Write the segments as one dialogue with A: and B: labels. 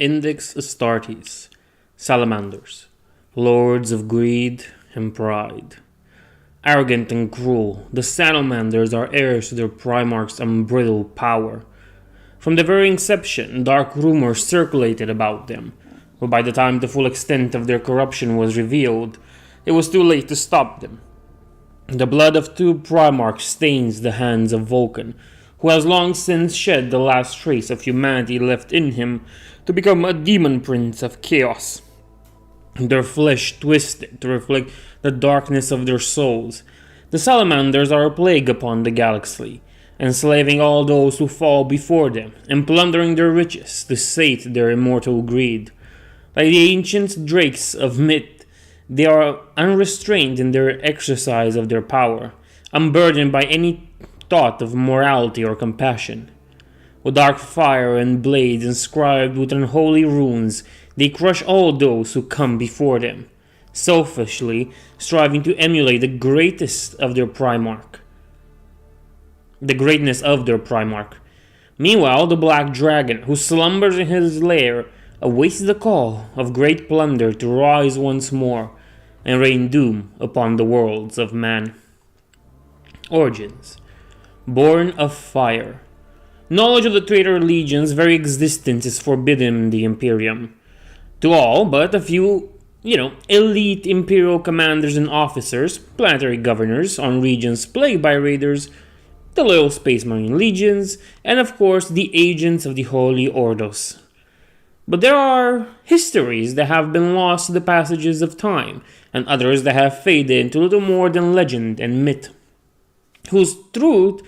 A: Index Astartes Salamanders, lords of greed and pride. Arrogant and cruel, the Salamanders are heirs to their Primarch's unbridled power. From the very inception, dark rumors circulated about them, but by the time the full extent of their corruption was revealed, it was too late to stop them. The blood of two Primarchs stains the hands of Vulcan, who has long since shed the last trace of humanity left in him to become a demon prince of chaos. Their flesh twisted to reflect the darkness of their souls. The Salamanders are a plague upon the galaxy, enslaving all those who fall before them, and plundering their riches to sate their immortal greed. Like the ancient drakes of myth, they are unrestrained in their exercise of their power, unburdened by any thought of morality or compassion. With dark fire and blades inscribed with unholy runes, they crush all those who come before them, selfishly striving to emulate the greatness of their Primarch. Meanwhile, the Black Dragon, who slumbers in his lair, awaits the call of great plunder to rise once more and rain doom upon the worlds of man. Origins. Born of fire. Knowledge of the traitor legion's very existence is forbidden in the Imperium. To all but a few, elite Imperial commanders and officers, planetary governors on regions plagued by raiders, the loyal Space Marine legions, and of course the agents of the Holy Ordos. But there are histories that have been lost to the passages of time, and others that have faded into little more than legend and myth, whose truth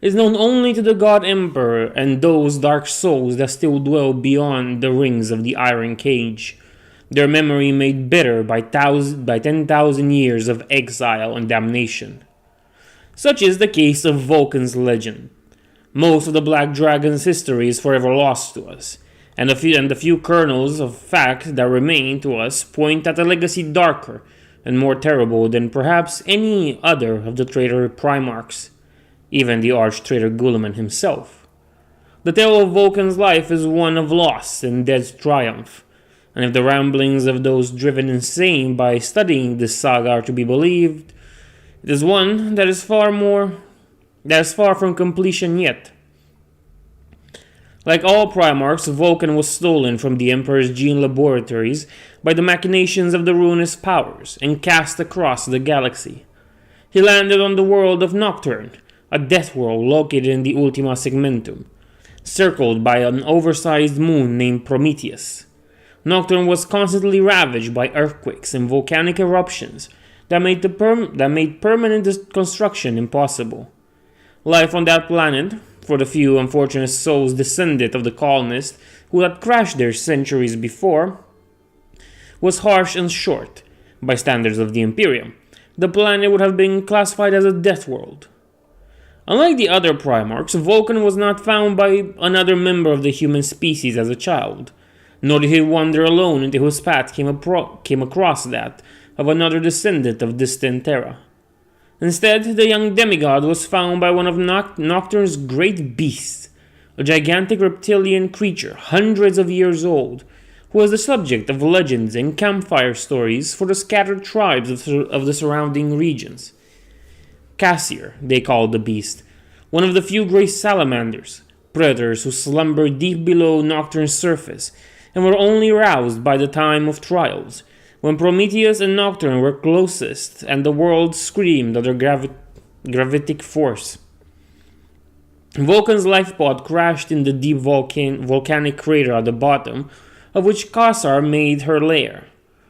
A: is known only to the God Emperor and those dark souls that still dwell beyond the rings of the Iron Cage, their memory made bitter by 10,000 years of exile and damnation. Such is the case of Vulcan's legend. Most of the Black Dragon's history is forever lost to us, and the few kernels of fact that remain to us point at a legacy darker and more terrible than perhaps any other of the traitor Primarchs, even the arch-traitor Guilliman himself. The tale of Vulcan's life is one of loss and dead triumph, and if the ramblings of those driven insane by studying this saga are to be believed, it is one that is far from completion yet. Like all Primarchs, Vulcan was stolen from the Emperor's gene laboratories by the machinations of the ruinous powers and cast across the galaxy. He landed on the world of Nocturne, a death world located in the Ultima Segmentum, circled by an oversized moon named Prometheus. Nocturne was constantly ravaged by earthquakes and volcanic eruptions that made permanent construction impossible. Life on that planet, for the few unfortunate souls descended of the colonists who had crashed there centuries before, was harsh and short. By standards of the Imperium, the planet would have been classified as a death world. Unlike the other Primarchs, Vulcan was not found by another member of the human species as a child, nor did he wander alone until his path came across that of another descendant of distant Terra. Instead, the young demigod was found by one of Nocturne's great beasts, a gigantic reptilian creature hundreds of years old, who was the subject of legends and campfire stories for the scattered tribes of the surrounding regions. Cassier, they called the beast, one of the few grey salamanders, predators who slumber deep below Nocturne's surface and were only roused by the time of trials, when Prometheus and Nocturne were closest and the world screamed under gravitic force. Vulcan's lifepod crashed in the deep volcanic crater at the bottom, of which Cassar made her lair.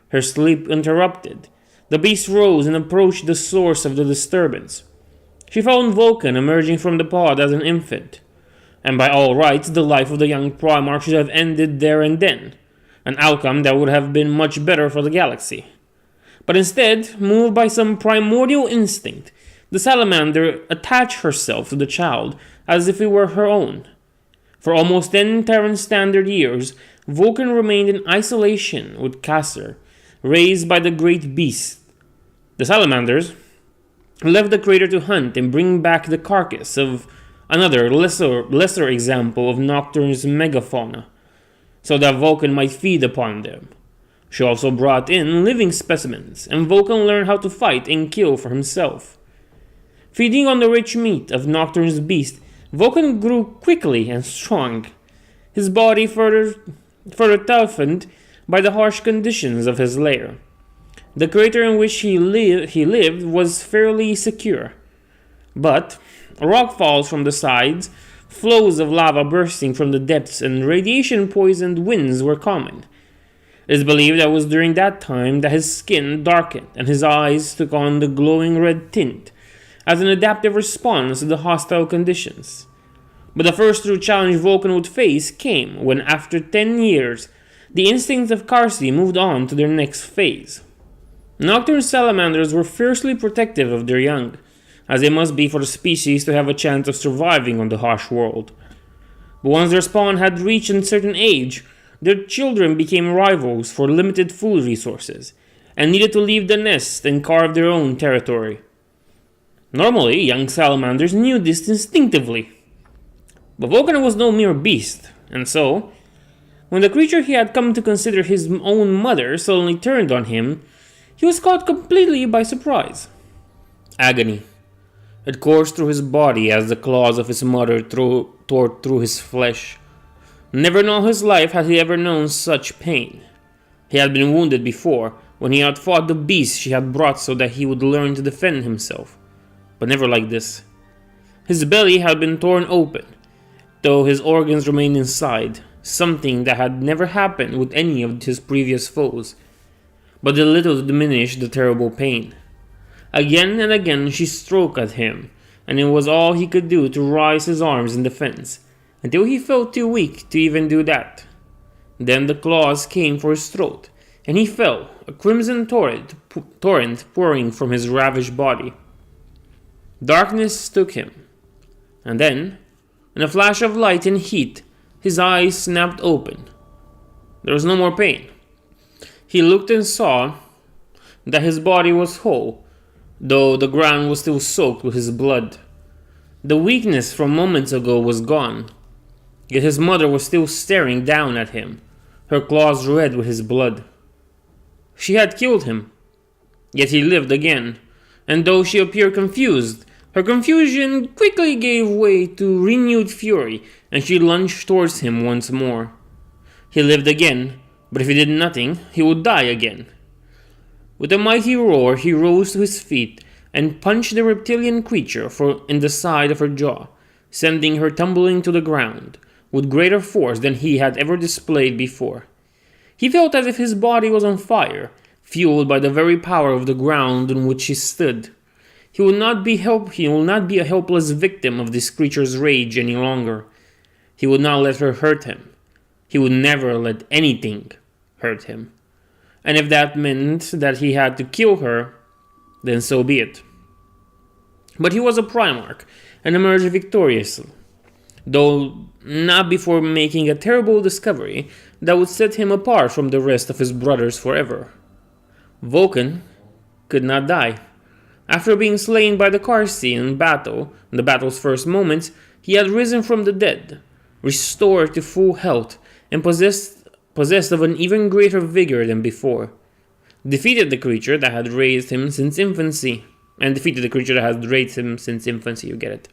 A: Her sleep interrupted, the beast rose and approached the source of the disturbance. She found Vulcan emerging from the pod as an infant, and by all rights the life of the young Primarch should have ended there and then, an outcome that would have been much better for the galaxy. But instead, moved by some primordial instinct, the Salamander attached herself to the child as if it were her own. For almost 10 Terran Standard years, Vulcan remained in isolation with Cassar, raised by the great beast. The Salamanders left the crater to hunt and bring back the carcass of another lesser example of Nocturne's megafauna. so that Vulcan might feed upon them. She also brought in living specimens, and Vulcan learned how to fight and kill for himself. Feeding on the rich meat of Nocturne's beast, Vulcan grew quickly and strong. His body further toughened by the harsh conditions of his lair. The crater in which he lived was fairly secure, but rock falls from the sides, flows of lava bursting from the depths, and radiation-poisoned winds were common. It is believed that it was during that time that his skin darkened and his eyes took on the glowing red tint as an adaptive response to the hostile conditions. But the first true challenge Vulcan would face came when, after 10 years, the instincts of Karsi moved on to their next phase. Nocturne salamanders were fiercely protective of their young, as they must be for the species to have a chance of surviving on the harsh world. But once their spawn had reached a certain age, their children became rivals for limited food resources, and needed to leave the nest and carve their own territory. Normally, young salamanders knew this instinctively. But Vulcan was no mere beast, and so, when the creature he had come to consider his own mother suddenly turned on him, he was caught completely by surprise. Agony. It coursed through his body as the claws of his mother tore through his flesh. Never in all his life had he ever known such pain. He had been wounded before, when he had fought the beast she had brought so that he would learn to defend himself. But never like this. His belly had been torn open, though his organs remained inside, something that had never happened with any of his previous foes. But did little to diminish the terrible pain. Again and again she struck at him, and it was all he could do to raise his arms in defense, until he felt too weak to even do that. Then the claws came for his throat, and he fell, a crimson torrent pouring from his ravished body. Darkness took him, and then, in a flash of light and heat, his eyes snapped open. There was no more pain. He looked and saw that his body was whole, though the ground was still soaked with his blood. The weakness from moments ago was gone, yet his mother was still staring down at him, her claws red with his blood. She had killed him, yet he lived again, and though she appeared confused, her confusion quickly gave way to renewed fury, and she lunged towards him once more. He lived again, but if he did nothing, he would die again. With a mighty roar, he rose to his feet and punched the reptilian creature in the side of her jaw, sending her tumbling to the ground, with greater force than he had ever displayed before. He felt as if his body was on fire, fueled by the very power of the ground on which he stood. He will not be a helpless victim of this creature's rage any longer. He would not let her hurt him. He would never let anything hurt him. And if that meant that he had to kill her, then so be it. But he was a Primarch and emerged victorious, though not before making a terrible discovery that would set him apart from the rest of his brothers forever. Vulcan could not die. After being slain by the Karsi in the battle's first moments, he had risen from the dead, restored to full health, and possessed of an even greater vigor than before. Defeated the creature that had raised him since infancy, you get it.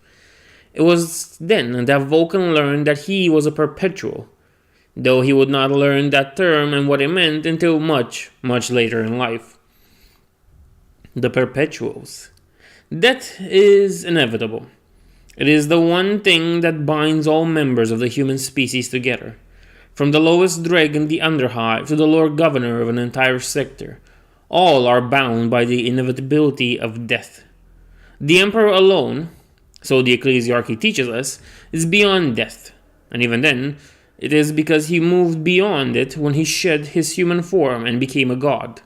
A: It was then that Vulcan learned that he was a perpetual, though he would not learn that term and what it meant until much, much later in life. The perpetuals. Death is inevitable. It is the one thing that binds all members of the human species together. From the lowest dreg in the Underhive to the Lord Governor of an entire sector, all are bound by the inevitability of death. The Emperor alone, so the Ecclesiarchy teaches us, is beyond death, and even then, it is because he moved beyond it when he shed his human form and became a god.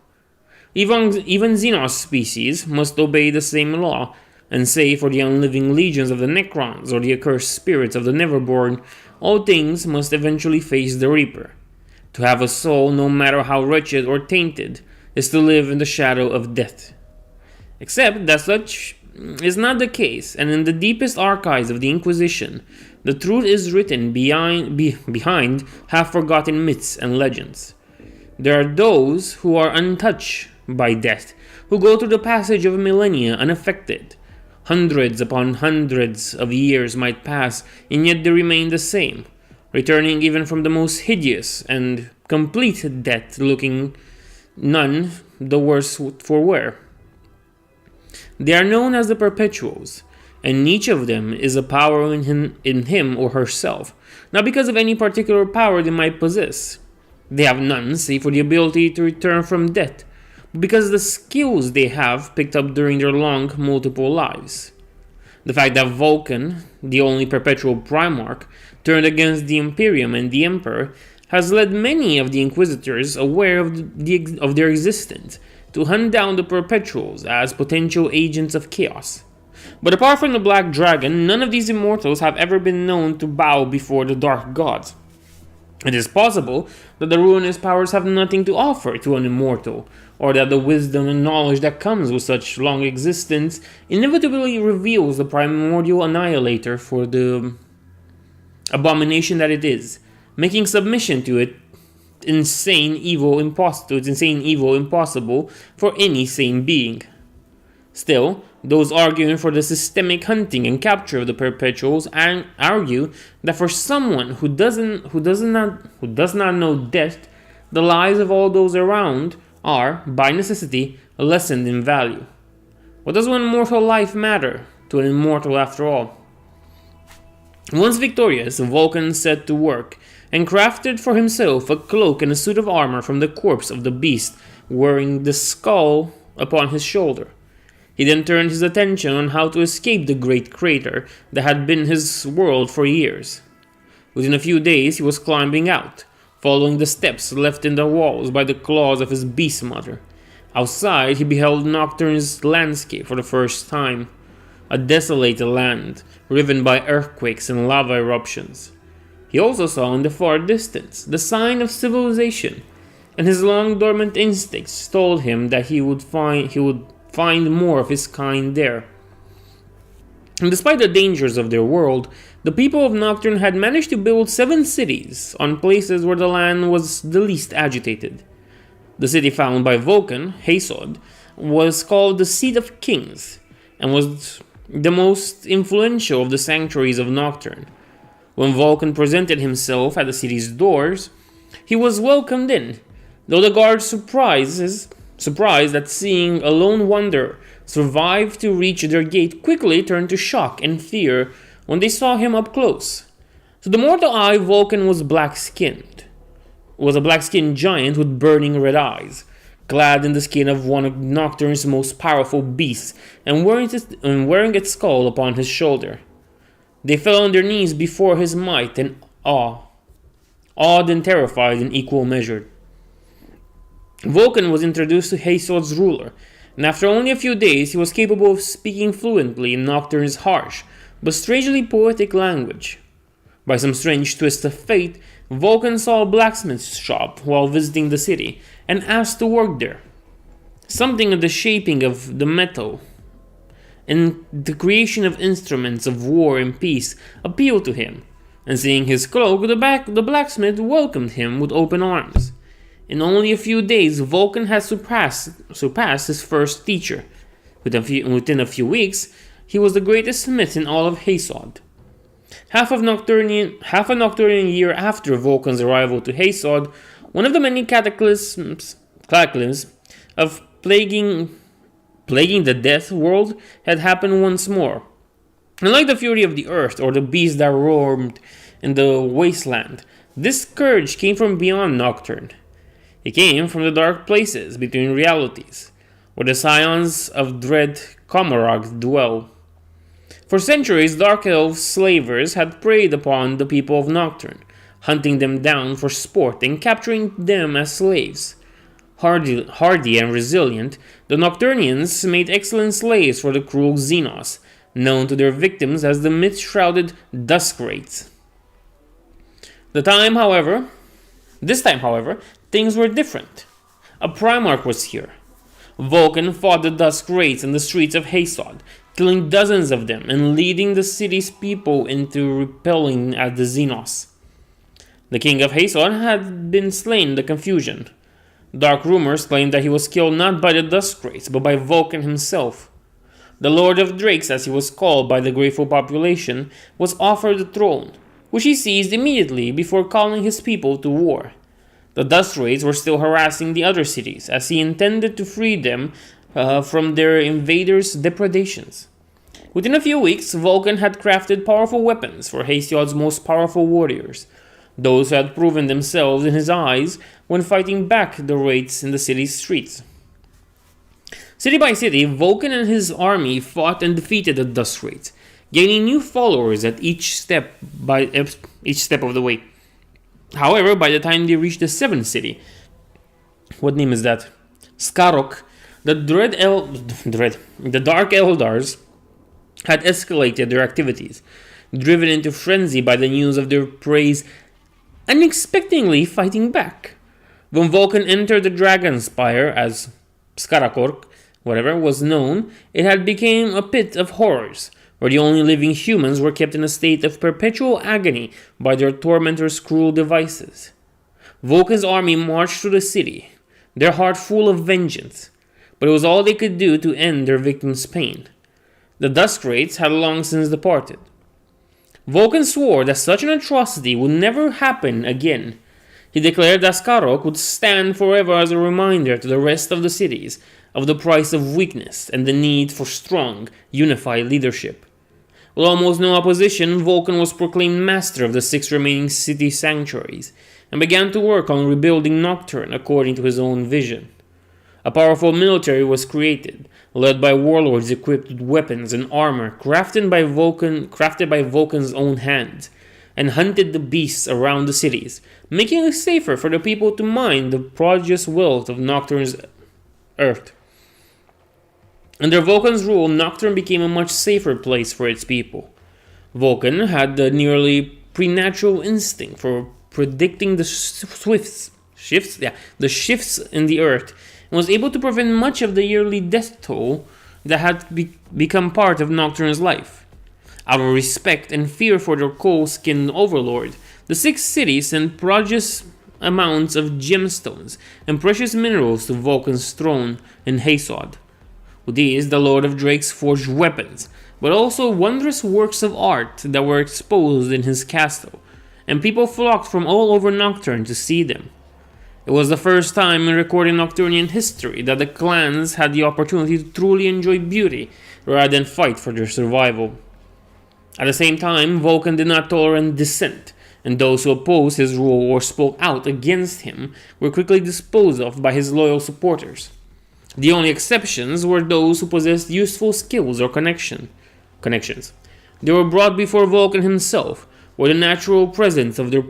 A: Even Xenos species must obey the same law, and save for the unliving legions of the Necrons or the accursed spirits of the Neverborn, all things must eventually face the Reaper. To have a soul, no matter how wretched or tainted, is to live in the shadow of death. Except that such is not the case, and in the deepest archives of the Inquisition, the truth is written behind half-forgotten myths and legends. There are those who are untouched by death, who go through the passage of millennia unaffected. Hundreds upon hundreds of years might pass, and yet they remain the same, returning even from the most hideous and complete death, looking none the worse for wear. They are known as the Perpetuals, and each of them is a power in him or herself, not because of any particular power they might possess. They have none save for the ability to return from death, but because of the skills they have picked up during their long, multiple lives. The fact that Vulcan, the only perpetual Primarch, turned against the Imperium and the Emperor has led many of the Inquisitors, aware of their existence, to hunt down the Perpetuals as potential agents of chaos. But apart from the Black Dragon, none of these immortals have ever been known to bow before the Dark Gods. It is possible that the ruinous powers have nothing to offer to an immortal, or that the wisdom and knowledge that comes with such long existence inevitably reveals the primordial annihilator for the abomination that it is, making submission to it insane evil impossible for any sane being. Still, those arguing for the systemic hunting and capture of the Perpetuals argue that for someone who does not know death, the lives of all those around are, by necessity, lessened in value. What does one mortal life matter to an immortal after all? Once victorious, Vulcan set to work and crafted for himself a cloak and a suit of armor from the corpse of the beast wearing the skull upon his shoulder. He then turned his attention on how to escape the great crater that had been his world for years. Within a few days he was climbing out, following the steps left in the walls by the claws of his beast mother. Outside he beheld Nocturne's landscape for the first time, a desolated land, riven by earthquakes and lava eruptions. He also saw in the far distance the sign of civilization, and his long dormant instincts told him that he would find more of his kind there. And despite the dangers of their world, the people of Nocturne had managed to build 7 cities on places where the land was the least agitated. The city found by Vulcan, Hasod, was called the Seat of Kings, and was the most influential of the sanctuaries of Nocturne. When Vulcan presented himself at the city's doors, he was welcomed in, though the guards surprised at seeing a lone wanderer survive to reach their gate quickly turned to shock and fear when they saw him up close. To the mortal eye, Vulcan was a black-skinned giant with burning red eyes, clad in the skin of one of Nocturne's most powerful beasts, and wearing its skull upon his shoulder. They fell on their knees before his might and awed and terrified in equal measure. Vulcan was introduced to Hasod's ruler, and after only a few days he was capable of speaking fluently in Nocturne's harsh, but strangely poetic language. By some strange twist of fate, Vulcan saw a blacksmith's shop while visiting the city, and asked to work there. Something of the shaping of the metal and the creation of instruments of war and peace appealed to him, and seeing his cloak, the blacksmith welcomed him with open arms. In only a few days, Vulcan had surpassed his first teacher. Within a few weeks, he was the greatest smith in all of Hasod. Half a Nocturnian year after Vulcan's arrival to Hasod, one of the many cataclysms of plaguing the death world had happened once more. Unlike the fury of the earth or the beast that roamed in the wasteland, this scourge came from beyond Nocturne. It came from the dark places between realities, where the scions of dread Commorragh dwell. For centuries, Dark Elf slavers had preyed upon the people of Nocturne, hunting them down for sport and capturing them as slaves. Hardy and resilient, the Nocturnians made excellent slaves for the cruel Xenos, known to their victims as the myth-shrouded Dusk Wraiths. This time, however, things were different. A Primarch was here. Vulcan fought the Dusk Wraiths in the streets of Hasod, killing dozens of them and leading the city's people into rebelling at the Xenos. The king of Hasod had been slain in the confusion. Dark rumors claimed that he was killed not by the Dust Wraiths, but by Vulcan himself. The Lord of Drakes, as he was called by the grateful population, was offered the throne, which he seized immediately before calling his people to war. The Dust Wraiths were still harassing the other cities, as he intended to free them from their invaders' depredations. Within a few weeks, Vulcan had crafted powerful weapons for Hesiod's most powerful warriors, those who had proven themselves in his eyes when fighting back the Wraiths in the city's streets. City by city, Vulcan and his army fought and defeated the Dust Wraiths, gaining new followers at each step of the way. However, by the time they reached the seventh city, what name is that? Skarok, the Dark Eldars had escalated their activities, driven into frenzy by the news of their preys unexpectedly fighting back. When Vulcan entered the Dragon Spire, as Skarakork, was known, it had become a pit of horrors, where the only living humans were kept in a state of perpetual agony by their tormentors' cruel devices. Vulcan's army marched through the city, their heart full of vengeance, but it was all they could do to end their victims' pain. The Dust Wraiths had long since departed. Vulcan swore that such an atrocity would never happen again. He declared that Skarok would stand forever as a reminder to the rest of the cities of the price of weakness and the need for strong, unified leadership. With almost no opposition, Vulcan was proclaimed master of the 6 remaining city sanctuaries and began to work on rebuilding Nocturne according to his own vision. A powerful military was created, led by warlords equipped with weapons and armor crafted by Vulcan's own hands, and hunted the beasts around the cities, making it safer for the people to mine the prodigious wealth of Nocturne's earth. Under Vulcan's rule, Nocturne became a much safer place for its people. Vulcan had the nearly preternatural instinct for predicting the shifts in the earth, and was able to prevent much of the yearly death toll that had become part of Nocturne's life. Out of respect and fear for their coal-skinned overlord, the 6 cities sent prodigious amounts of gemstones and precious minerals to Vulcan's throne in Hasod. With these, the Lord of Drakes forged weapons, but also wondrous works of art that were exposed in his castle, and people flocked from all over Nocturne to see them. It was the first time in recorded Nocturnian history that the clans had the opportunity to truly enjoy beauty rather than fight for their survival. At the same time, Vulcan did not tolerate dissent, and those who opposed his rule or spoke out against him were quickly disposed of by his loyal supporters. The only exceptions were those who possessed useful skills or connections. They were brought before Vulcan himself, where the natural presence of the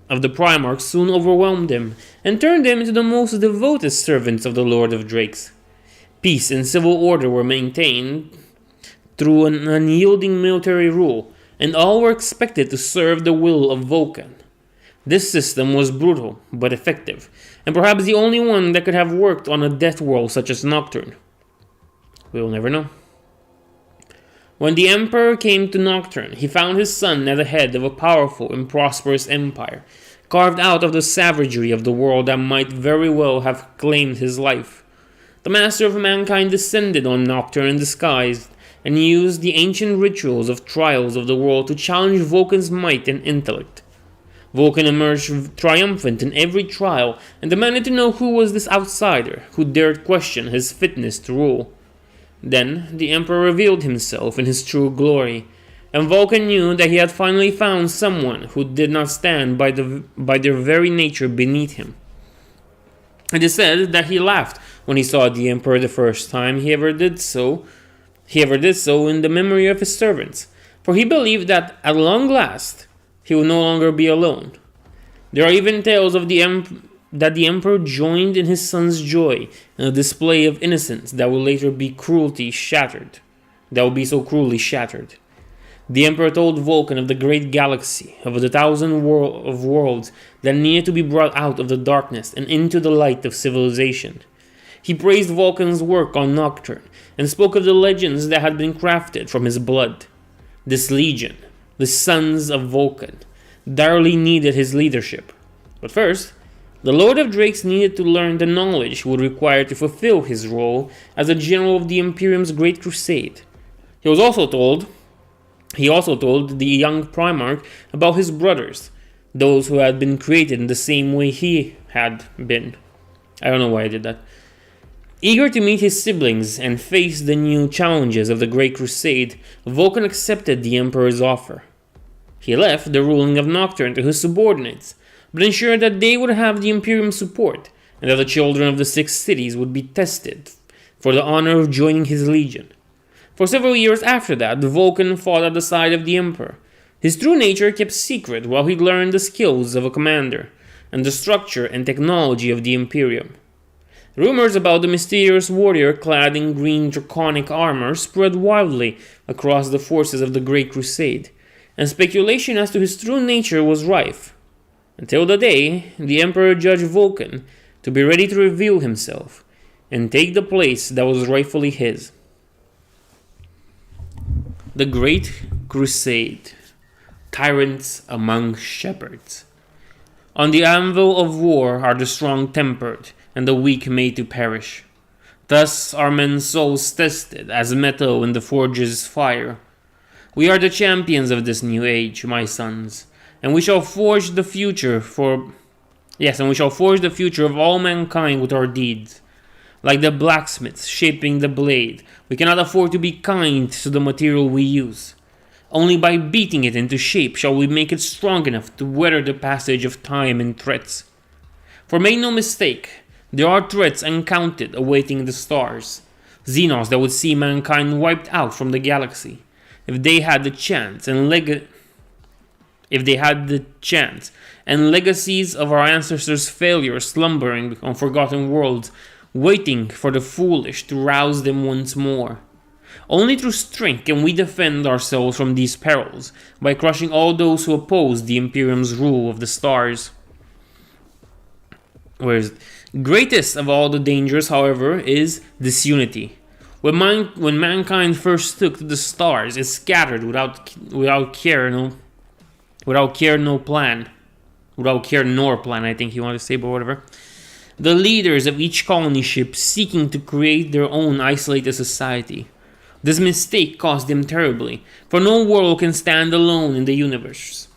A: Primarchs soon overwhelmed them and turned them into the most devoted servants of the Lord of Drakes. Peace and civil order were maintained through an unyielding military rule, and all were expected to serve the will of Vulcan. This system was brutal, but effective, and perhaps the only one that could have worked on a death world such as Nocturne. We will never know. When the Emperor came to Nocturne, he found his son at the head of a powerful and prosperous empire, carved out of the savagery of the world that might very well have claimed his life. The master of mankind descended on Nocturne in disguise, and used the ancient rituals of trials of the world to challenge Vulcan's might and intellect. Vulcan emerged triumphant in every trial and demanded to know who was this outsider who dared question his fitness to rule. Then the Emperor revealed himself in his true glory, and Vulcan knew that he had finally found someone who did not stand by their very nature beneath him. It is said that he laughed when he saw the Emperor the first time he ever did so in the memory of his servants, for he believed that at long last he would no longer be alone. There are even tales of that the Emperor joined in his son's joy in a display of innocence that will later be so cruelly shattered. The Emperor told Vulcan of the great galaxy, of the 1,000 worlds that needed to be brought out of the darkness and into the light of civilization. He praised Vulcan's work on Nocturne, and spoke of the legends that had been crafted from his blood. This legion, the Sons of Vulcan, direly needed his leadership. But first, the Lord of Drakes needed to learn the knowledge he would require to fulfill his role as a general of the Imperium's Great Crusade. He also told the young Primarch about his brothers, those who had been created in the same way he had been. I don't know why I did that. Eager to meet his siblings and face the new challenges of the Great Crusade, Vulcan accepted the Emperor's offer. He left the ruling of Nocturne to his subordinates, but ensured that they would have the Imperium's support, and that the children of the Six Cities would be tested for the honor of joining his legion. For several years after that, Vulcan fought at the side of the Emperor. His true nature kept secret while he learned the skills of a commander, and the structure and technology of the Imperium. Rumors about the mysterious warrior clad in green draconic armor spread wildly across the forces of the Great Crusade, and speculation as to his true nature was rife, until the day the Emperor judged Vulcan to be ready to reveal himself and take the place that was rightfully his. The Great Crusade. Tyrants among shepherds. On the anvil of war are the strong tempered, and the weak made to perish. Thus are men's souls tested as metal in the forge's fire. We are the champions of this new age, my sons, and we shall forge the future of all mankind with our deeds. Like the blacksmiths shaping the blade, we cannot afford to be kind to the material we use. Only by beating it into shape shall we make it strong enough to weather the passage of time and threats. For make no mistake, there are threats uncounted awaiting the stars, Xenos that would see mankind wiped out from the galaxy, if they had the chance, and legacies of our ancestors' failures slumbering on forgotten worlds, waiting for the foolish to rouse them once more. Only through strength can we defend ourselves from these perils, by crushing all those who oppose the Imperium's rule of the stars. Greatest of all the dangers, however, is disunity. When mankind first took to the stars, it scattered without care nor plan, I think he wanted to say, but whatever. The leaders of each colony ship seeking to create their own isolated society. This mistake cost them terribly, for no world can stand alone in the universe.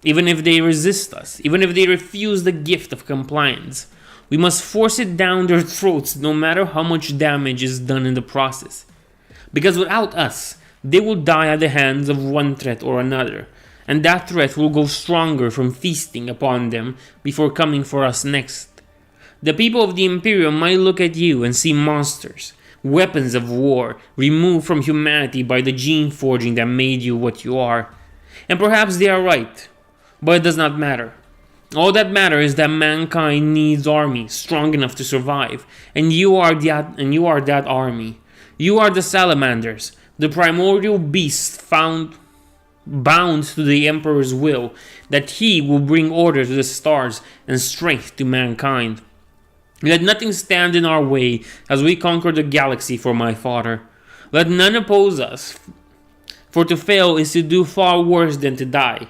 A: Even if they resist us, even if they refuse the gift of compliance, we must force it down their throats no matter how much damage is done in the process. Because without us, they will die at the hands of one threat or another, and that threat will go stronger from feasting upon them before coming for us next. The people of the Imperium might look at you and see monsters, weapons of war, removed from humanity by the gene forging that made you what you are. And perhaps they are right, but it does not matter. All that matters is that mankind needs armies strong enough to survive, and you are that army. You are the Salamanders, the primordial beasts bound to the Emperor's will, that he will bring order to the stars and strength to mankind. Let nothing stand in our way as we conquer the galaxy for my father. Let none oppose us, for to fail is to do far worse than to die.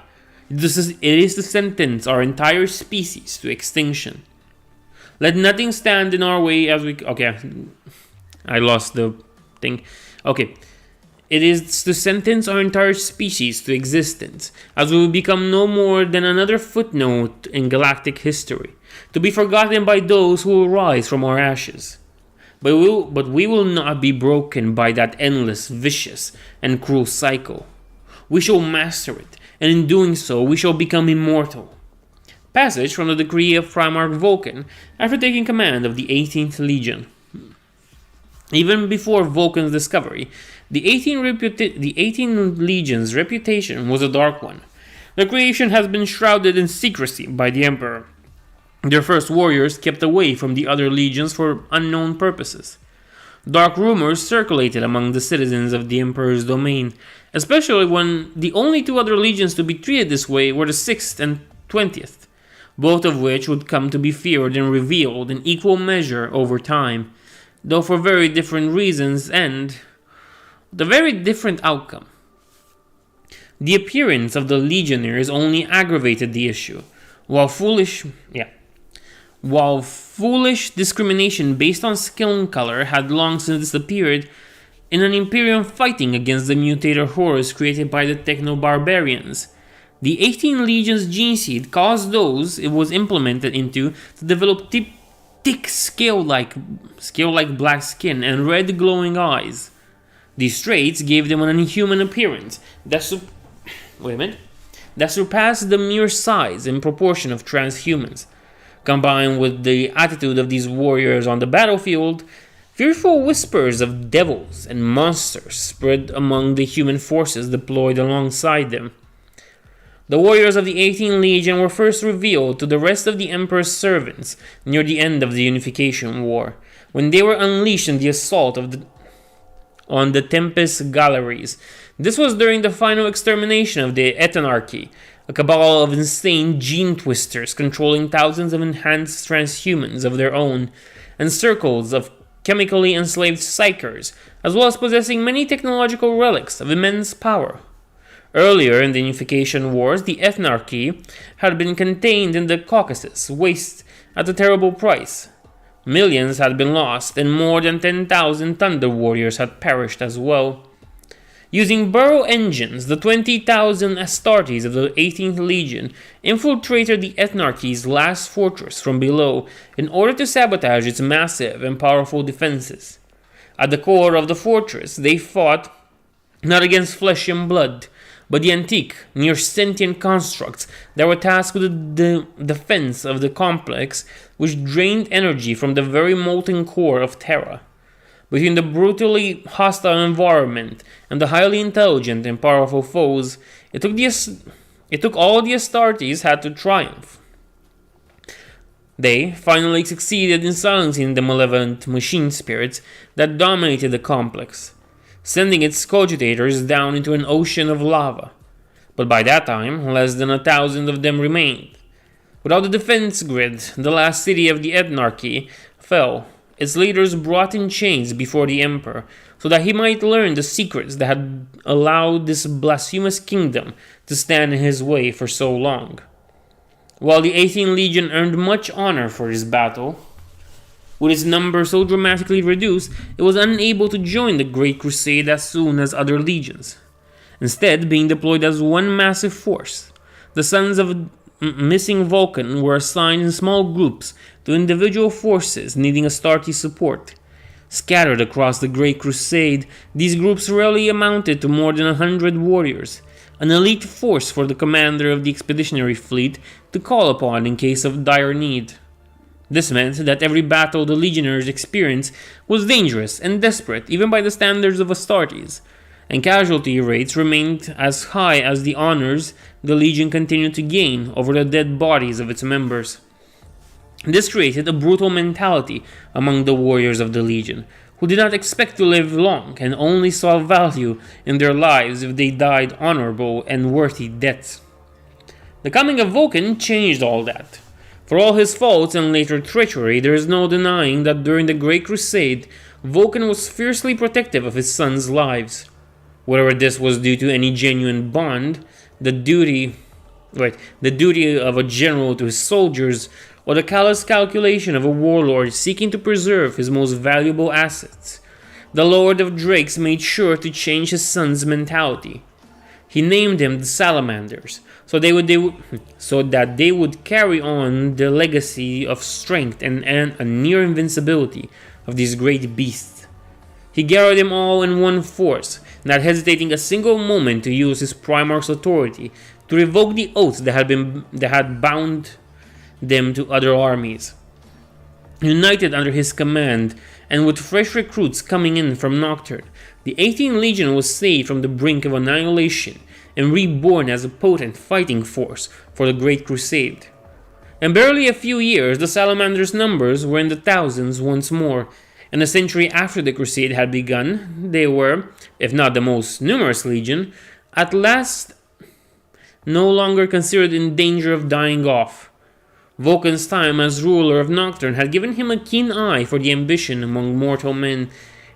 A: It is to sentence our entire species to extinction. Let nothing stand in our way as we... Okay, I lost the thing. Okay. It is to sentence our entire species to existence, as we will become no more than another footnote in galactic history, to be forgotten by those who will rise from our ashes. But we will not be broken by that endless, vicious, and cruel cycle. We shall master it, and in doing so, we shall become immortal. Passage from the decree of Primarch Vulcan after taking command of the 18th Legion. Even before Vulcan's discovery, the 18 Legion's reputation was a dark one. Their creation has been shrouded in secrecy by the Emperor. Their first warriors kept away from the other legions for unknown purposes. Dark rumors circulated among the citizens of the Emperor's domain, especially when the only two other legions to be treated this way were the 6th and 20th, both of which would come to be feared and revealed in equal measure over time. though for very different reasons and with a very different outcome. The appearance of the legionnaires only aggravated the issue, while foolish discrimination based on skin color had long since disappeared in an Imperium fighting against the mutator Horus created by the Techno-Barbarians. The 18 Legions gene seed caused those it was implemented into to develop thick scale-like black skin and red glowing eyes. These traits gave them an inhuman appearance that surpassed the mere size and proportion of transhumans. Combined with the attitude of these warriors on the battlefield, fearful whispers of devils and monsters spread among the human forces deployed alongside them. The warriors of the 18th Legion were first revealed to the rest of the Emperor's servants near the end of the Unification War, when they were unleashed in the assault on the Tempest Galleries. This was during the final extermination of the Ethnarchy, a cabal of insane gene twisters controlling thousands of enhanced transhumans of their own, and circles of chemically enslaved psychers, as well as possessing many technological relics of immense power. Earlier in the Unification Wars, the Ethnarchy had been contained in the Caucasus waste at a terrible price. Millions had been lost, and more than 10,000 Thunder Warriors had perished as well. Using burrow engines, the 20,000 Astartes of the 18th Legion infiltrated the Ethnarchy's last fortress from below in order to sabotage its massive and powerful defenses. At the core of the fortress, they fought not against flesh and blood, but the antique, near-sentient constructs that were tasked with the defense of the complex, which drained energy from the very molten core of Terra. Between the brutally hostile environment and the highly intelligent and powerful foes, it took all the Astartes had to triumph. They finally succeeded in silencing the malevolent machine spirits that dominated the complex, sending its cogitators down into an ocean of lava. But by that time, less than 1,000 of them remained. Without the defense grid, the last city of the Ethnarchy fell, its leaders brought in chains before the Emperor, so that he might learn the secrets that had allowed this blasphemous kingdom to stand in his way for so long. While the 18th Legion earned much honor for this battle, with its number so dramatically reduced, it was unable to join the Great Crusade as soon as other legions. Instead, being deployed as one massive force, the Sons of Missing Vulcan were assigned in small groups to individual forces needing Astartes support. Scattered across the Great Crusade, these groups rarely amounted to more than 100 warriors, an elite force for the commander of the expeditionary fleet to call upon in case of dire need. This meant that every battle the legionnaires experienced was dangerous and desperate even by the standards of Astartes, and casualty rates remained as high as the honors the Legion continued to gain over the dead bodies of its members. This created a brutal mentality among the warriors of the Legion, who did not expect to live long and only saw value in their lives if they died honorable and worthy deaths. The coming of Vulcan changed all that. For all his faults and later treachery, there is no denying that during the Great Crusade, Vulcan was fiercely protective of his sons' lives. Whether this was due to any genuine bond, the duty of a general to his soldiers, or the callous calculation of a warlord seeking to preserve his most valuable assets, the Lord of Drakes made sure to change his son's mentality. He named them the Salamanders, so that they would carry on the legacy of strength and a near invincibility of these great beasts. He gathered them all in one force, not hesitating a single moment to use his Primarch's authority to revoke the oaths that had bound them to other armies. United under his command, and with fresh recruits coming in from Nocturne, the 18th Legion was saved from the brink of annihilation and reborn as a potent fighting force for the Great Crusade. In barely a few years, the Salamanders' numbers were in the thousands once more, and a century after the Crusade had begun, they were, if not the most numerous legion, at last no longer considered in danger of dying off. Vulcan's time as ruler of Nocturne had given him a keen eye for the ambition among mortal men,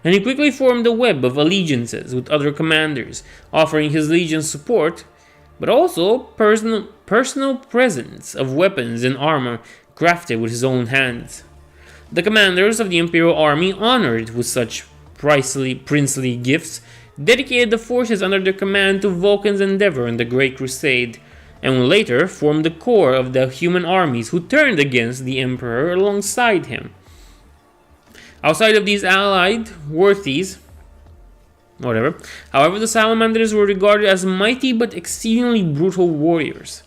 A: and he quickly formed a web of allegiances with other commanders, offering his legion support, but also personal presents of weapons and armor crafted with his own hands. The commanders of the Imperial Army, honored with such princely gifts, dedicated the forces under their command to Vulcan's endeavor in the Great Crusade, and later formed the core of the human armies who turned against the Emperor alongside him. Outside of these allied worthies, however, the Salamanders were regarded as mighty but exceedingly brutal warriors.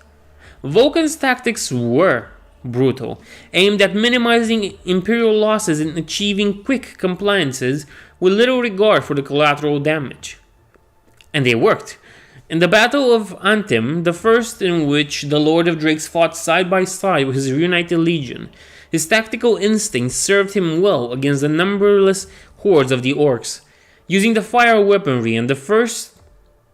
A: Vulcan's tactics were brutal, aimed at minimizing Imperial losses and achieving quick compliances with little regard for the collateral damage. And they worked. In the Battle of Anthem, the first in which the Lord of Drakes fought side by side with his reunited legion, his tactical instincts served him well against the numberless hordes of the orcs. Using the fire weaponry and the first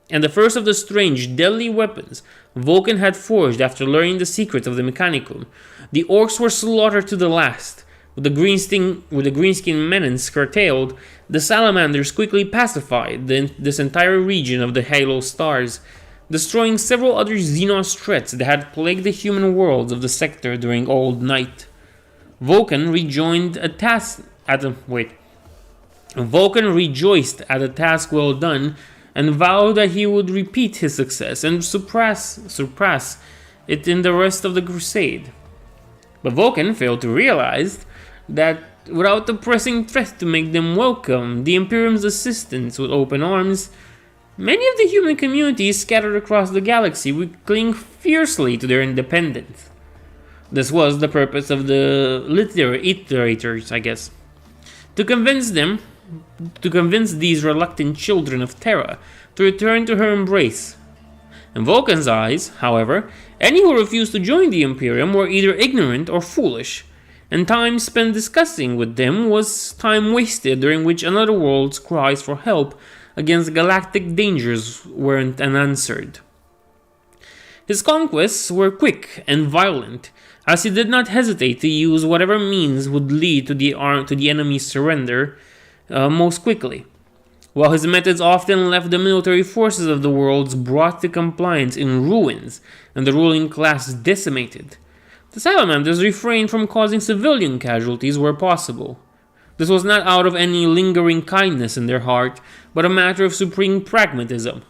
A: of the strange, deadly weapons Vulcan had forged after learning the secret of the Mechanicum, the orcs were slaughtered to the last. With the greenskin menace curtailed, the Salamanders quickly pacified this entire region of the Halo Stars, destroying several other Xenos threats that had plagued the human worlds of the sector during Old Night. Vulcan rejoiced at a task well done, and vowed that he would repeat his success and surpass it in the rest of the crusade. But Vulcan failed to realize that without the pressing threat to make them welcome the Imperium's assistance with open arms, many of the human communities scattered across the galaxy would cling fiercely to their independence. This was the purpose of the iterators, I guess. To convince these reluctant children of Terra to return to her embrace. In Vulcan's eyes, however, any who refused to join the Imperium were either ignorant or foolish, and time spent discussing with them was time wasted during which another world's cries for help against galactic dangers weren't unanswered. His conquests were quick and violent, as he did not hesitate to use whatever means would lead to the enemy's surrender most quickly. While his methods often left the military forces of the worlds brought to compliance in ruins and the ruling class decimated, the Salamanders refrained from causing civilian casualties where possible. This was not out of any lingering kindness in their heart, but a matter of supreme pragmatism.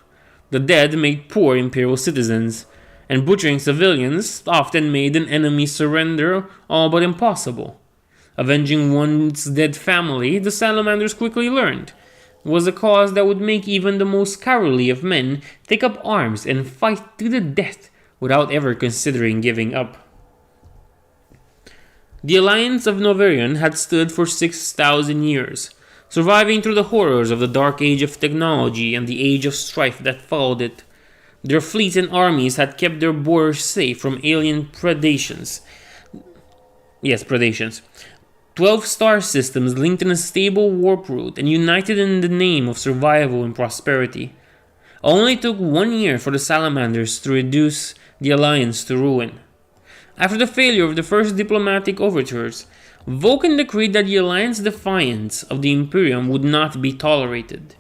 A: The dead made poor Imperial citizens, and butchering civilians often made an enemy's surrender all but impossible. Avenging one's dead family, the Salamanders quickly learned, was a cause that would make even the most cowardly of men take up arms and fight to the death without ever considering giving up. The Alliance of Novarian had stood for 6,000 years, surviving through the horrors of the Dark Age of technology and the Age of Strife that followed it. Their fleets and armies had kept their borders safe from alien predations. 12 star systems linked in a stable warp route and united in the name of survival and prosperity. It only took 1 year for the Salamanders to reduce the Alliance to ruin. After the failure of the first diplomatic overtures, Vulcan decreed that the Alliance's defiance of the Imperium would not be tolerated.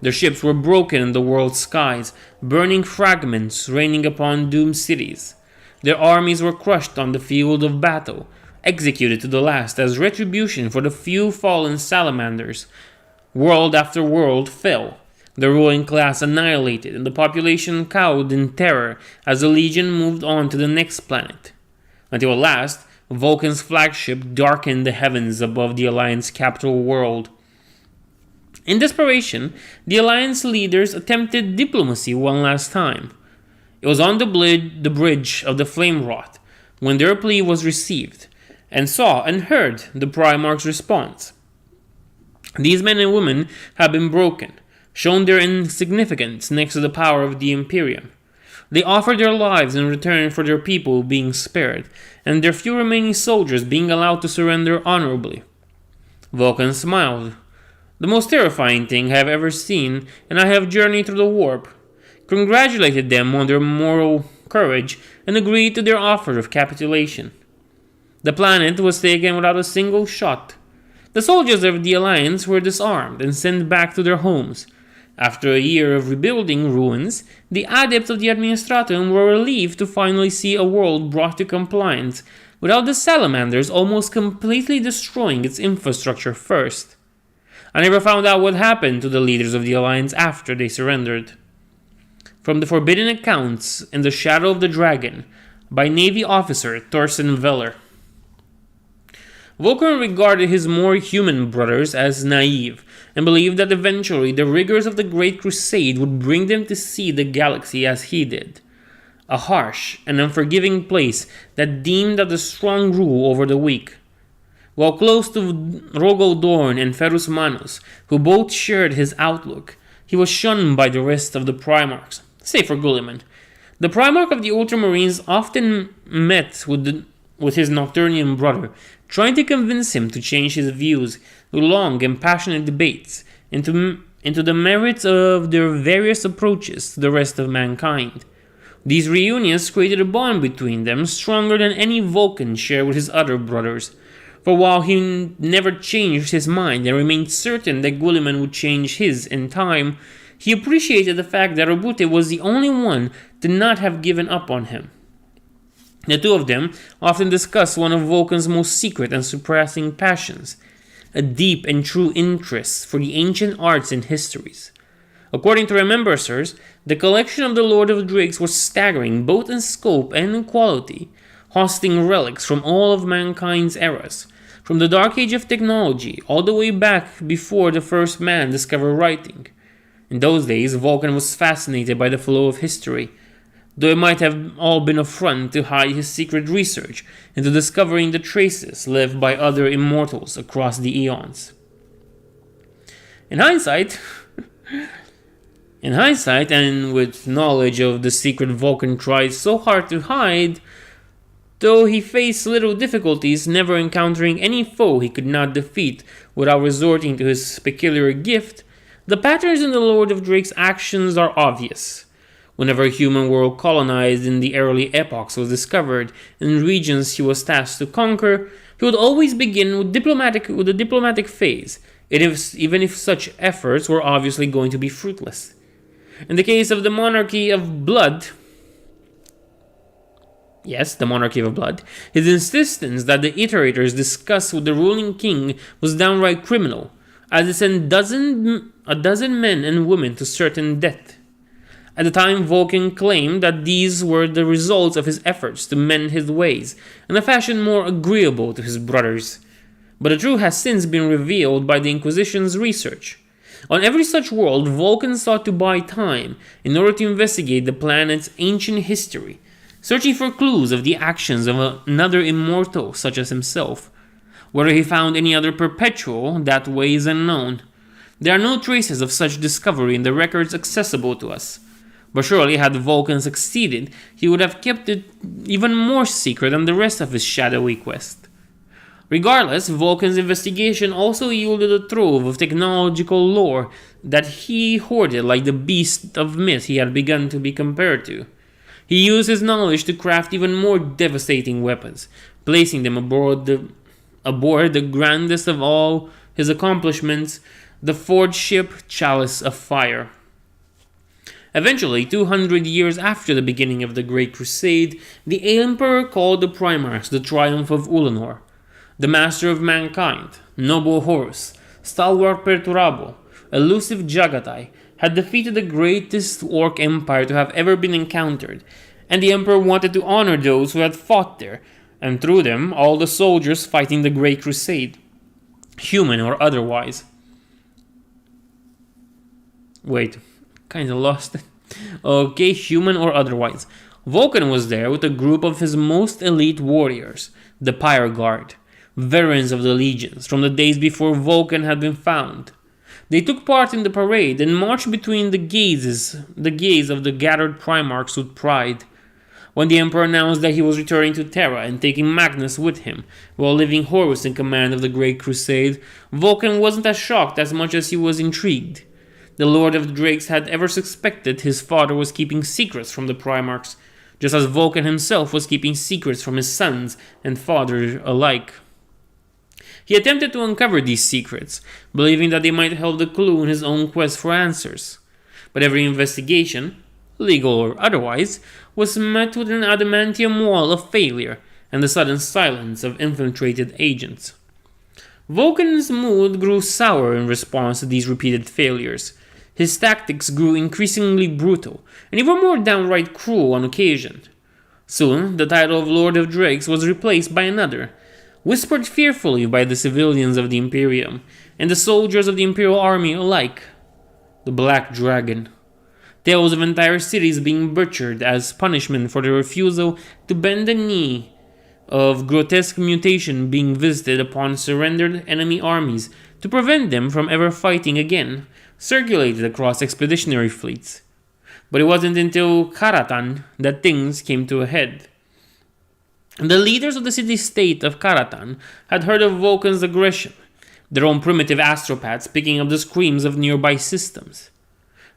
A: Their ships were broken in the world's skies, burning fragments raining upon doomed cities. Their armies were crushed on the field of battle, executed to the last as retribution for the few fallen Salamanders. World after world fell, the ruling class annihilated, and the population cowed in terror as the Legion moved on to the next planet. Until at last, Vulcan's flagship darkened the heavens above the Alliance capital world. In desperation, the Alliance leaders attempted diplomacy one last time. It was on the bridge of the Flame Wrought when their plea was received, and saw and heard the Primarch's response. These men and women had been broken, shown their insignificance next to the power of the Imperium. They offered their lives in return for their people being spared, and their few remaining soldiers being allowed to surrender honorably. Vulcan smiled. The most terrifying thing I have ever seen, and I have journeyed through the warp. Congratulated them on their moral courage, and agreed to their offer of capitulation. The planet was taken without a single shot. The soldiers of the Alliance were disarmed and sent back to their homes. After a year of rebuilding ruins, the adepts of the Administratum were relieved to finally see a world brought to compliance without the Salamanders almost completely destroying its infrastructure first. I never found out what happened to the leaders of the Alliance after they surrendered. From the Forbidden Accounts in the Shadow of the Dragon by Navy officer Thorsten Veller. Vulcan regarded his more human brothers as naive and believed that eventually the rigors of the Great Crusade would bring them to see the galaxy as he did. A harsh and unforgiving place that deemed that the strong rule over the weak. While close to Rogodorn and Ferus Manus, who both shared his outlook, he was shunned by the rest of the Primarchs, save for Guilliman. The Primarch of the Ultramarines often met with his Nocturnian brother, trying to convince him to change his views through long and passionate debates into the merits of their various approaches to the rest of mankind. These reunions created a bond between them stronger than any Vulcan shared with his other brothers. For while he never changed his mind and remained certain that Guilliman would change his in time, he appreciated the fact that Roboute was the only one to not have given up on him. The two of them often discussed one of Vulcan's most secret and surpassing passions, a deep and true interest for the ancient arts and histories. According to Remembrancers, the collection of the Lord of Drakes was staggering both in scope and in quality, hosting relics from all of mankind's eras, from the Dark Age of technology all the way back before the first man discovered writing. In those days, Vulcan was fascinated by the flow of history, though it might have all been a front to hide his secret research into discovering the traces left by other immortals across the eons. In hindsight, and with knowledge of the secret Vulcan tried so hard to hide, though he faced little difficulties, never encountering any foe he could not defeat without resorting to his peculiar gift, the patterns in the Lord of Drake's actions are obvious. Whenever a human world colonized in the early epochs was discovered in regions he was tasked to conquer, he would always begin with a diplomatic phase, even if such efforts were obviously going to be fruitless. In the case of the Monarchy of Blood, his insistence that the iterators discuss with the ruling king was downright criminal, as it sent a dozen men and women to certain death. At the time, Vulcan claimed that these were the results of his efforts to mend his ways in a fashion more agreeable to his brothers. But the truth has since been revealed by the Inquisition's research. On every such world, Vulcan sought to buy time in order to investigate the planet's ancient history, searching for clues of the actions of another immortal such as himself. Whether he found any other perpetual that way is unknown. There are no traces of such discovery in the records accessible to us. But surely had Vulcan succeeded, he would have kept it even more secret than the rest of his shadowy quest. Regardless, Vulcan's investigation also yielded a trove of technological lore that he hoarded like the beast of myth he had begun to be compared to. He used his knowledge to craft even more devastating weapons, placing them aboard the grandest of all his accomplishments, the forged ship Chalice of Fire. Eventually, 200 years after the beginning of the Great Crusade, the Emperor called the Primarchs the Triumph of Ulanor. The Master of Mankind, Noble Horus, Stalwart Perturabo, Elusive Jagatai, had defeated the greatest orc empire to have ever been encountered, and the Emperor wanted to honor those who had fought there, and through them, all the soldiers fighting the Great Crusade, human or otherwise. Wait, kinda lost it. Okay, human or otherwise. Vulcan was there with a group of his most elite warriors, the Pyre Guard, veterans of the legions from the days before Vulcan had been found. They took part in the parade and marched between the gaze of the gathered Primarchs with pride. When the Emperor announced that he was returning to Terra and taking Magnus with him, while leaving Horus in command of the Great Crusade, Vulcan wasn't as shocked as much as he was intrigued. The Lord of the Drakes had ever suspected his father was keeping secrets from the Primarchs, just as Vulcan himself was keeping secrets from his sons and father alike. He attempted to uncover these secrets, believing that they might help the clue in his own quest for answers. But every investigation, legal or otherwise, was met with an adamantium wall of failure and the sudden silence of infiltrated agents. Vulcan's mood grew sour in response to these repeated failures. His tactics grew increasingly brutal, and even more downright cruel on occasion. Soon, the title of Lord of Drakes was replaced by another, whispered fearfully by the civilians of the Imperium and the soldiers of the Imperial Army alike: the Black Dragon. Tales of entire cities being butchered as punishment for their refusal to bend the knee, of grotesque mutation being visited upon surrendered enemy armies to prevent them from ever fighting again, circulated across expeditionary fleets. But it wasn't until Karatan that things came to a head. The leaders of the city-state of Karatan had heard of Vulcan's aggression, their own primitive astropaths picking up the screams of nearby systems.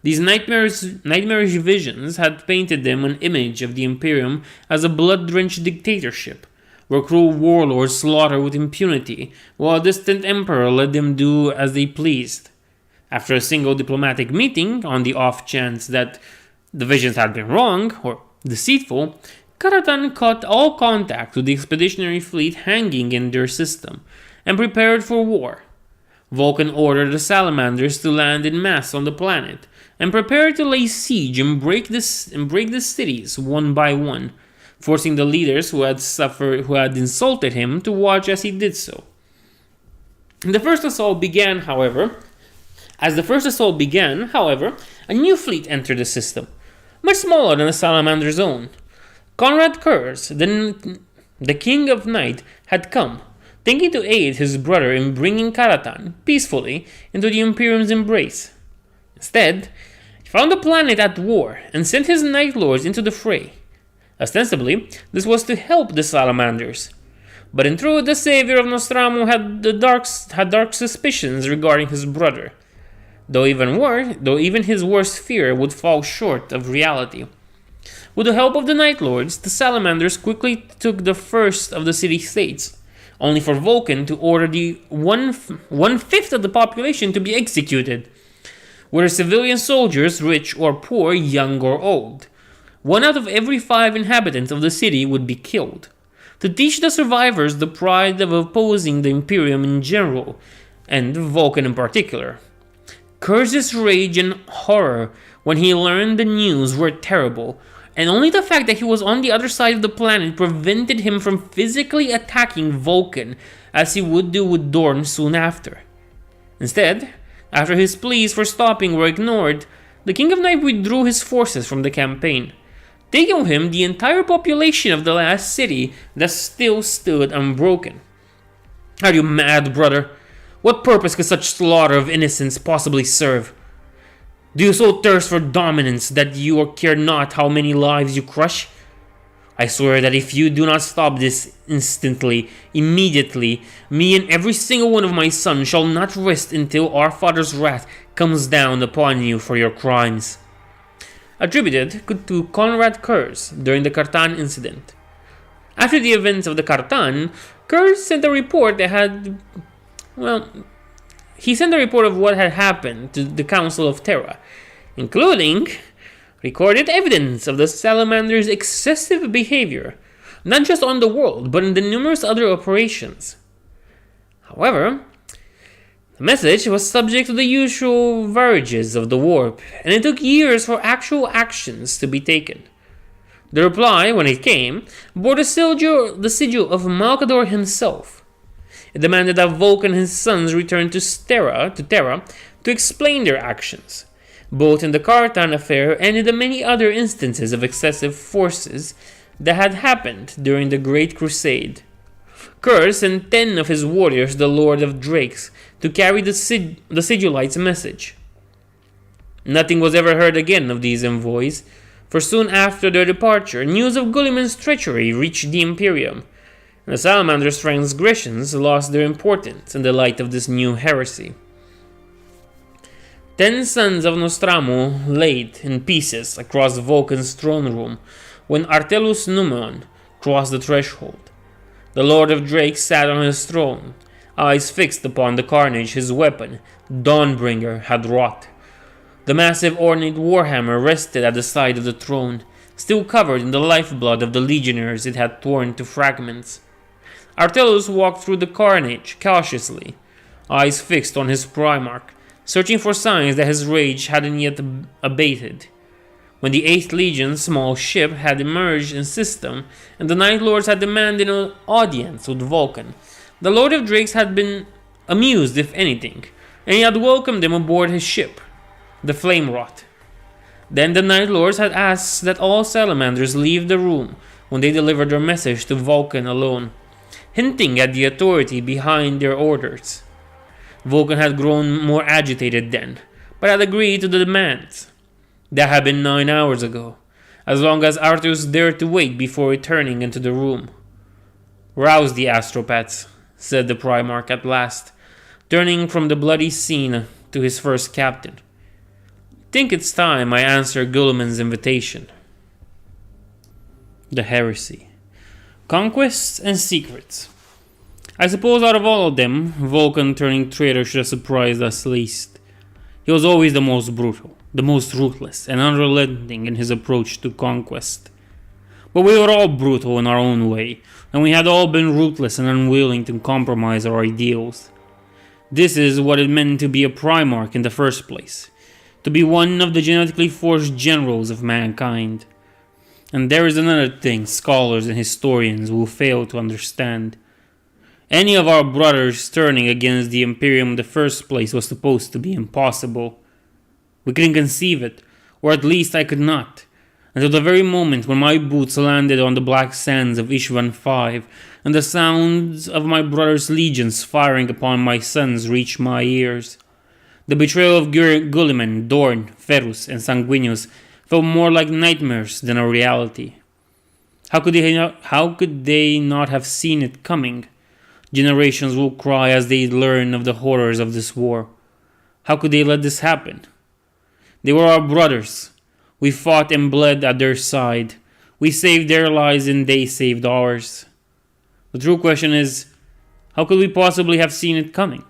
A: These nightmarish visions had painted them an image of the Imperium as a blood-drenched dictatorship, where cruel warlords slaughter with impunity, while a distant emperor let them do as they pleased. After a single diplomatic meeting, on the off chance that the visions had been wrong, or deceitful, Karatan cut all contact with the expeditionary fleet hanging in their system, and prepared for war. Vulcan ordered the Salamanders to land in mass on the planet, and prepared to lay siege and break the cities one by one, forcing the leaders who had insulted him to watch as he did so. As the first assault began, however, a new fleet entered the system, much smaller than the Salamander's own. Conrad Kurz, the King of Night, had come, thinking to aid his brother in bringing Karatan peacefully into the Imperium's embrace. Instead, he found the planet at war and sent his Night Lords into the fray. Ostensibly, this was to help the Salamanders, but in truth the savior of Nostramu had dark suspicions regarding his brother, though even his worst fear would fall short of reality. With the help of the Night Lords, the Salamanders quickly took the first of the city-states, only for Vulcan to order the one-fifth of the population to be executed, whether civilian soldiers, rich or poor, young or old. 1 out of every 5 inhabitants of the city would be killed, to teach the survivors the pride of opposing the Imperium in general, and Vulcan in particular. Kurz's rage and horror when he learned the news were terrible, and only the fact that he was on the other side of the planet prevented him from physically attacking Vulcan as he would do with Dorn soon after. Instead, after his pleas for stopping were ignored, the King of Night withdrew his forces from the campaign, taking with him the entire population of the last city that still stood unbroken. Are you mad, brother? What purpose could such slaughter of innocents possibly serve? Do you so thirst for dominance that you care not how many lives you crush? I swear that if you do not stop this immediately, me and every single one of my sons shall not rest until our father's wrath comes down upon you for your crimes. Attributed to Conrad Kurz during the Kartan incident. After the events of the Kartan, Kurz sent a report of what had happened to the Council of Terra, including recorded evidence of the Salamander's excessive behavior, not just on the world, but in the numerous other operations. However, the message was subject to the usual virages of the warp, and it took years for actual actions to be taken. The reply, when it came, bore the sigil of Malkador himself. It demanded that Vulcan and his sons return to Terra to explain their actions, both in the Kartan affair and in the many other instances of excessive forces that had happened during the Great Crusade. Kurz sent 10 of his warriors, the Lord of Drakes, to carry the Sigilite's message. Nothing was ever heard again of these envoys, for soon after their departure, news of Gulliman's treachery reached the Imperium, and the Salamander's transgressions lost their importance in the light of this new heresy. 10 sons of Nostramu laid in pieces across Vulcan's throne room, when Artellus Numeon crossed the threshold. The Lord of Drakes sat on his throne, eyes fixed upon the carnage his weapon, Dawnbringer, had wrought. The massive ornate warhammer rested at the side of the throne, still covered in the lifeblood of the legionnaires it had torn to fragments. Artellus walked through the carnage cautiously, eyes fixed on his Primarch, searching for signs that his rage hadn't yet abated. When the 8th Legion's small ship had emerged in system, and the Night Lords had demanded an audience with Vulcan, the Lord of Drakes had been amused, if anything, and he had welcomed them aboard his ship, the Flamewrought. Then the Night Lords had asked that all Salamanders leave the room when they delivered their message to Vulcan alone, hinting at the authority behind their orders. Vulcan had grown more agitated then, but had agreed to the demands. That had been 9 hours ago, as long as Arthas dared to wait before returning into the room. "Rouse the astropaths," said the Primarch at last, turning from the bloody scene to his first captain. "Think it's time I answer Guilliman's invitation." The Heresy. Conquests and Secrets. I suppose out of all of them, Vulcan turning traitor should have surprised us least. He was always the most brutal, the most ruthless, and unrelenting in his approach to conquest. But we were all brutal in our own way, and we had all been ruthless and unwilling to compromise our ideals. This is what it meant to be a Primarch in the first place, to be one of the genetically forged generals of mankind. And there is another thing scholars and historians will fail to understand. Any of our brothers turning against the Imperium in the first place was supposed to be impossible. We couldn't conceive it, or at least I could not, until the very moment when my boots landed on the black sands of Ishvan V, and the sounds of my brother's legions firing upon my sons reached my ears. The betrayal of Guilliman, Dorn, Ferrus, and Sanguinius felt more like nightmares than a reality. How could they not have seen it coming? Generations will cry as they learn of the horrors of this war. How could they let this happen? They were our brothers. We fought and bled at their side. We saved their lives and they saved ours. The true question is, how could we possibly have seen it coming?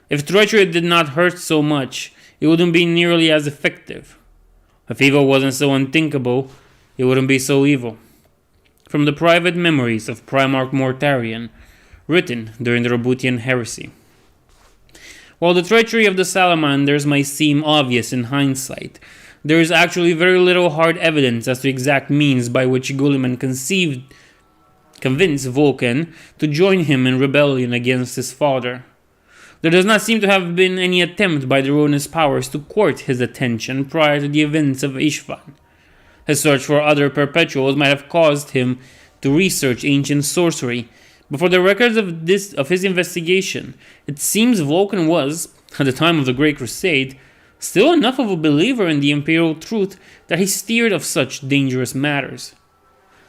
A: If treachery did not hurt so much, it wouldn't be nearly as effective. If evil wasn't so unthinkable, it wouldn't be so evil. From the private memories of Primarch Mortarion, written during the Roboutian Heresy. While the treachery of the Salamanders might seem obvious in hindsight, there is actually very little hard evidence as to exact means by which Guilliman convinced Vulcan to join him in rebellion against his father. There does not seem to have been any attempt by the ruinous powers to court his attention prior to the events of Ishvan. His search for other perpetuals might have caused him to research ancient sorcery, but for the records of his investigation, it seems Vulcan was, at the time of the Great Crusade, still enough of a believer in the imperial truth that he steered of such dangerous matters.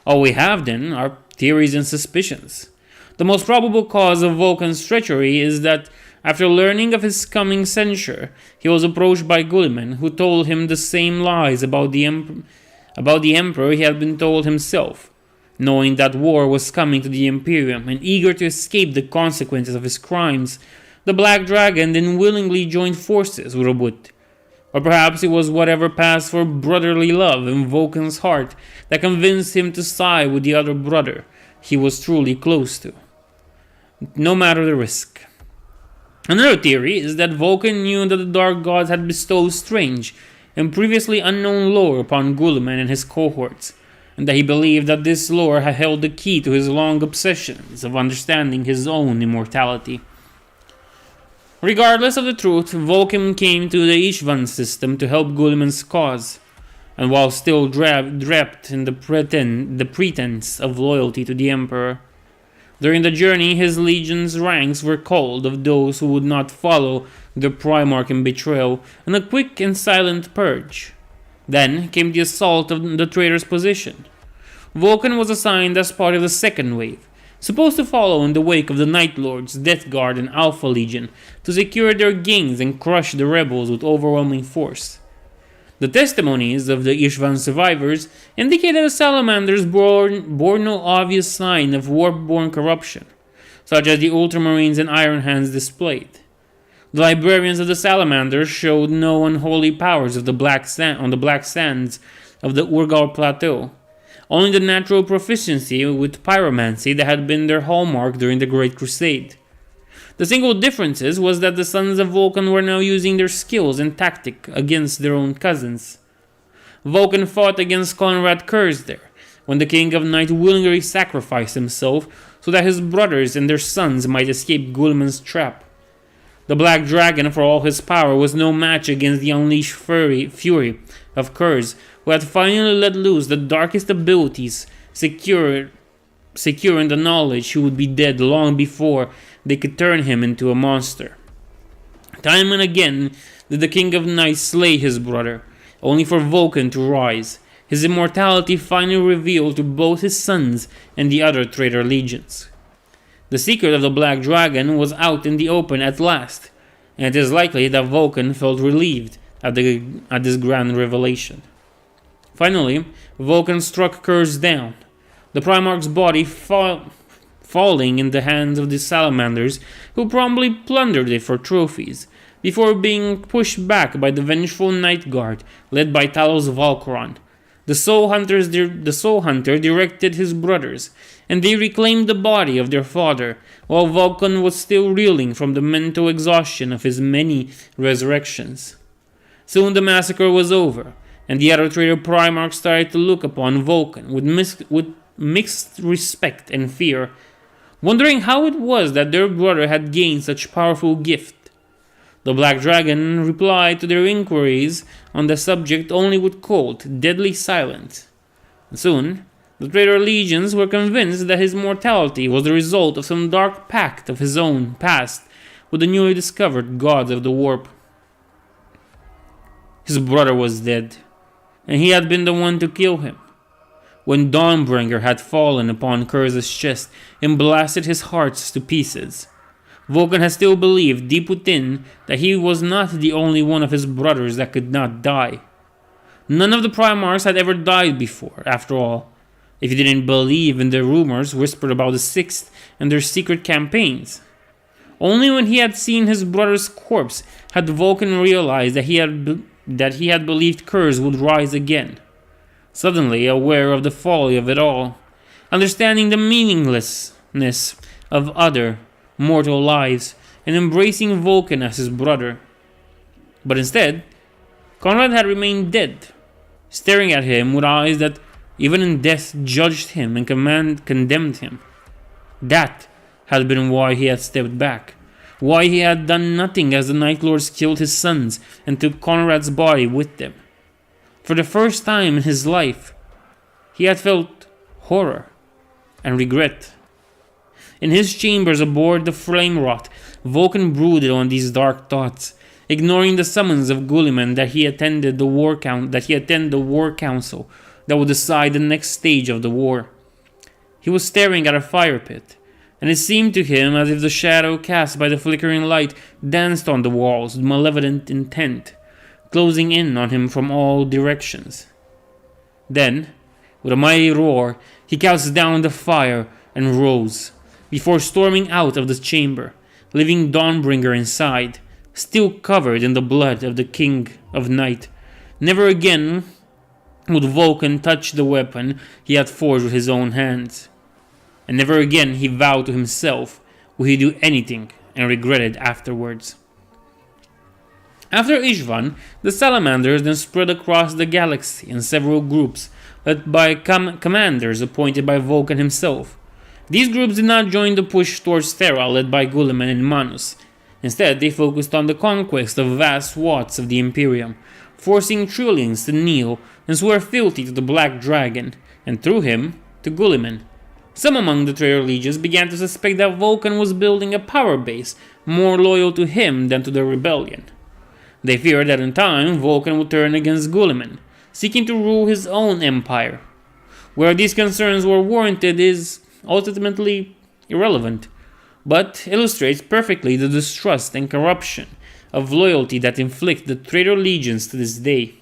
A: All we have, then, are theories and suspicions. The most probable cause of Vulcan's treachery is that, after learning of his coming censure, he was approached by Guilliman, who told him the same lies about the Emperor he had been told himself. Knowing that war was coming to the Imperium and eager to escape the consequences of his crimes, the Black Dragon then willingly joined forces with Robut. Or perhaps it was whatever passed for brotherly love in Vulcan's heart that convinced him to side with the other brother he was truly close to. No matter the risk. Another theory is that Vulcan knew that the Dark Gods had bestowed strange and previously unknown lore upon Guilliman and his cohorts, and that he believed that this lore had held the key to his long obsessions of understanding his own immortality. Regardless of the truth, Vulcan came to the Ishvan system to help Guilliman's cause, and while still draped in the pretense of loyalty to the Emperor. During the journey, his legion's ranks were cold of those who would not follow the Primarch in betrayal, and a quick and silent purge. Then came the assault of the traitor's position. Vulcan was assigned as part of the second wave, supposed to follow in the wake of the Night Lords, Death Guard, and Alpha Legion to secure their gains and crush the rebels with overwhelming force. The testimonies of the Ishvan survivors indicate that the salamanders bore no obvious sign of warp-born corruption, such as the ultramarines and iron hands displayed. The librarians of the salamanders showed no unholy powers on the black sands of the Urgal Plateau, only the natural proficiency with pyromancy that had been their hallmark during the Great Crusade. The single difference was that the sons of Vulcan were now using their skills and tactic against their own cousins. Vulcan fought against Conrad Kurz there, when the King of Night willingly sacrificed himself so that his brothers and their sons might escape Guilliman's trap. The Black Dragon, for all his power, was no match against the unleashed fury of Kurz, who had finally let loose the darkest abilities, secure in the knowledge he would be dead long before they could turn him into a monster. Time and again did the King of Night slay his brother, only for Vulcan to rise, his immortality finally revealed to both his sons and the other traitor legions. The secret of the Black Dragon was out in the open at last, and it is likely that Vulcan felt relieved at this grand revelation. Finally, Vulcan struck Kurz down, the Primarch's body falling in the hands of the Salamanders, who promptly plundered it for trophies, before being pushed back by the vengeful Night Guard led by Talos Valkron. The Soul Hunter directed his brothers, and they reclaimed the body of their father, while Vulcan was still reeling from the mental exhaustion of his many resurrections. Soon the massacre was over, and the other traitor Primarchs started to look upon Vulcan with mixed respect and fear, wondering how it was that their brother had gained such powerful gift. The Black Dragon replied to their inquiries on the subject only with cold, deadly silence. Soon, the traitor legions were convinced that his mortality was the result of some dark pact of his own past with the newly discovered gods of the warp. His brother was dead, and he had been the one to kill him. When Dawnbringer had fallen upon Kurz's chest and blasted his heart to pieces, Vulcan had still believed deep within that he was not the only one of his brothers that could not die. None of the Primarchs had ever died before, after all, if he didn't believe in the rumors whispered about the Sixth and their secret campaigns. Only when he had seen his brother's corpse had Vulcan realized that he had believed Kurz would rise again. Suddenly aware of the folly of it all, understanding the meaninglessness of other mortal lives, and embracing Vulcan as his brother. But instead, Conrad had remained dead, staring at him with eyes that even in death judged him and condemned him. That had been why he had stepped back, why he had done nothing as the Night Lords killed his sons and took Conrad's body with them. For the first time in his life, he had felt horror and regret. In his chambers aboard the Flame Rot, Vulcan brooded on these dark thoughts, ignoring the summons of Guilliman that he attend the war council that would decide the next stage of the war. He was staring at a fire pit, and it seemed to him as if the shadow cast by the flickering light danced on the walls with malevolent intent, closing in on him from all directions. Then, with a mighty roar, he cast down the fire and rose, before storming out of the chamber, leaving Dawnbringer inside, still covered in the blood of the King of Night. Never again would Vulcan touch the weapon he had forged with his own hands. And never again, he vowed to himself, would he do anything and regret it afterwards. After Ishvan, the Salamanders then spread across the galaxy in several groups, led by commanders appointed by Vulcan himself. These groups did not join the push towards Thera led by Guilliman and Manus. Instead, they focused on the conquest of vast swaths of the Imperium, forcing trillions to kneel and swear fealty to the Black Dragon, and through him, to Guilliman. Some among the traitor legions began to suspect that Vulcan was building a power base more loyal to him than to the rebellion. They feared that in time, Vulcan would turn against Guilliman, seeking to rule his own empire. Where these concerns were warranted is ultimately irrelevant, but illustrates perfectly the distrust and corruption of loyalty that inflict the traitor legions to this day.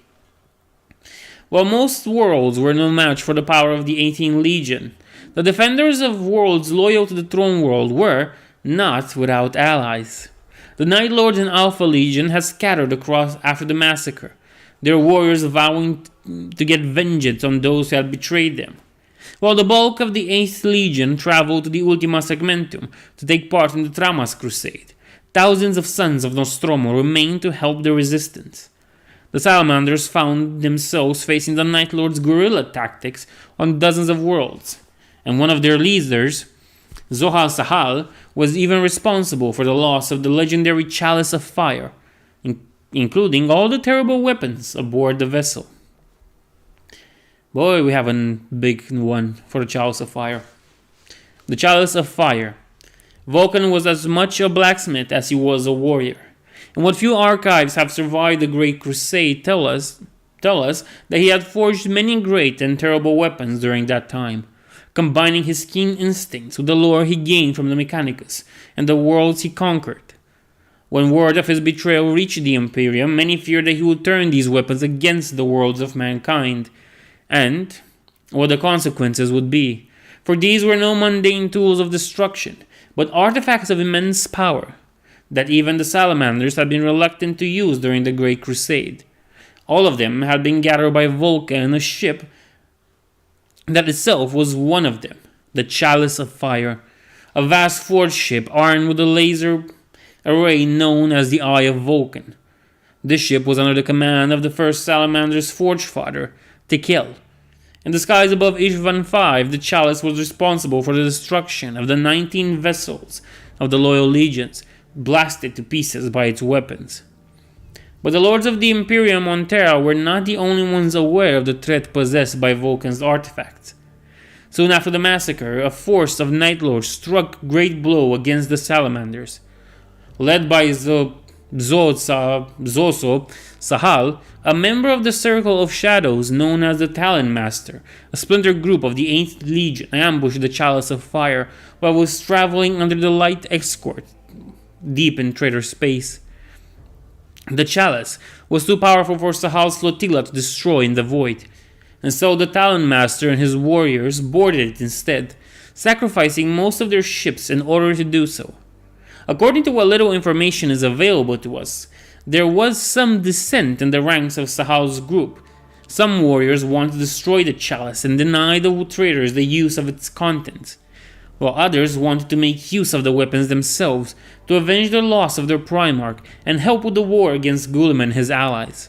A: While most worlds were no match for the power of the 18th Legion, the defenders of worlds loyal to the throne world were not without allies. The Night Lords and Alpha Legion had scattered across after the massacre, their warriors vowing to get vengeance on those who had betrayed them, while the bulk of the 8th Legion traveled to the Ultima Segmentum to take part in the Tramas Crusade. Thousands of sons of Nostromo remained to help the resistance. The Salamanders found themselves facing the Night Lord's guerrilla tactics on dozens of worlds, and one of their leaders, Zohal Sahal, was even responsible for the loss of the legendary Chalice of Fire, including all the terrible weapons aboard the vessel. Boy, we have a big one for the Chalice of Fire. The Chalice of Fire. Vulcan was as much a blacksmith as he was a warrior. And what few archives have survived the Great Crusade tell us that he had forged many great and terrible weapons during that time, combining his keen instincts with the lore he gained from the Mechanicus and the worlds he conquered. When word of his betrayal reached the Imperium, many feared that he would turn these weapons against the worlds of mankind, and what the consequences would be. For these were no mundane tools of destruction, but artifacts of immense power that even the Salamanders had been reluctant to use during the Great Crusade. All of them had been gathered by Vulcan in a ship that itself was one of them, the Chalice of Fire, a vast forged ship armed with a laser array known as the Eye of Vulcan. This ship was under the command of the first Salamander's forge father, Tekel. In the skies above Ishvan V, the Chalice was responsible for the destruction of the 19 vessels of the Loyal Legions, blasted to pieces by its weapons. But the Lords of the Imperium on Terra were not the only ones aware of the threat possessed by Vulcan's artifacts. Soon after the massacre, a force of Night Lords struck a great blow against the Salamanders. Led by Zoso Sahal, a member of the Circle of Shadows known as the Talon Master, a splinter group of the 8th Legion, ambushed the Chalice of Fire while it was traveling under the light escort deep in traitor space. The Chalice was too powerful for Sahal's flotilla to destroy in the void, and so the Talon Master and his warriors boarded it instead, sacrificing most of their ships in order to do so. According to what little information is available to us, there was some dissent in the ranks of Sahal's group. Some warriors wanted to destroy the Chalice and deny the traitors the use of its contents, while others wanted to make use of the weapons themselves to avenge the loss of their Primarch and help with the war against Gulam and his allies.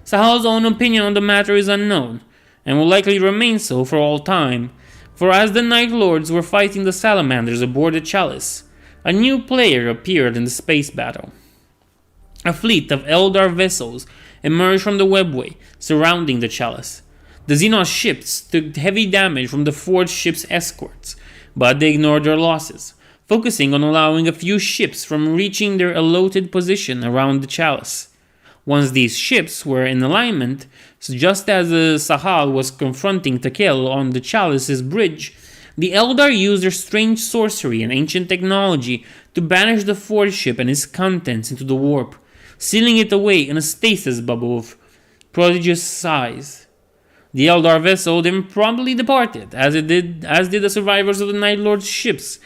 A: Sahal's own opinion on the matter is unknown, and will likely remain so for all time, for as the Night Lords were fighting the Salamanders aboard the Chalice, a new player appeared in the space battle. A fleet of Eldar vessels emerged from the webway surrounding the Chalice. The Xenos ships took heavy damage from the forged ship's escorts, but they ignored their losses, focusing on allowing a few ships from reaching their allotted position around the Chalice. Once these ships were in alignment, just as Sahal was confronting Tekel on the Chalice's bridge, the Eldar used their strange sorcery and ancient technology to banish the forged ship and its contents into the warp, sealing it away in a stasis bubble of prodigious size. The Eldar vessel then promptly departed, as did the survivors of the Night Lord's ships,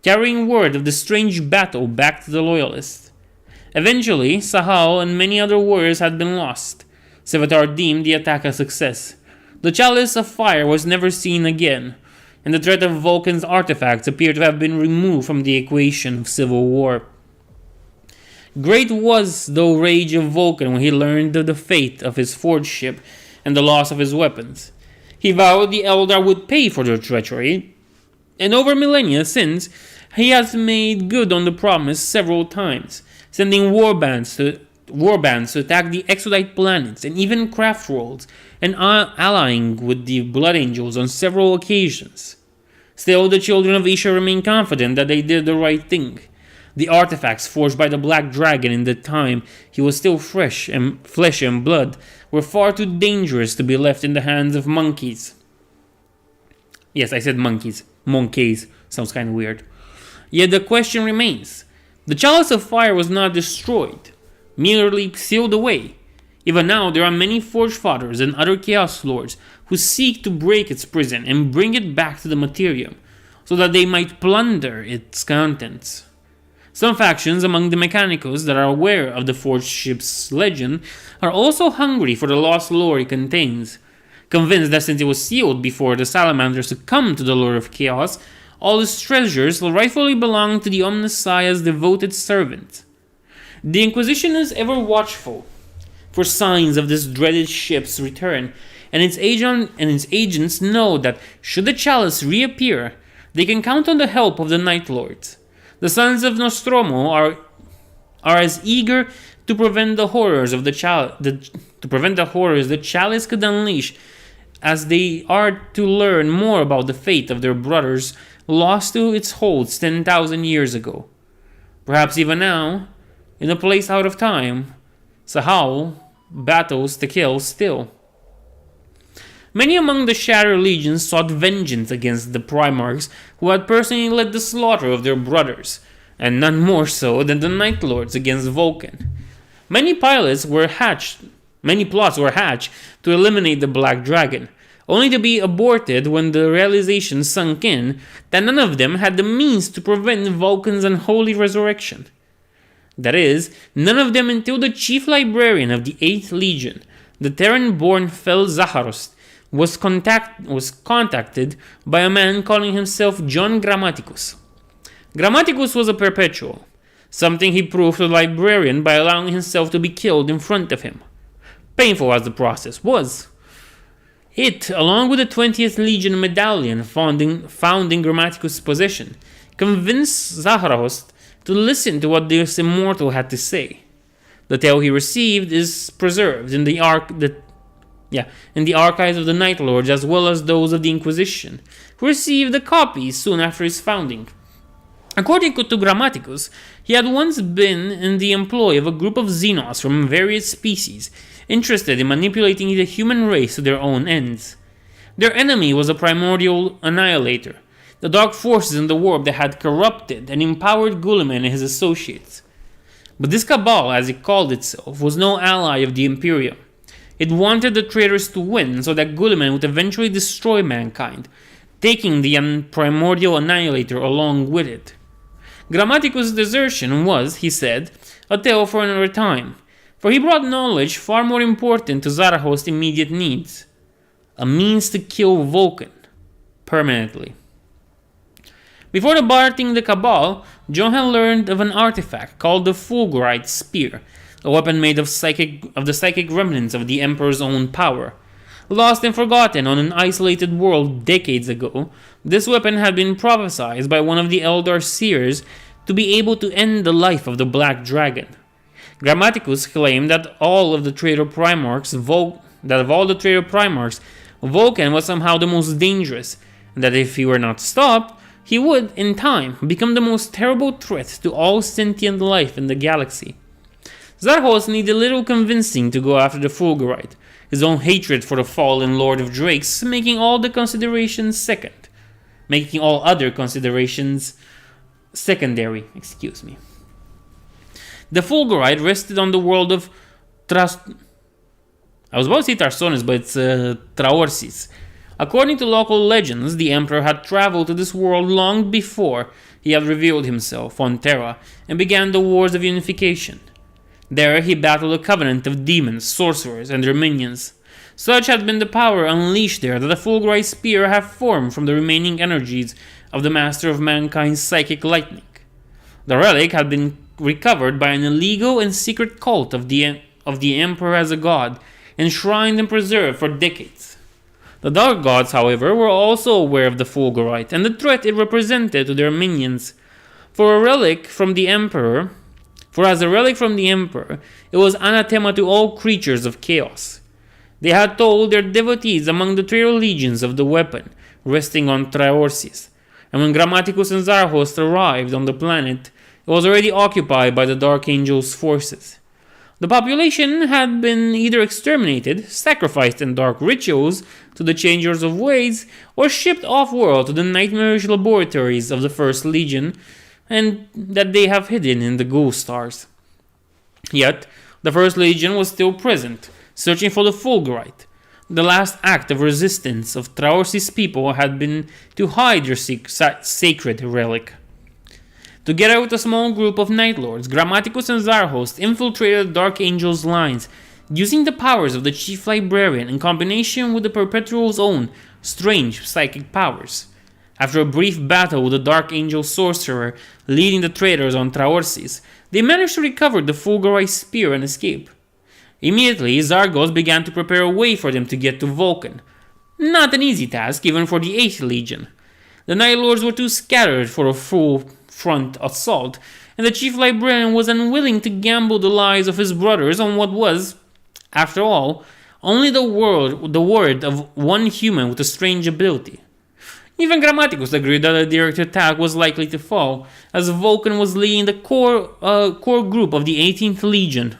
A: carrying word of the strange battle back to the Loyalists. Eventually, Sahal and many other warriors had been lost. Sevatar deemed the attack a success. The Chalice of Fire was never seen again, and the threat of Vulcan's artifacts appeared to have been removed from the equation of civil war. Great was the rage of Vulcan when he learned of the fate of his forged ship and the loss of his weapons. He vowed the Eldar would pay for their treachery, and over millennia since, he has made good on the promise several times, sending warbands to attack the Exodite planets and even craft worlds, and allying with the Blood Angels on several occasions. Still, the children of Isha remain confident that they did the right thing. The artifacts forged by the Black Dragon in the time he was still flesh and blood were far too dangerous to be left in the hands of monkeys. Yes, I said monkeys. Monkeys. Sounds kind of weird. Yet the question remains. The Chalice of Fire was not destroyed, merely sealed away. Even now, there are many Forge Fathers and other Chaos Lords who seek to break its prison and bring it back to the Materium, so that they might plunder its contents. Some factions among the Mechanicos that are aware of the Forged Ship's legend are also hungry for the lost lore it contains, convinced that since it was sealed before the Salamanders succumbed to the lure of chaos, all its treasures will rightfully belong to the Omnissiah's devoted servant. The Inquisition is ever watchful for signs of this dreaded ship's return, and its agents know that should the chalice reappear, they can count on the help of the Night Lords. The sons of Nostromo are as eager to prevent the horrors of the chalice could unleash as they are to learn more about the fate of their brothers lost to its holds 10,000 years ago. Perhaps even now, in a place out of time, Zahariel battles to kill still. Many among the Shattered Legions sought vengeance against the Primarchs who had personally led the slaughter of their brothers, and none more so than the Night Lords against Vulcan. Many plots were hatched to eliminate the Black Dragon, only to be aborted when the realization sunk in that none of them had the means to prevent Vulcan's unholy resurrection. That is, none of them until the chief librarian of the 8th Legion, the Terran-born Fel Zaharost, was contacted by a man calling himself John Grammaticus. Grammaticus was a perpetual, something he proved to the librarian by allowing himself to be killed in front of him. Painful as the process was, it, along with the 20th Legion medallion found in Grammaticus' possession, convinced Zaharost to listen to what this immortal had to say. The tale he received is preserved in the archives of the Night Lords as well as those of the Inquisition, who received a copy soon after his founding. According to Grammaticus, he had once been in the employ of a group of Xenos from various species, interested in manipulating the human race to their own ends. Their enemy was a primordial annihilator, the dark forces in the warp that had corrupted and empowered Guilliman and his associates. But this cabal, as it called itself, was no ally of the Imperium. It wanted the traitors to win so that Guilliman would eventually destroy mankind, taking the primordial annihilator along with it. Grammaticus' desertion was, he said, a tale for another time, for he brought knowledge far more important to Zarahost's immediate needs: a means to kill Vulcan permanently. Before departing the Cabal, John had learned of an artifact called the Fulgurite Spear, a weapon made of the psychic remnants of the Emperor's own power. Lost and forgotten on an isolated world decades ago, this weapon had been prophesied by one of the Eldar Seers to be able to end the life of the Black Dragon. Grammaticus claimed that of all the traitor Primarchs, Vulcan was somehow the most dangerous, and that if he were not stopped, he would, in time, become the most terrible threat to all sentient life in the galaxy. Zarhos needed little convincing to go after the Fulgurite, his own hatred for the fallen Lord of Drakes making all other considerations secondary. The Fulgurite rested on the world of Tarsonis, but it's Traorsis. According to local legends, the Emperor had traveled to this world long before he had revealed himself on Terra and began the Wars of Unification. There he battled a covenant of demons, sorcerers, and their minions. Such had been the power unleashed there that the Fulgurite Spear had formed from the remaining energies of the Master of Mankind's psychic lightning. The relic had been recovered by an illegal and secret cult of the Emperor as a god, enshrined and preserved for decades. The Dark Gods, however, were also aware of the Fulgurite and the threat it represented to their minions. For as a relic from the Emperor, it was anathema to all creatures of chaos. They had told their devotees among the traitor legions of the weapon, resting on Traorsis, and when Grammaticus and Zarhost arrived on the planet, it was already occupied by the Dark Angel's forces. The population had been either exterminated, sacrificed in dark rituals to the Changers of Ways, or shipped off-world to the nightmarish laboratories of the First Legion, and that they have hidden in the Ghoul Stars. Yet, The First Legion was still present, searching for the Fulgurite. The last act of resistance of Traorsis' people had been to hide their sacred relic. Together with a small group of Night Lords, Grammaticus and Zarhost infiltrated the Dark Angel's lines, using the powers of the Chief Librarian in combination with the Perpetual's own strange psychic powers. After a brief battle with the Dark Angel sorcerer leading the traitors on Traorsis, they managed to recover the Fulgurite spear and escape. Immediately, Zargos began to prepare a way for them to get to Vulcan. Not an easy task, even for the 8th Legion. The Night Lords were too scattered for a full front assault, and the Chief Librarian was unwilling to gamble the lives of his brothers on what was, after all, only the word of one human with a strange ability. Even Grammaticus agreed that a direct attack was likely to fall, as Vulcan was leading the core group of the 18th Legion.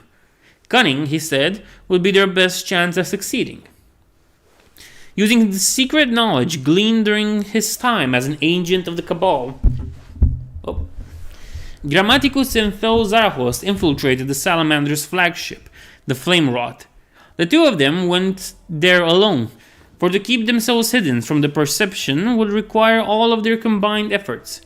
A: Cunning, he said, would be their best chance of succeeding. Using the secret knowledge gleaned during his time as an agent of the Cabal, Grammaticus and fellow Zarhost infiltrated the Salamanders' flagship, the Flamerot. The two of them went there alone, for to keep themselves hidden from the perception would require all of their combined efforts.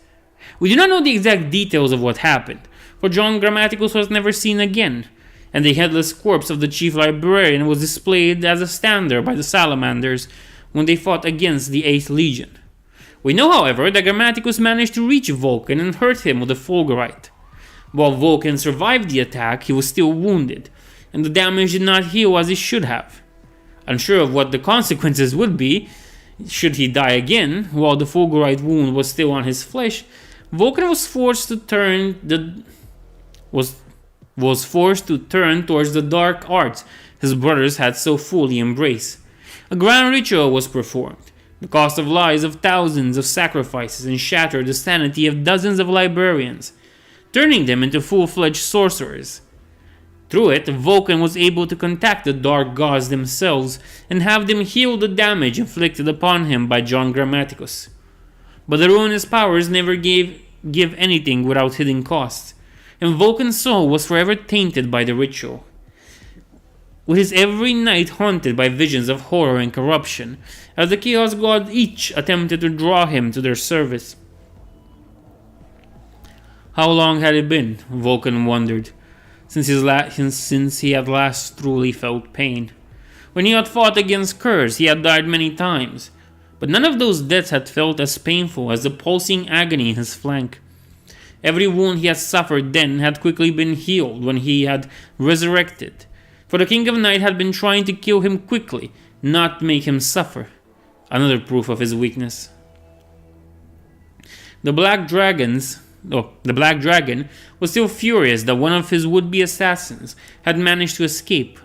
A: We do not know the exact details of what happened, for John Grammaticus was never seen again, and the headless corpse of the Chief Librarian was displayed as a standard by the Salamanders when they fought against the 8th Legion. We know, however, that Grammaticus managed to reach Vulcan and hurt him with a Fulgurite. While Vulcan survived the attack, he was still wounded, and the damage did not heal as it should have. Unsure of what the consequences would be, should he die again, while the Fulgurite wound was still on his flesh, Vulcan was forced to turn towards the dark arts his brothers had so fully embraced. A grand ritual was performed. The cost of lives of thousands of sacrifices and shattered the sanity of dozens of librarians, turning them into full-fledged sorcerers. Through it, Vulcan was able to contact the dark gods themselves and have them heal the damage inflicted upon him by John Grammaticus. But the ruinous powers never give anything without hidden costs, and Vulcan's soul was forever tainted by the ritual. With his every night haunted by visions of horror and corruption, as the Chaos Gods each attempted to draw him to their service. How long had it been, Vulcan wondered, since he had last truly felt pain? When he had fought against Curse, he had died many times, but none of those deaths had felt as painful as the pulsing agony in his flank. Every wound he had suffered then had quickly been healed when he had resurrected, for the King of Night had been trying to kill him quickly, not make him suffer. Another proof of his weakness. The Black Dragon was still furious that one of his would-be assassins had managed to escape.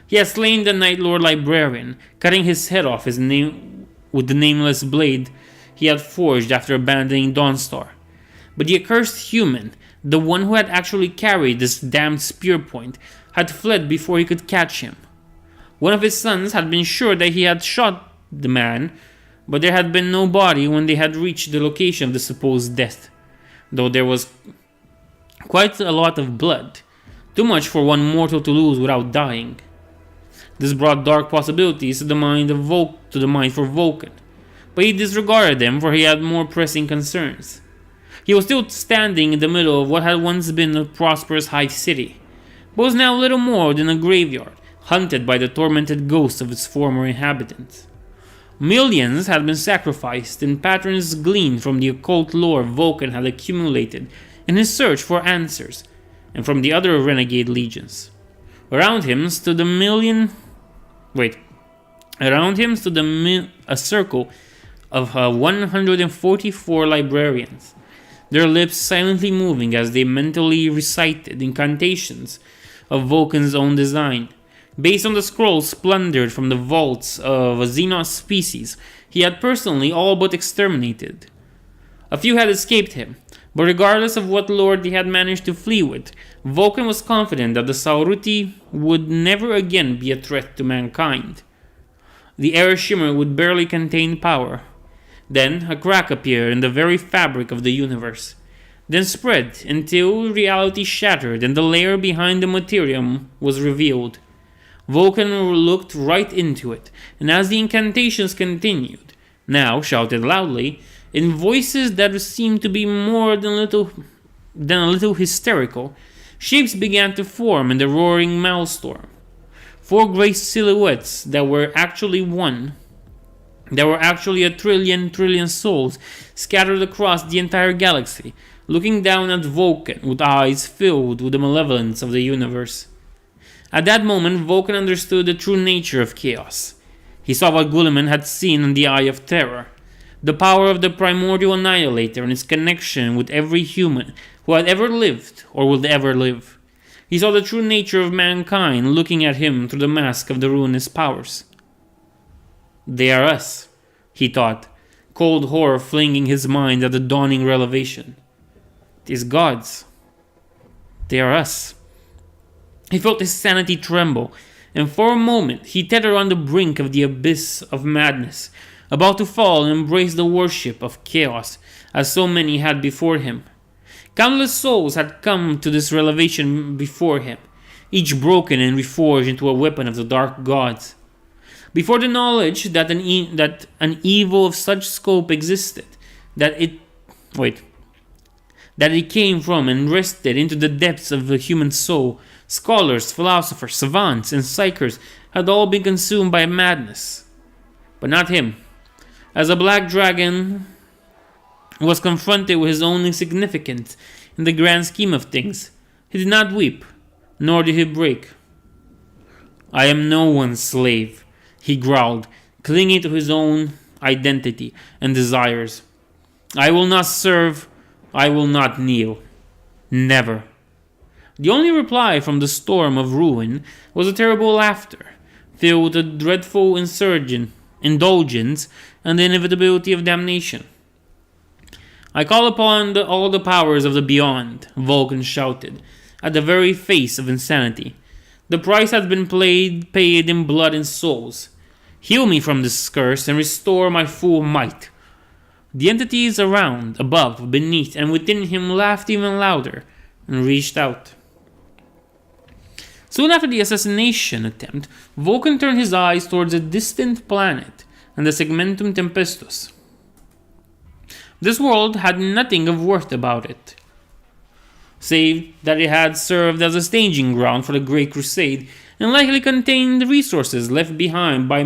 A: He had slain the Night Lord Librarian, cutting his head off with the nameless blade he had forged after abandoning Dawnstar. But the accursed human, the one who had actually carried this damned spear point, had fled before he could catch him. One of his sons had been sure that he had shot the man, but there had been no body when they had reached the location of the supposed death, though there was quite a lot of blood, too much for one mortal to lose without dying. This brought dark possibilities to the mind for Vulcan, but he disregarded them, for he had more pressing concerns. He was still standing in the middle of what had once been a prosperous high city, but was now little more than a graveyard, hunted by the tormented ghosts of its former inhabitants. Millions had been sacrificed, and patterns gleaned from the occult lore Vulcan had accumulated in his search for answers, and from the other renegade legions. Around him stood a circle of 144 librarians, their lips silently moving as they mentally recited incantations of Vulcan's own design, based on the scrolls plundered from the vaults of a Xenos species he had personally all but exterminated. A few had escaped him, but regardless of what lord they had managed to flee with, Vulcan was confident that the Sauruti would never again be a threat to mankind. The air shimmer would barely contain power. Then a crack appeared in the very fabric of the universe. then spread until reality shattered and the layer behind the materium was revealed. Vulcan looked right into it, and as the incantations continued, now shouted loudly, in voices that seemed to be more than a little hysterical, shapes began to form in the roaring maelstrom. 4 grey silhouettes that were actually one. There were actually a trillion souls scattered across the entire galaxy, looking down at Vulcan with eyes filled with the malevolence of the universe. At that moment, Vulcan understood the true nature of chaos. He saw what Guilliman had seen in the Eye of Terror, the power of the primordial annihilator and its connection with every human who had ever lived or would ever live. He saw the true nature of mankind looking at him through the mask of the ruinous powers. They are us, he thought, cold horror flinging his mind at the dawning revelation. These gods. They are us. He felt his sanity tremble, and for a moment he teetered on the brink of the abyss of madness, about to fall and embrace the worship of chaos, as so many had before him. Countless souls had come to this revelation before him, each broken and reforged into a weapon of the dark gods. Before the knowledge that an evil of such scope existed, that it came from and rested into the depths of the human soul, scholars, philosophers, savants, and psychers had all been consumed by madness. But not him. As a black dragon was confronted with his own insignificance in the grand scheme of things, he did not weep, nor did he break. I am no one's slave, he growled, clinging to his own identity and desires. I will not serve, I will not kneel. Never. The only reply from the storm of ruin was a terrible laughter, filled with a dreadful indulgence and the inevitability of damnation. I call upon all the powers of the beyond, Vulcan shouted, at the very face of insanity. The price has been paid in blood and souls. Heal me from this curse and restore my full might. The entities around, above, beneath, and within him laughed even louder and reached out. Soon after the assassination attempt, Vulcan turned his eyes towards a distant planet and the Segmentum Tempestus. This world had nothing of worth about it, save that it had served as a staging ground for the Great Crusade and likely contained the resources left behind by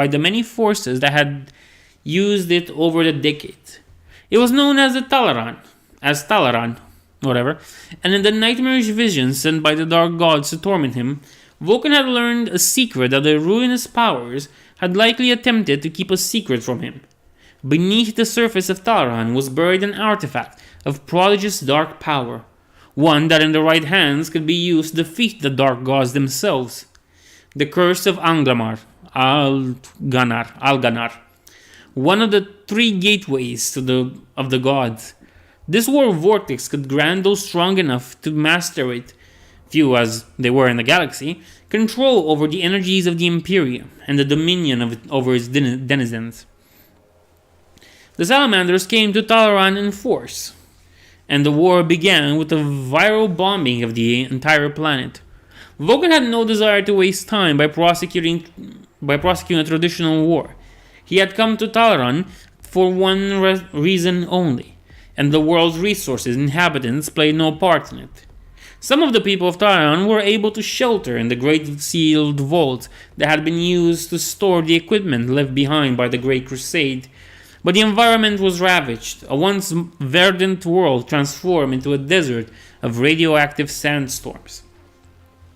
A: the many forces that had used it over the decades. It was known as Talaran, and in the nightmarish visions sent by the dark gods to torment him, Vulcan had learned a secret that the ruinous powers had likely attempted to keep a secret from him. Beneath the surface of Talaran was buried an artifact of prodigious dark power, one that in the right hands could be used to defeat the dark gods themselves. The curse of Alganar, one of the 3 gateways of the gods. This war vortex could grant those strong enough to master it, few as they were in the galaxy, control over the energies of the Imperium and the dominion over its denizens. The Salamanders came to Talaran in force, and the war began with a viral bombing of the entire planet. Vulcan had no desire to waste time by prosecuting a traditional war. He had come to Talaran for one reason only, and the world's resources and inhabitants played no part in it. Some of the people of Talaran were able to shelter in the great sealed vaults that had been used to store the equipment left behind by the Great Crusade, but the environment was ravaged, a once verdant world transformed into a desert of radioactive sandstorms.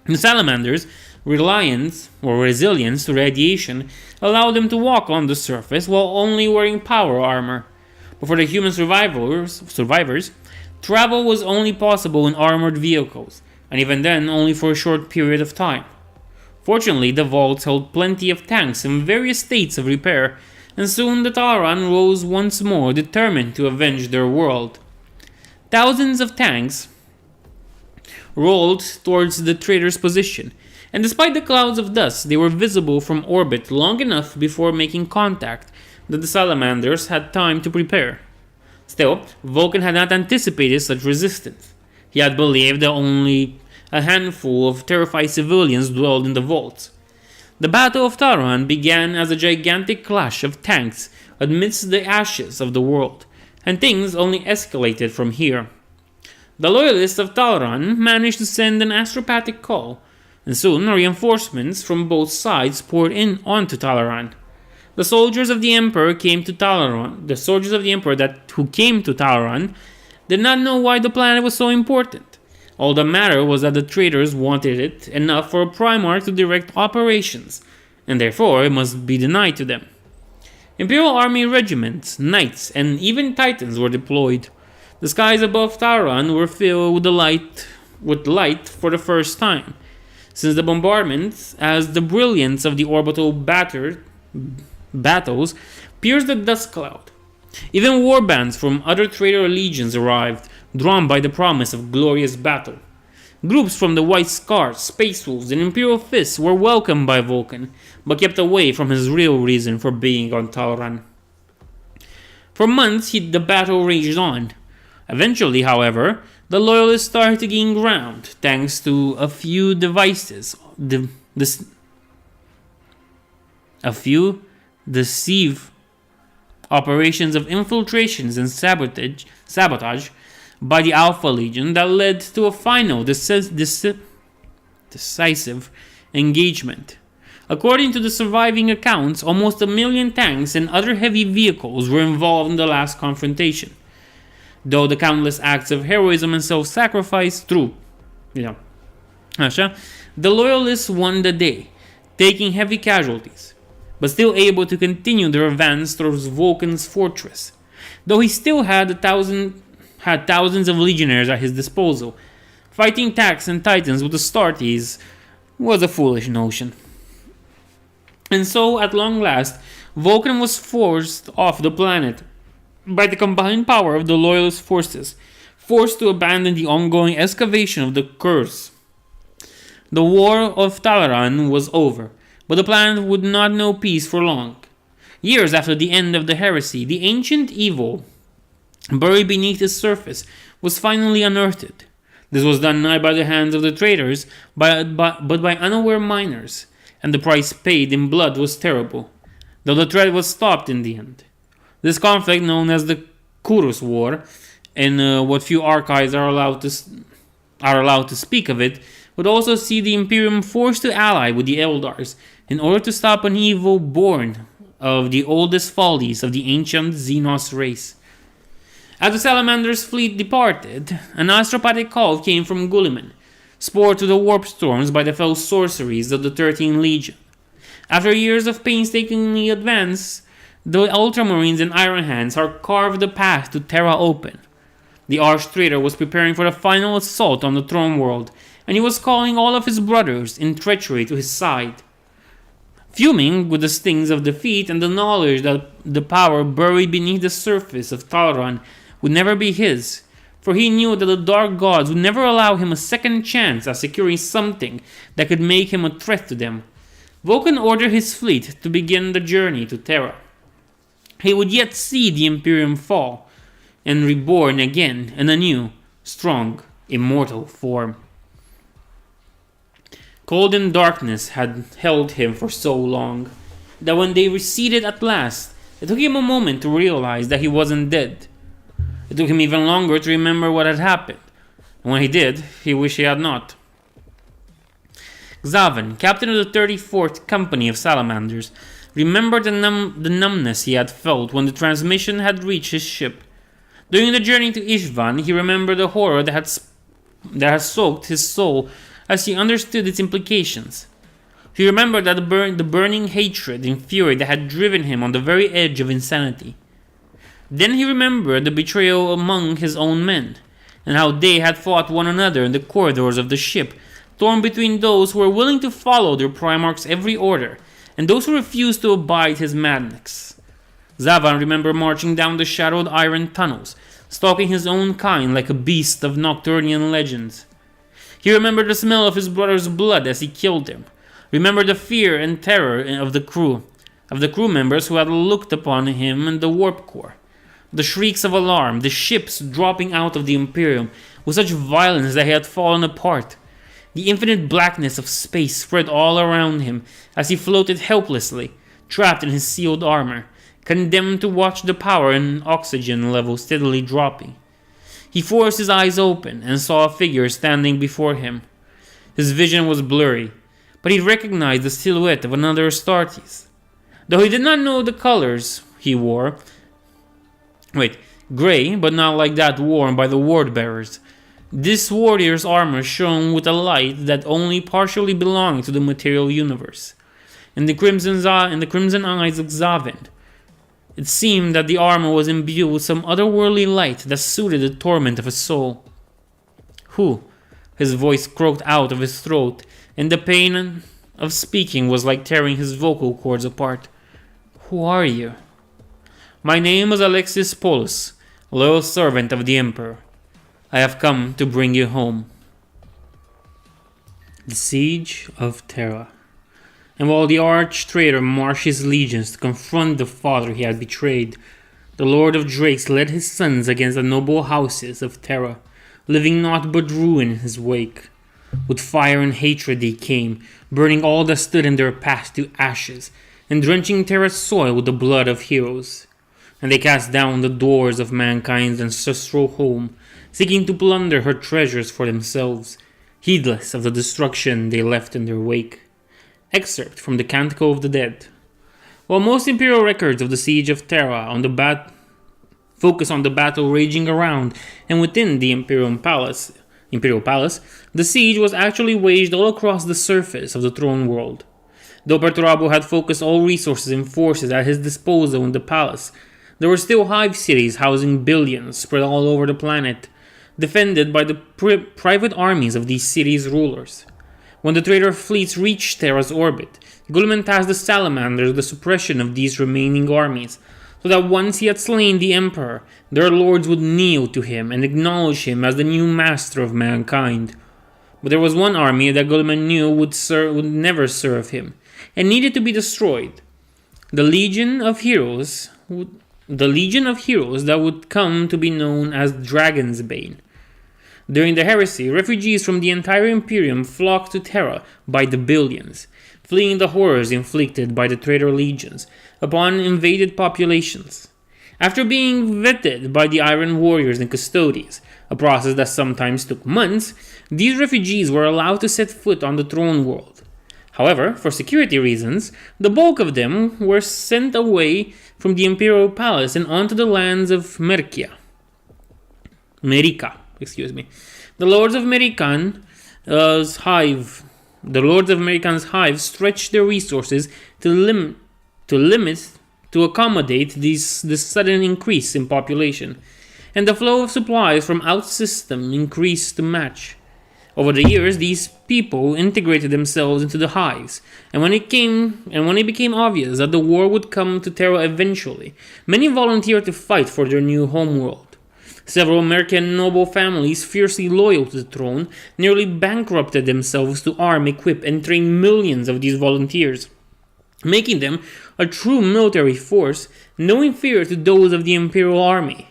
A: The Salamanders' resilience to radiation allowed them to walk on the surface while only wearing power armor. But for the human survivors, travel was only possible in armored vehicles, and even then only for a short period of time. Fortunately, the vaults held plenty of tanks in various states of repair, and soon the Talaran rose once more, determined to avenge their world. Thousands of tanks rolled towards the traitor's position, and despite the clouds of dust, they were visible from orbit long enough before making contact that the Salamanders had time to prepare. Still, Vulcan had not anticipated such resistance. He had believed that only a handful of terrified civilians dwelled in the vaults. The Battle of Talaran began as a gigantic clash of tanks amidst the ashes of the world, and things only escalated from here. The loyalists of Talaran managed to send an astropathic call, and soon reinforcements from both sides poured in onto Talaran. The soldiers of the Emperor who came to Talaran did not know why the planet was so important. All that mattered was that the traitors wanted it enough for a Primarch to direct operations, and therefore it must be denied to them. Imperial Army regiments, knights, and even titans were deployed. The skies above Talaran were filled with light for the first time since the bombardment, as the brilliance of the orbital battles pierced the dust cloud. Even warbands from other traitor legions arrived, drawn by the promise of glorious battle. Groups from the White Scars, Space Wolves, and Imperial Fists were welcomed by Vulcan, but kept away from his real reason for being on Talaran. For months the battle raged on. Eventually, however, the Loyalists started to gain ground, thanks to a few deceive operations of infiltrations and sabotage by the Alpha Legion that led to a final decisive engagement. According to the surviving accounts, almost 1 million tanks and other heavy vehicles were involved in the last confrontation. Though the countless acts of heroism and self-sacrifice the Loyalists won the day, taking heavy casualties, but still able to continue their advance towards Vulcan's fortress. Though he still had thousands of legionnaires at his disposal, fighting tanks and titans with Astartes was a foolish notion. And so, at long last, Vulcan was forced off the planet by the combined power of the Loyalist forces, forced to abandon the ongoing excavation of the curse. The War of Talaran was over, but the planet would not know peace for long. Years after the end of the heresy, the ancient evil buried beneath its surface was finally unearthed. This was done not by the hands of the traitors, but by unaware miners, and the price paid in blood was terrible, though the threat was stopped in the end. This conflict, known as the Kurus War, and what few archives are allowed to speak of it, would also see the Imperium forced to ally with the Eldars in order to stop an evil born of the oldest follies of the ancient Xenos race. As the Salamanders' fleet departed, an astropathic call came from Guilliman, spored to the warp storms by the fell sorceries of the 13th Legion. After years of painstakingly advance, the Ultramarines and Iron Hands had carved the path to Terra open. The Arch-Traitor was preparing for the final assault on the Throne World, and he was calling all of his brothers in treachery to his side. Fuming with the stings of defeat and the knowledge that the power buried beneath the surface of Talaran would never be his, for he knew that the Dark Gods would never allow him a second chance at securing something that could make him a threat to them, Vulcan ordered his fleet to begin the journey to Terra. He would yet see the Imperium fall, and reborn again in a new, strong, immortal form. Cold and darkness had held him for so long that when they receded at last, it took him a moment to realize that he wasn't dead. It took him even longer to remember what had happened, and when he did, he wished he had not. Xavan, captain of the 34th Company of Salamanders, remembered the numbness he had felt when the transmission had reached his ship. During the journey to Ishvan, he remembered the horror that had soaked his soul as he understood its implications. He remembered that the burning hatred and fury that had driven him on the very edge of insanity. Then he remembered the betrayal among his own men, and how they had fought one another in the corridors of the ship, torn between those who were willing to follow their Primarch's every order, and those who refused to abide his madness. Xavan remembered marching down the shadowed iron tunnels, stalking his own kind like a beast of Nocturnian legends. He remembered the smell of his brother's blood as he killed him, remembered the fear and terror of the crew members who had looked upon him in the warp core. The shrieks of alarm, the ships dropping out of the Imperium with such violence that he had fallen apart. The infinite blackness of space spread all around him as he floated helplessly, trapped in his sealed armor, condemned to watch the power and oxygen level steadily dropping. He forced his eyes open and saw a figure standing before him. His vision was blurry, but he recognized the silhouette of another Astartes. Though he did not know the colors he wore, gray, but not like that worn by the ward bearers. This warrior's armor shone with a light that only partially belonged to the material universe. In the crimson eyes of Zavend, it seemed that the armor was imbued with some otherworldly light that suited the torment of his soul. Who? His voice croaked out of his throat, and the pain of speaking was like tearing his vocal cords apart. Who are you? My name is Alexis Polus, loyal servant of the Emperor. I have come to bring you home. The Siege of Terra. And while the arch-traitor marched his legions to confront the father he had betrayed, the Lord of Drakes led his sons against the noble houses of Terra, leaving naught but ruin in his wake. With fire and hatred they came, burning all that stood in their path to ashes, and drenching Terra's soil with the blood of heroes. And they cast down the doors of mankind's ancestral home, seeking to plunder her treasures for themselves, heedless of the destruction they left in their wake. Excerpt from the Canticle of the Dead. While most imperial records of the Siege of Terra focus on the battle raging around and within the Imperial Palace, the siege was actually waged all across the surface of the throne world. Though Perturabo had focused all resources and forces at his disposal in the palace, there were still hive cities housing billions spread all over the planet, defended by the private armies of these cities' rulers. When the traitor fleets reached Terra's orbit, Guilliman tasked the Salamanders with the suppression of these remaining armies, so that once he had slain the Emperor, their lords would kneel to him and acknowledge him as the new master of mankind. But there was one army that Guilliman knew would never serve him, and needed to be destroyed. The Legion of Heroes that would come to be known as Dragon's Bane. During the heresy, refugees from the entire Imperium flocked to Terra by the billions, fleeing the horrors inflicted by the traitor legions upon invaded populations. After being vetted by the Iron Warriors and Custodes, a process that sometimes took months, these refugees were allowed to set foot on the throne world. However, for security reasons, the bulk of them were sent away from the Imperial Palace and onto the lands of Merica. The Lords of Merican's hive stretched their resources to accommodate this sudden increase in population, and the flow of supplies from out-system increased to match. Over the years, these people integrated themselves into the hives, and when it became obvious that the war would come to Terra eventually, many volunteered to fight for their new homeworld. Several American noble families fiercely loyal to the throne nearly bankrupted themselves to arm, equip, and train millions of these volunteers, making them a true military force, no inferior to those of the Imperial Army.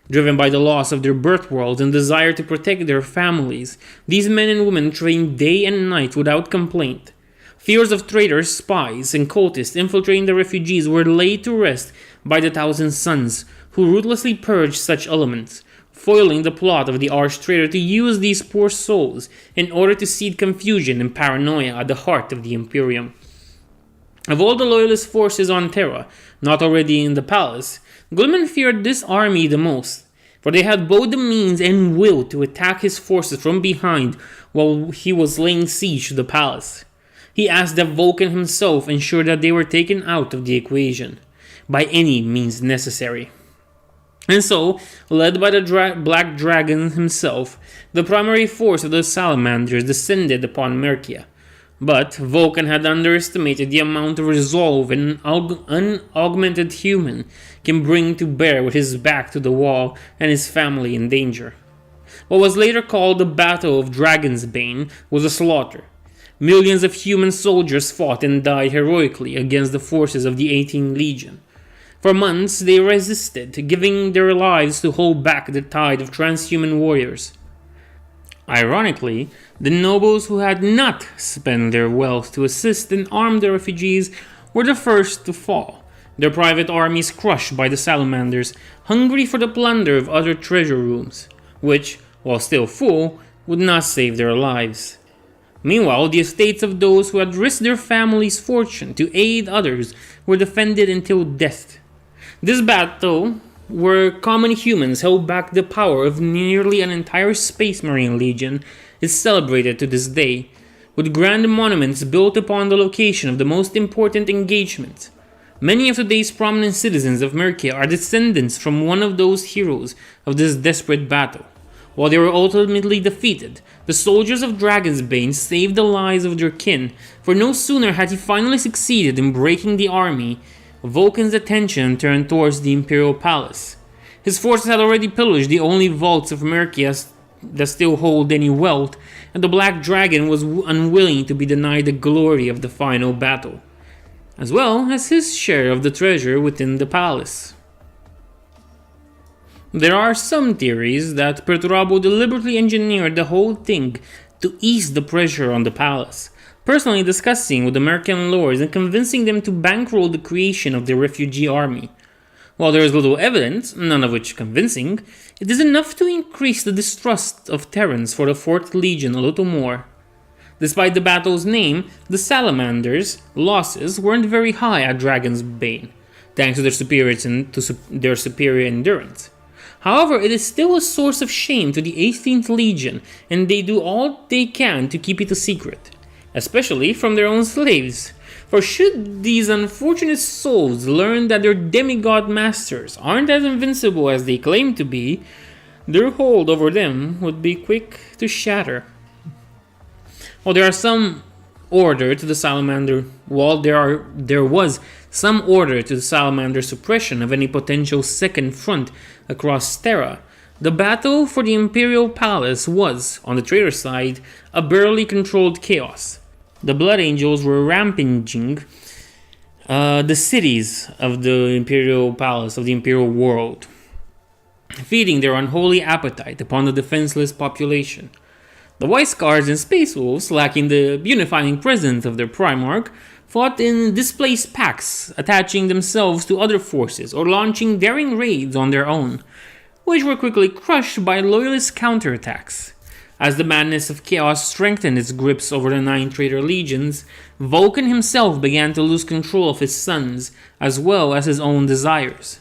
A: Driven by the loss of their birth worlds and desire to protect their families, these men and women trained day and night without complaint. Fears of traitors, spies, and cultists infiltrating the refugees were laid to rest by the Thousand Sons, who ruthlessly purged such elements, foiling the plot of the arch-traitor to use these poor souls in order to seed confusion and paranoia at the heart of the Imperium. Of all the loyalist forces on Terra, not already in the palace, Guilliman feared this army the most, for they had both the means and will to attack his forces from behind while he was laying siege to the palace. He asked that Vulcan himself ensure that they were taken out of the equation, by any means necessary. And so, led by the Black Dragon himself, the primary force of the Salamanders descended upon Merica. But Vulcan had underestimated the amount of resolve an unaugmented human can bring to bear with his back to the wall and his family in danger. What was later called the Battle of Dragon's Bane was a slaughter. Millions of human soldiers fought and died heroically against the forces of the 18th Legion. For months they resisted, giving their lives to hold back the tide of transhuman warriors. Ironically, the nobles who had not spent their wealth to assist and arm the refugees were the first to fall, their private armies crushed by the Salamanders, hungry for the plunder of other treasure rooms, which, while still full, would not save their lives. Meanwhile, the estates of those who had risked their family's fortune to aid others were defended until death. This battle, where common humans held back the power of nearly an entire Space Marine Legion, is celebrated to this day, with grand monuments built upon the location of the most important engagement. Many of today's prominent citizens of Mercia are descendants from one of those heroes of this desperate battle. While they were ultimately defeated, the soldiers of Dragonsbane saved the lives of their kin, for no sooner had he finally succeeded in breaking the army, Vulcan's attention turned towards the Imperial Palace. His forces had already pillaged the only vaults of Mercia that still hold any wealth, and the Black Dragon was unwilling to be denied the glory of the final battle, as well as his share of the treasure within the palace. There are some theories that Perturabo deliberately engineered the whole thing to ease the pressure on the palace, personally discussing with the Mercian lords and convincing them to bankroll the creation of the refugee army. While there is little evidence, none of which convincing, it is enough to increase the distrust of Terrans for the 4th Legion a little more. Despite the battle's name, the Salamanders' losses weren't very high at Dragon's Bane, thanks to their superior endurance. However, it is still a source of shame to the 18th Legion, and they do all they can to keep it a secret, especially from their own slaves. For should these unfortunate souls learn that their demigod masters aren't as invincible as they claim to be, their hold over them would be quick to shatter. While there was some order to the Salamander suppression of any potential second front across Terra, the battle for the Imperial Palace was, on the traitor side, a barely controlled chaos. The Blood Angels were rampaging the cities of the Imperial Palace, of the Imperial world, feeding their unholy appetite upon the defenseless population. The White Scars and Space Wolves, lacking the unifying presence of their Primarch, fought in displaced packs, attaching themselves to other forces or launching daring raids on their own, which were quickly crushed by loyalist counterattacks. As the madness of chaos strengthened its grips over the 9 traitor legions, Vulcan himself began to lose control of his sons, as well as his own desires.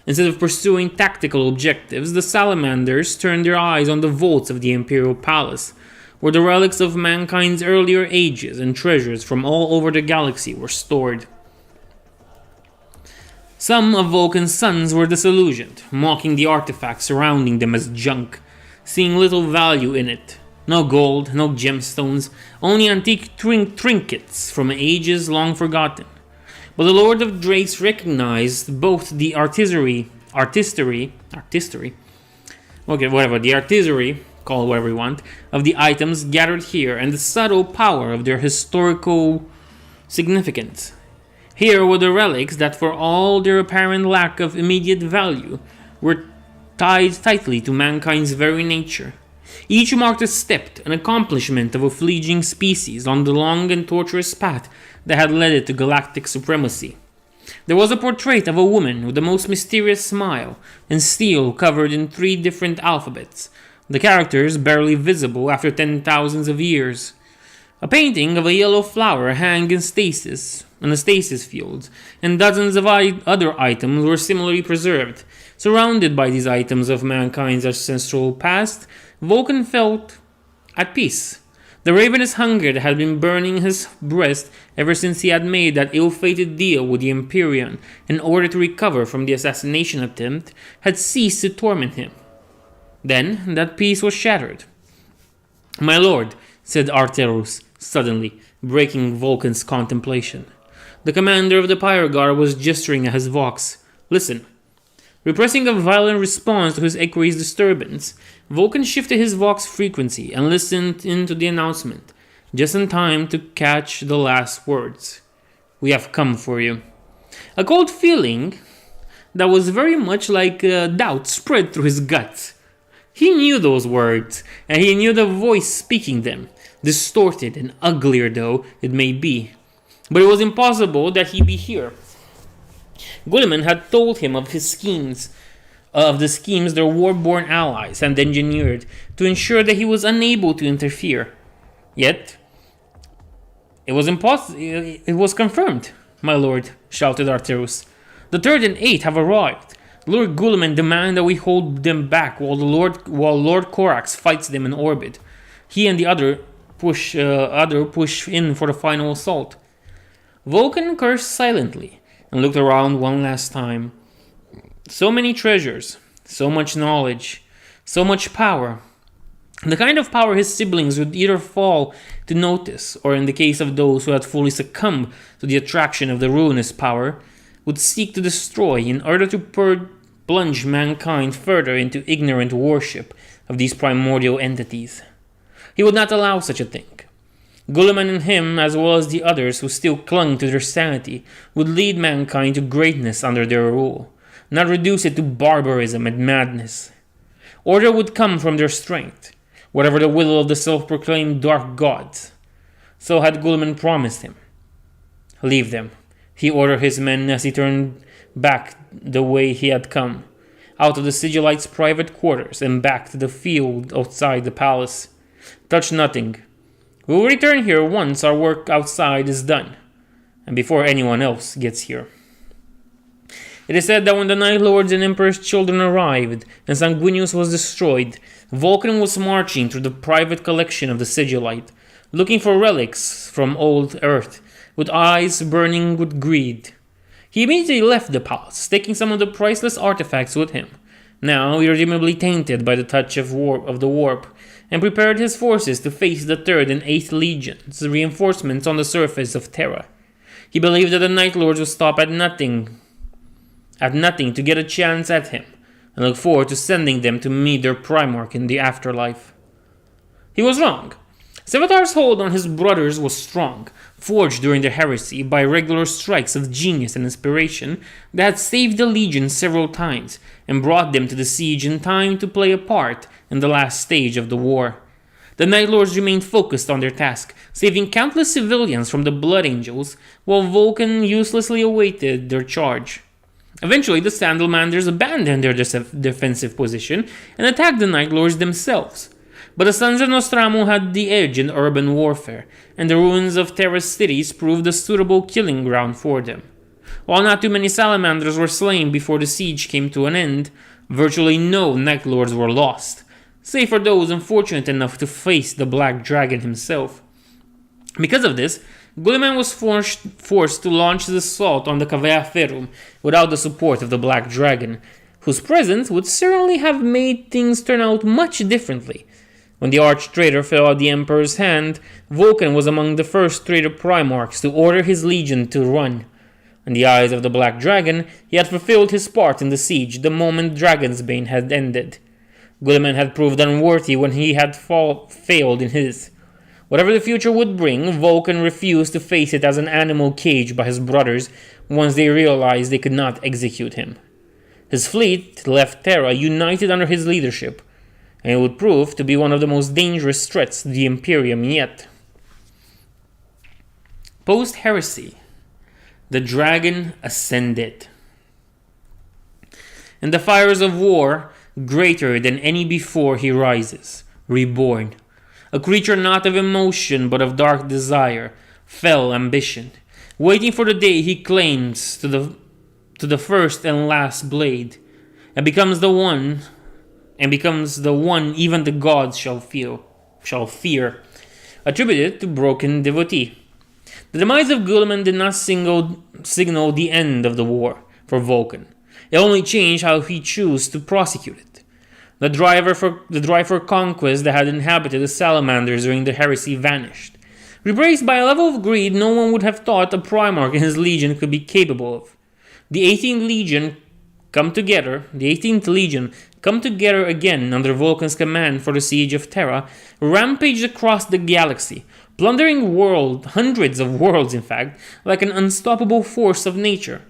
A: Instead of pursuing tactical objectives, the Salamanders turned their eyes on the vaults of the Imperial Palace, where the relics of mankind's earlier ages and treasures from all over the galaxy were stored. Some of Vulcan's sons were disillusioned, mocking the artifacts surrounding them as junk, seeing little value in it. No gold, no gemstones, only antique trinkets from ages long forgotten. But the Lord of Drakes recognized both the artistry, call it whatever you want, of the items gathered here and the subtle power of their historical significance. Here were the relics that, for all their apparent lack of immediate value, were tied tightly to mankind's very nature. Each marked a step, an accomplishment of a fleeting species on the long and tortuous path that had led it to galactic supremacy. There was a portrait of a woman with the most mysterious smile, and steel covered in 3 different alphabets, the characters barely visible after 10,000s of years. A painting of a yellow flower hung in the stasis fields, and dozens of other items were similarly preserved. Surrounded by these items of mankind's ancestral past, Vulcan felt at peace. The ravenous hunger that had been burning his breast ever since he had made that ill-fated deal with the Empyrean in order to recover from the assassination attempt had ceased to torment him. Then that peace was shattered. "My lord," said Arterus, suddenly, breaking Vulcan's contemplation. The commander of the Pyre Guard was gesturing at his vox. "Listen." Repressing a violent response to his equerry's disturbance, Vulcan shifted his vox frequency and listened into the announcement, just in time to catch the last words. "We have come for you." A cold feeling that was very much like doubt spread through his guts. He knew those words, and he knew the voice speaking them, distorted and uglier though it may be. But it was impossible that he be here. Guilliman had told him of his schemes, of the schemes their war-born allies had engineered to ensure that he was unable to interfere. Yet, it was confirmed, my lord, shouted Arterus. The third and eighth have arrived. Lord Guilliman demands that we hold them back while Lord Corax fights them in orbit. He and the other push in for the final assault. Vulcan cursed silently and looked around one last time. So many treasures, so much knowledge, so much power. The kind of power his siblings would either fall to notice, or in the case of those who had fully succumbed to the attraction of the ruinous power, would seek to destroy in order to plunge mankind further into ignorant worship of these primordial entities. He would not allow such a thing. Guilliman and him, as well as the others who still clung to their sanity, would lead mankind to greatness under their rule, not reduce it to barbarism and madness. Order would come from their strength, whatever the will of the self-proclaimed dark gods. So had Guilliman promised him. Leave them, he ordered his men as he turned back the way he had come, out of the Sigillites' private quarters and back to the field outside the palace. Touch nothing. We will return here once our work outside is done, and before anyone else gets here. It is said that when the Night Lords and Emperor's children arrived and Sanguinius was destroyed, Vulcan was marching through the private collection of the Sigillite, looking for relics from old Earth, with eyes burning with greed. He immediately left the palace, taking some of the priceless artifacts with him, now irredeemably tainted by the touch of the warp, and prepared his forces to face the 3rd and 8th Legions, reinforcements on the surface of Terra. He believed that the Night Lords would stop at nothing to get a chance at him, and look forward to sending them to meet their Primarch in the afterlife. He was wrong. Sevatar's hold on his brothers was strong, forged during the heresy by regular strikes of genius and inspiration that had saved the Legion several times and brought them to the siege in time to play a part in the last stage of the war. The Night Lords remained focused on their task, saving countless civilians from the Blood Angels, while Vulcan uselessly awaited their charge. Eventually, the Salamanders abandoned their defensive position and attacked the Night Lords themselves. But the Sons of Nostramo had the edge in urban warfare, and the ruins of Terra's cities proved a suitable killing ground for them. While not too many Salamanders were slain before the siege came to an end, virtually no Night Lords were lost, save for those unfortunate enough to face the Black Dragon himself. Because of this, Guilliman was forced to launch his assault on the Cavea Ferrum without the support of the Black Dragon, whose presence would certainly have made things turn out much differently. When the arch-traitor fell at the Emperor's hand, Vulcan was among the first traitor Primarchs to order his legion to run. In the eyes of the Black Dragon, he had fulfilled his part in the siege the moment Dragonsbane had ended. Guilliman had proved unworthy when he had failed in his. Whatever the future would bring, Vulcan refused to face it as an animal caged by his brothers once they realized they could not execute him. His fleet left Terra united under his leadership, and it would prove to be one of the most dangerous threats to the Imperium yet. Post-heresy, the dragon ascended. In the fires of war, greater than any before he rises, reborn. A creature not of emotion but of dark desire, fell ambition, waiting for the day he claims to the first and last blade, and becomes the one even the gods shall fear, attributed to broken devotee. The demise of Guilliman did not signal the end of the war for Vulcan. It only changed how he chose to prosecute it. The drive for conquest that had inhabited the Salamanders during the heresy vanished, replaced by a level of greed no one would have thought a Primarch and his legion could be capable of. The 18th Legion come together again under Vulcan's command for the siege of Terra, rampaged across the galaxy, plundering hundreds of worlds in fact, like an unstoppable force of nature.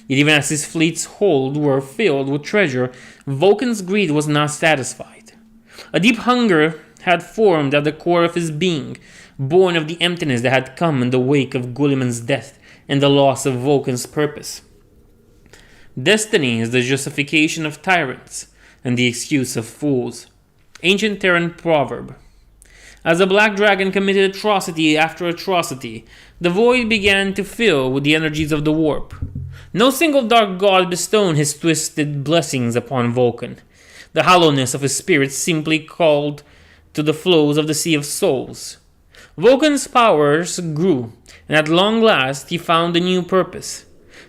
A: Yet even as his fleet's hold were filled with treasure, Vulcan's greed was not satisfied. A deep hunger had formed at the core of his being, born of the emptiness that had come in the wake of Guliman's death and the loss of Vulcan's purpose. Destiny is the justification of tyrants and the excuse of fools. Ancient Terran proverb. As the Black Dragon committed atrocity after atrocity, the void began to fill with the energies of the warp. No single dark god bestowed his twisted blessings upon Vulcan. The hollowness of his spirit simply called to the flows of the Sea of Souls. Vulcan's powers grew, and at long last he found a new purpose.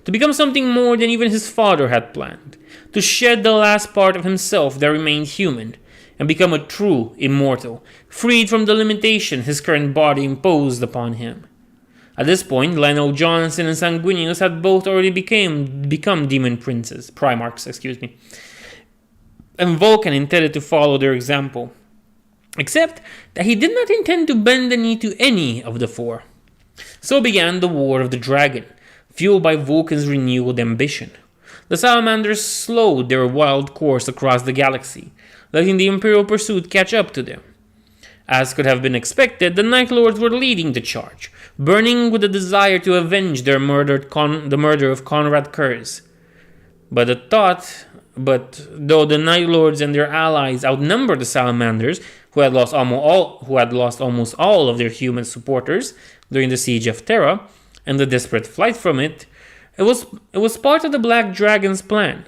A: To become something more than even his father had planned. To shed the last part of himself that remained human, and become a true immortal, freed from the limitation his current body imposed upon him. At this point, Lionel Johnson and Sanguinius had both already become demon primarchs, and Vulcan intended to follow their example, except that he did not intend to bend the knee to any of the four. So began the War of the Dragon, fueled by Vulcan's renewed ambition. The Salamanders slowed their wild course across the galaxy, letting the Imperial pursuit catch up to them. As could have been expected, the Night Lords were leading the charge, burning with a desire to avenge the murder of Conrad Kurz. But though the Night Lords and their allies outnumbered the Salamanders, who had lost almost all of their human supporters during the Siege of Terra and the desperate flight from it, it was part of the Black Dragon's plan.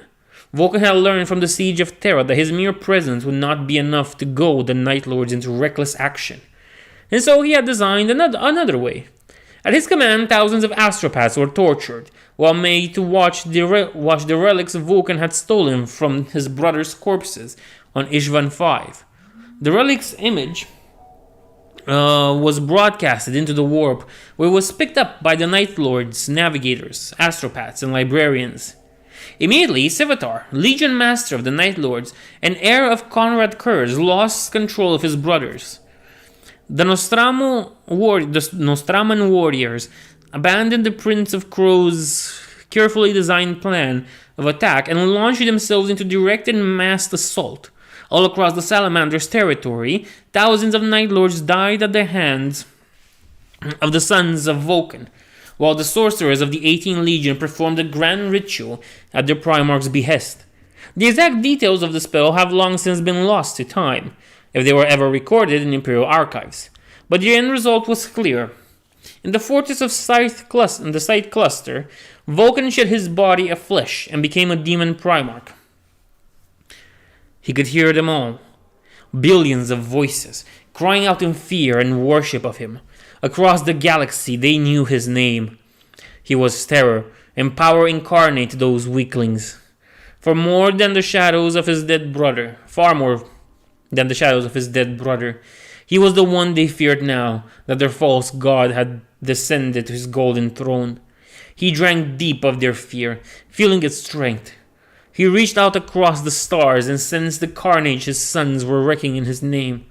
A: Vulcan had learned from the Siege of Terra that his mere presence would not be enough to goad the Night Lords into reckless action, and so he had designed another way. At his command, thousands of astropaths were tortured, while made to watch the relics Vulcan had stolen from his brother's corpses on Ishvan V. The relic's image was broadcasted into the warp, where it was picked up by the Night Lords, navigators, astropaths, and librarians. Immediately, Civitar, Legion Master of the Night Lords and heir of Conrad Kurz, lost control of his brothers. The Nostraman warriors abandoned the Prince of Crow's carefully designed plan of attack and launched themselves into direct and massed assault. All across the Salamander's territory, thousands of Night Lords died at the hands of the sons of Vulcan, while the sorcerers of the 18th Legion performed a grand ritual at their Primarch's behest. The exact details of the spell have long since been lost to time, if they were ever recorded in Imperial archives, but the end result was clear. In the fortress of Scythe Cluster, Vulcan shed his body of flesh and became a demon Primarch. He could hear them all, billions of voices, crying out in fear and worship of him. Across the galaxy, they knew his name. He was terror, and power incarnate to those weaklings. Far more than the shadows of his dead brother, he was the one they feared now that their false god had descended to his golden throne. He drank deep of their fear, feeling its strength. He reached out across the stars and sensed the carnage his sons were wreaking in his name.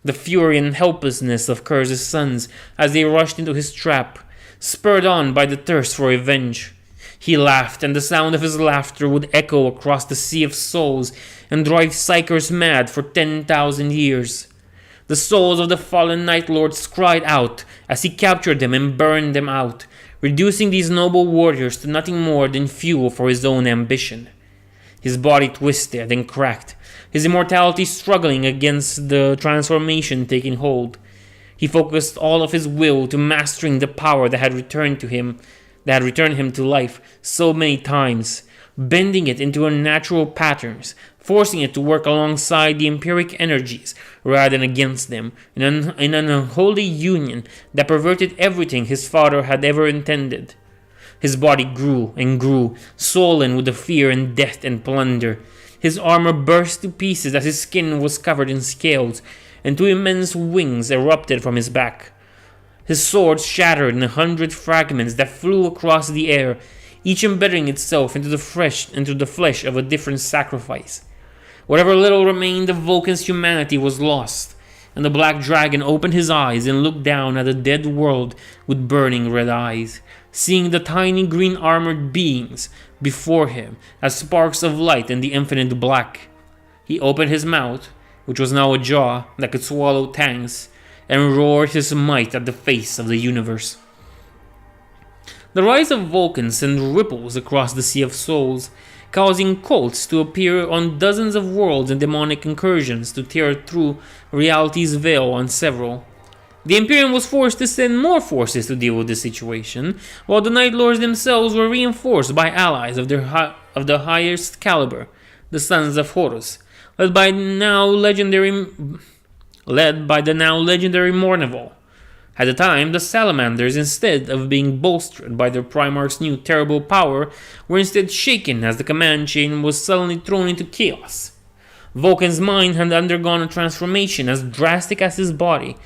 A: The fury and helplessness of Kurz's sons as they rushed into his trap, spurred on by the thirst for revenge. He laughed, and the sound of his laughter would echo across the Sea of Souls and drive Psychers mad for 10,000 years. The souls of the fallen Night Lords cried out as he captured them and burned them out, reducing these noble warriors to nothing more than fuel for his own ambition. His body twisted and cracked, his immortality struggling against the transformation taking hold. He focused all of his will to mastering the power that had returned him to life so many times, bending it into unnatural patterns, forcing it to work alongside the empiric energies rather than against them, in an unholy union that perverted everything his father had ever intended. His body grew and grew, swollen with the fear and death and plunder. His armor burst to pieces as his skin was covered in scales, and two immense wings erupted from his back. His sword shattered in 100 fragments that flew across the air, each embedding itself into the flesh of a different sacrifice. Whatever little remained of Vulcan's humanity was lost, and the Black Dragon opened his eyes and looked down at the dead world with burning red eyes, seeing the tiny green armored beings before him as sparks of light in the infinite black. He opened his mouth, which was now a jaw that could swallow tanks, and roared his might at the face of the universe. The rise of Vulcan sent ripples across the Sea of Souls, causing cults to appear on dozens of worlds and demonic incursions to tear through reality's veil on several. The Imperium was forced to send more forces to deal with the situation, while the Night Lords themselves were reinforced by allies of the highest caliber, the Sons of Horus, led by the now legendary Mournival. At the time, the Salamanders, instead of being bolstered by their Primarch's new terrible power, were instead shaken as the command chain was suddenly thrown into chaos. Vulcan's mind had undergone a transformation as drastic as his body,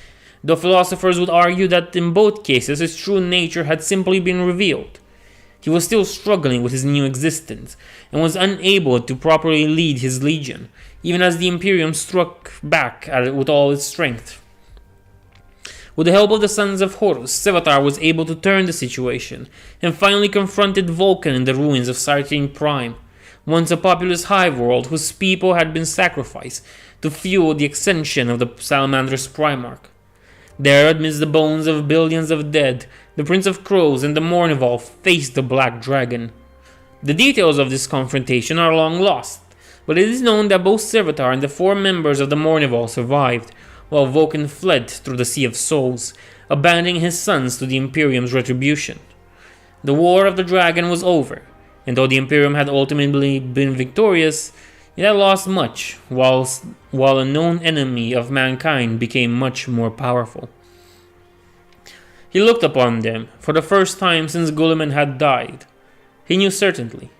A: though philosophers would argue that in both cases his true nature had simply been revealed. He was still struggling with his new existence, and was unable to properly lead his legion, even as the Imperium struck back at it with all its strength. With the help of the Sons of Horus, Sevatar was able to turn the situation, and finally confronted Vulcan in the ruins of Sartine Prime, once a populous hive world whose people had been sacrificed to fuel the ascension of the Salamander's Primarch. There, amidst the bones of billions of dead, the Prince of Crows and the Mournival faced the Black Dragon. The details of this confrontation are long lost, but it is known that both Sevatar and the 4 members of the Mournival survived, while Vulcan fled through the Sea of Souls, abandoning his sons to the Imperium's retribution. The War of the Dragon was over, and though the Imperium had ultimately been victorious, it had lost much, while a known enemy of mankind became much more powerful. He looked upon them, for the first time since Guilliman had died. He knew uncertainty.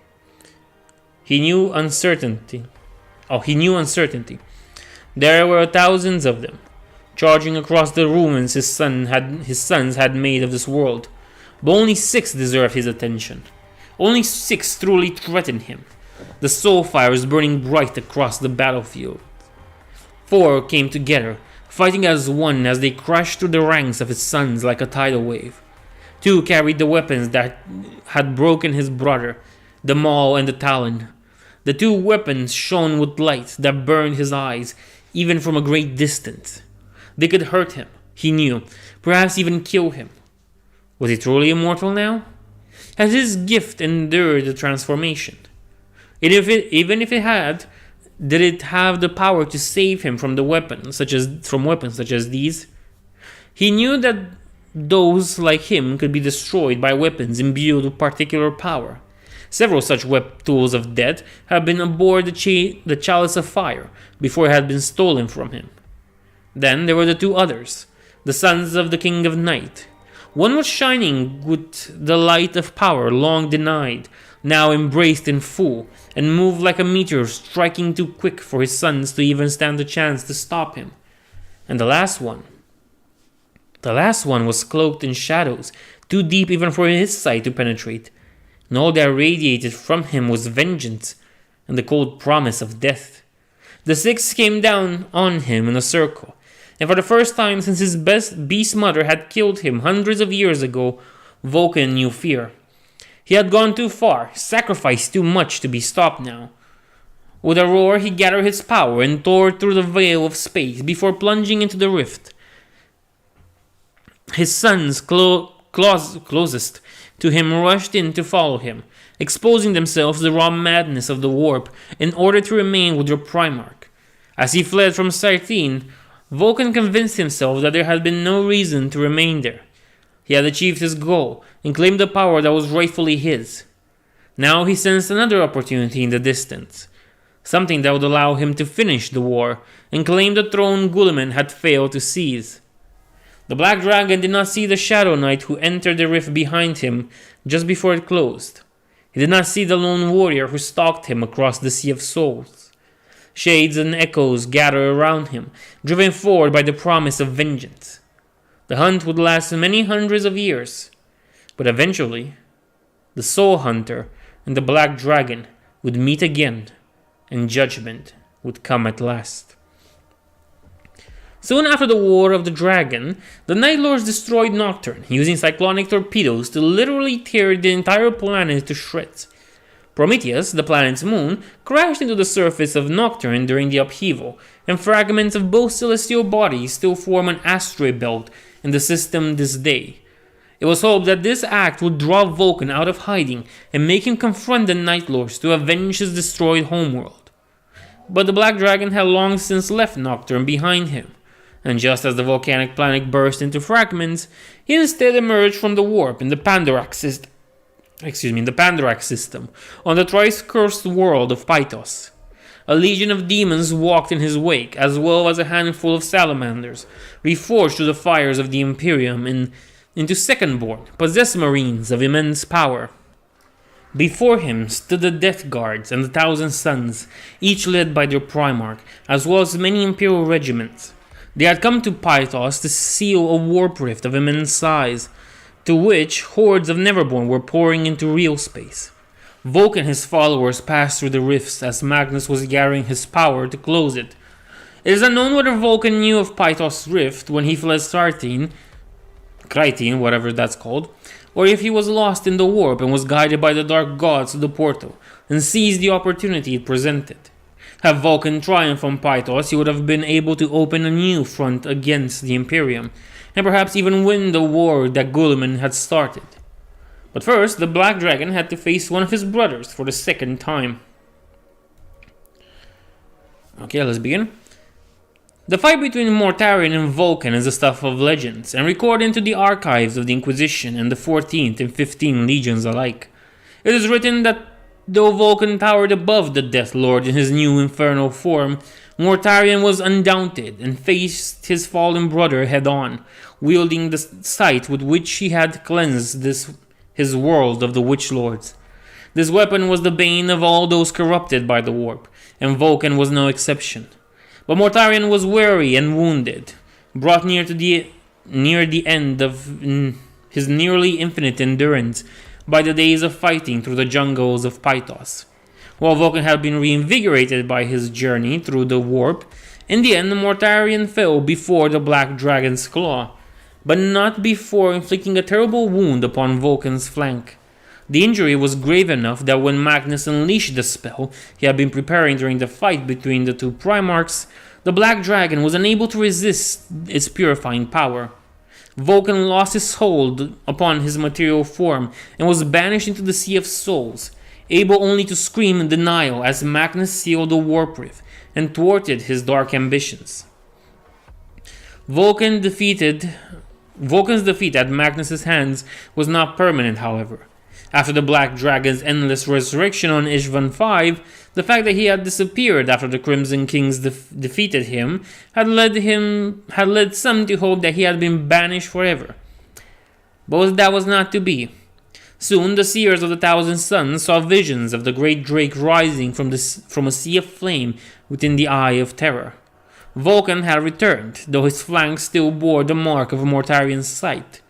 A: There were thousands of them, charging across the ruins his sons had made of this world. But only 6 deserved his attention. Only 6 truly threatened him. The soul fires burning bright across the battlefield. 4 came together, fighting as one as they crashed through the ranks of his sons like a tidal wave. 2 carried the weapons that had broken his brother, the Maul and the Talon. The 2 weapons shone with light that burned his eyes, even from a great distance. They could hurt him, he knew, perhaps even kill him. Was he truly immortal now? Had his gift endured the transformation? Even if it had, did it have the power to save him from weapons such as these? He knew that those like him could be destroyed by weapons imbued with particular power. Several such tools of death had been aboard the Chalice of Fire before it had been stolen from him. Then there were the 2 others, the sons of the King of Night. One was shining with the light of power long denied, now embraced in full, and moved like a meteor striking too quick for his sons to even stand a chance to stop him. And the last one was cloaked in shadows, too deep even for his sight to penetrate, and all that radiated from him was vengeance and the cold promise of death. The 6 came down on him in a circle, and for the first time since his beast mother had killed him hundreds of years ago, Vulcan knew fear. He had gone too far, sacrificed too much to be stopped now. With a roar, he gathered his power and tore through the veil of space before plunging into the rift. His sons closest to him rushed in to follow him, exposing themselves to the raw madness of the warp in order to remain with their Primarch. As he fled from Sartine, Vulcan convinced himself that there had been no reason to remain there. He had achieved his goal and claimed the power that was rightfully his. Now he sensed another opportunity in the distance, something that would allow him to finish the war and claim the throne Guilliman had failed to seize. The Black Dragon did not see the Shadow Knight who entered the rift behind him just before it closed. He did not see the lone warrior who stalked him across the Sea of Souls. Shades and echoes gathered around him, driven forward by the promise of vengeance. The hunt would last many hundreds of years, but eventually, the Soul Hunter and the Black Dragon would meet again, and judgment would come at last. Soon after the War of the Dragon, the Night Lords destroyed Nocturne, using cyclonic torpedoes to literally tear the entire planet to shreds. Prometheus, the planet's moon, crashed into the surface of Nocturne during the upheaval, and fragments of both celestial bodies still form an asteroid belt in the system this day. It was hoped that this act would draw Vulcan out of hiding and make him confront the Night Lords to avenge his destroyed homeworld. But the Black Dragon had long since left Nocturne behind him, and just as the volcanic planet burst into fragments, he instead emerged from the warp in the Pandorax system, on the thrice-cursed world of Pythos. A legion of demons walked in his wake, as well as a handful of salamanders, reforged through the fires of the Imperium into second-born, possessed marines of immense power. Before him stood the Death Guards and the Thousand Sons, each led by their Primarch, as well as many Imperial regiments. They had come to Pythos to seal a warp rift of immense size, to which hordes of Neverborn were pouring into real space. Vulcan and his followers passed through the rifts as Magnus was gathering his power to close it. It is unknown whether Vulcan knew of Pythos' rift when he fled Krytene, whatever that's called, or if he was lost in the warp and was guided by the dark gods to the portal and seized the opportunity it presented. Had Vulcan triumphed on Pythos, he would have been able to open a new front against the Imperium, and perhaps even win the war that Guilliman had started. But first, the Black Dragon had to face one of his brothers for the second time. Okay, let's begin. The fight between Mortarion and Vulcan is the stuff of legends, and recorded into the archives of the Inquisition and the 14th and 15th legions alike. It is written that though Vulcan towered above the Death Lord in his new infernal form, Mortarion was undaunted and faced his fallen brother head-on, wielding the scythe with which he had cleansed his world of the Witch Lords. This weapon was the bane of all those corrupted by the warp, and Vulcan was no exception. But Mortarion was weary and wounded, brought near the end of his nearly infinite endurance by the days of fighting through the jungles of Pythos. While Vulcan had been reinvigorated by his journey through the warp, in the end Mortarion fell before the Black Dragon's claw, but not before inflicting a terrible wound upon Vulcan's flank. The injury was grave enough that when Magnus unleashed the spell he had been preparing during the fight between the two Primarchs, the Black Dragon was unable to resist its purifying power. Vulcan lost his hold upon his material form and was banished into the Sea of Souls, able only to scream in denial as Magnus sealed the warp rift and thwarted his dark ambitions. Vulcan's defeat at Magnus's hands was not permanent, however. After the Black Dragon's endless resurrection on Ishvan V, the fact that he had disappeared after the Crimson Kings defeated him had led some to hope that he had been banished forever. But that was not to be. Soon the seers of the Thousand Sons saw visions of the great Drake rising from a sea of flame within the Eye of Terror. Vulcan had returned, though his flanks still bore the mark of Mortarion's sight.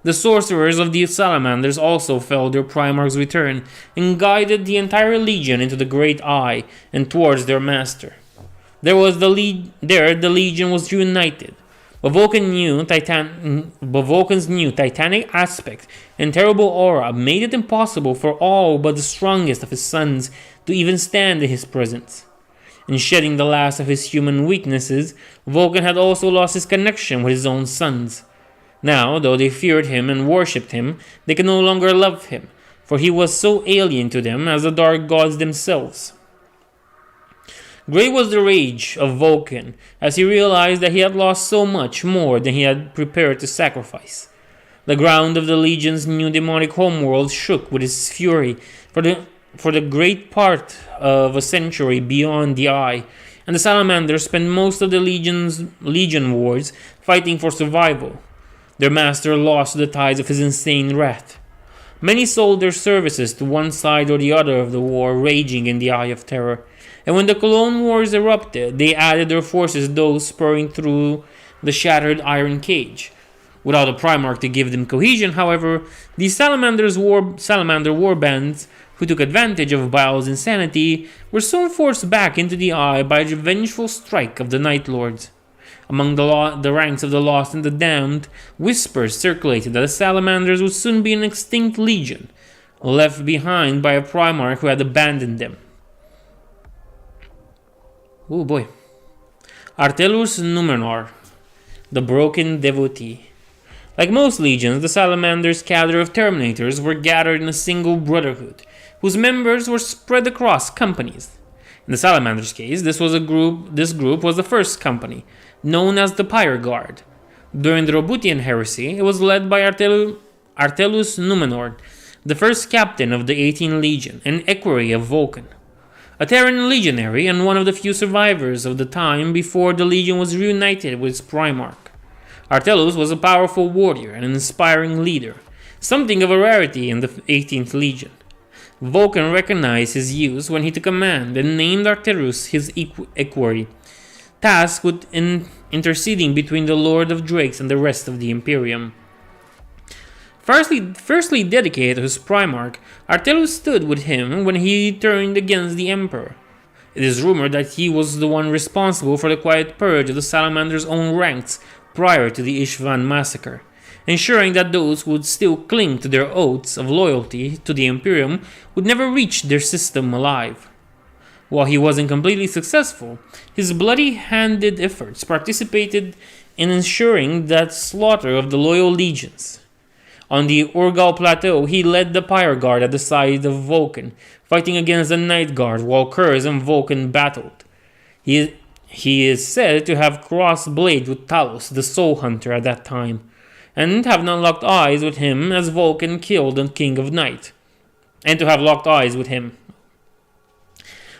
A: The sorcerers of the Salamanders also felt their Primarch's return and guided the entire legion into the Great Eye and towards their master. The legion was united, but Vulcan's new titanic aspect and terrible aura made it impossible for all but the strongest of his sons to even stand in his presence. In shedding the last of his human weaknesses, Vulcan had also lost his connection with his own sons. Now, though they feared him and worshipped him, they could no longer love him, for he was so alien to them as the dark gods themselves. Great was the rage of Vulcan as he realized that he had lost so much more than he had prepared to sacrifice. The ground of the Legion's new demonic homeworld shook with his fury for the great part of a century beyond the Eye, and the Salamanders spent most of the Legion wars fighting for survival. Their master lost to the tides of his insane wrath. Many sold their services to one side or the other of the war raging in the Eye of Terror, and when the Cologne Wars erupted, they added their forces those spurring through the shattered iron cage. Without a Primarch to give them cohesion, however, these Salamander warbands, who took advantage of Baal's insanity, were soon forced back into the Eye by the vengeful strike of the Night Lords. Among the ranks of the lost and the damned, whispers circulated that the Salamanders would soon be an extinct legion, left behind by a Primarch who had abandoned them. Oh boy. Artellus Numenor, the Broken Devotee. Like most legions, the Salamanders' cadre of Terminators were gathered in a single brotherhood, whose members were spread across companies. In the Salamanders' case, this group was the first company, known as the Pyre Guard. During the Roboutian Heresy, it was led by Artellus Numenor, the first captain of the 18th Legion, an equerry of Vulcan. A Terran legionary and one of the few survivors of the time before the Legion was reunited with its Primarch. Artellus was a powerful warrior and an inspiring leader, something of a rarity in the 18th Legion. Vulcan recognized his use when he took command and named Artellus his equerry, tasked with interceding between the Lord of Drakes and the rest of the Imperium. Firstly dedicated to his Primarch, Artellus stood with him when he turned against the Emperor. It is rumored that he was the one responsible for the quiet purge of the Salamanders' own ranks prior to the Ishvan massacre, ensuring that those who would still cling to their oaths of loyalty to the Imperium would never reach their system alive. While he wasn't completely successful, his bloody-handed efforts participated in ensuring that slaughter of the loyal legions. On the Urgal Plateau, he led the Pyre Guard at the side of Vulcan, fighting against the Night Guard while Kurz and Vulcan battled. He is said to have crossed blades with Talos, the Soul Hunter, at that time, and have not locked eyes with him as Vulcan killed the King of Night.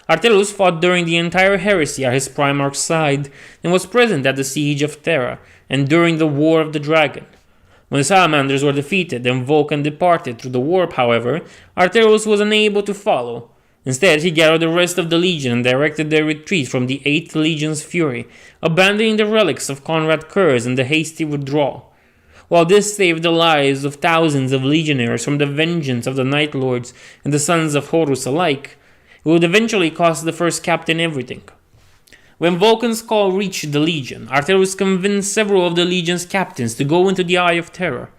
A: Artellus fought during the entire heresy at his Primarch's side and was present at the Siege of Terra and during the War of the Dragon. When the Salamanders were defeated and Vulcan departed through the warp, however, Artellus was unable to follow. Instead, he gathered the rest of the Legion and directed their retreat from the 8th Legion's fury, abandoning the relics of Conrad Kurz in the hasty withdrawal. While this saved the lives of thousands of legionnaires from the vengeance of the Night Lords and the sons of Horus alike, it would eventually cost the first captain everything. When Vulcan's call reached the Legion, Artellus convinced several of the Legion's captains to go into the Eye of Terror.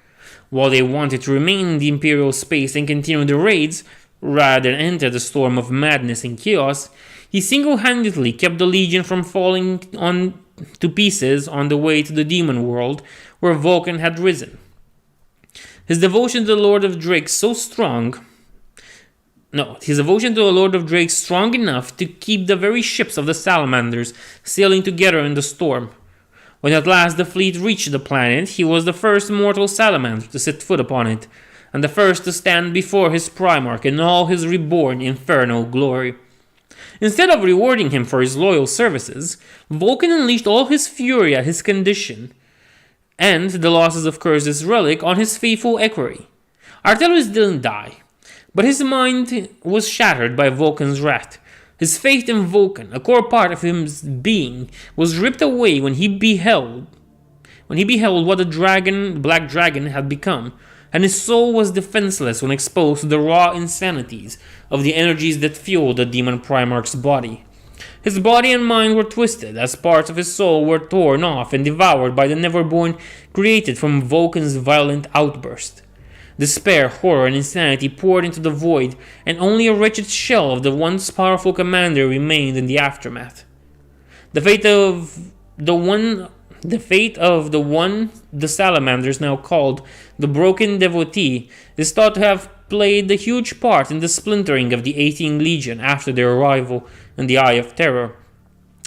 A: While they wanted to remain in the Imperial space and continue the raids, rather than enter the storm of madness and chaos, he single-handedly kept the Legion from falling to pieces on the way to the Demon World, where Vulcan had risen. His devotion to the Lord of Drake strong enough to keep the very ships of the Salamanders sailing together in the storm. When at last the fleet reached the planet, he was the first mortal Salamander to set foot upon it, and the first to stand before his Primarch in all his reborn infernal glory. Instead of rewarding him for his loyal services, Vulcan unleashed all his fury at his condition, and the losses of Kurz's relic on his faithful equerry. Artellus didn't die, but his mind was shattered by Vulcan's wrath. His faith in Vulcan, a core part of his being, was ripped away when he beheld what the Black Dragon had become, and his soul was defenseless when exposed to the raw insanities of the energies that fueled the Demon Primarch's body. His body and mind were twisted as parts of his soul were torn off and devoured by the Neverborn created from Vulcan's violent outburst. Despair, horror, and insanity poured into the void, and only a wretched shell of the once powerful commander remained in the aftermath. The fate of the Salamanders, now called the Broken Devotee, is thought to have played a huge part in the splintering of the 18th Legion after their arrival in the Eye of Terror.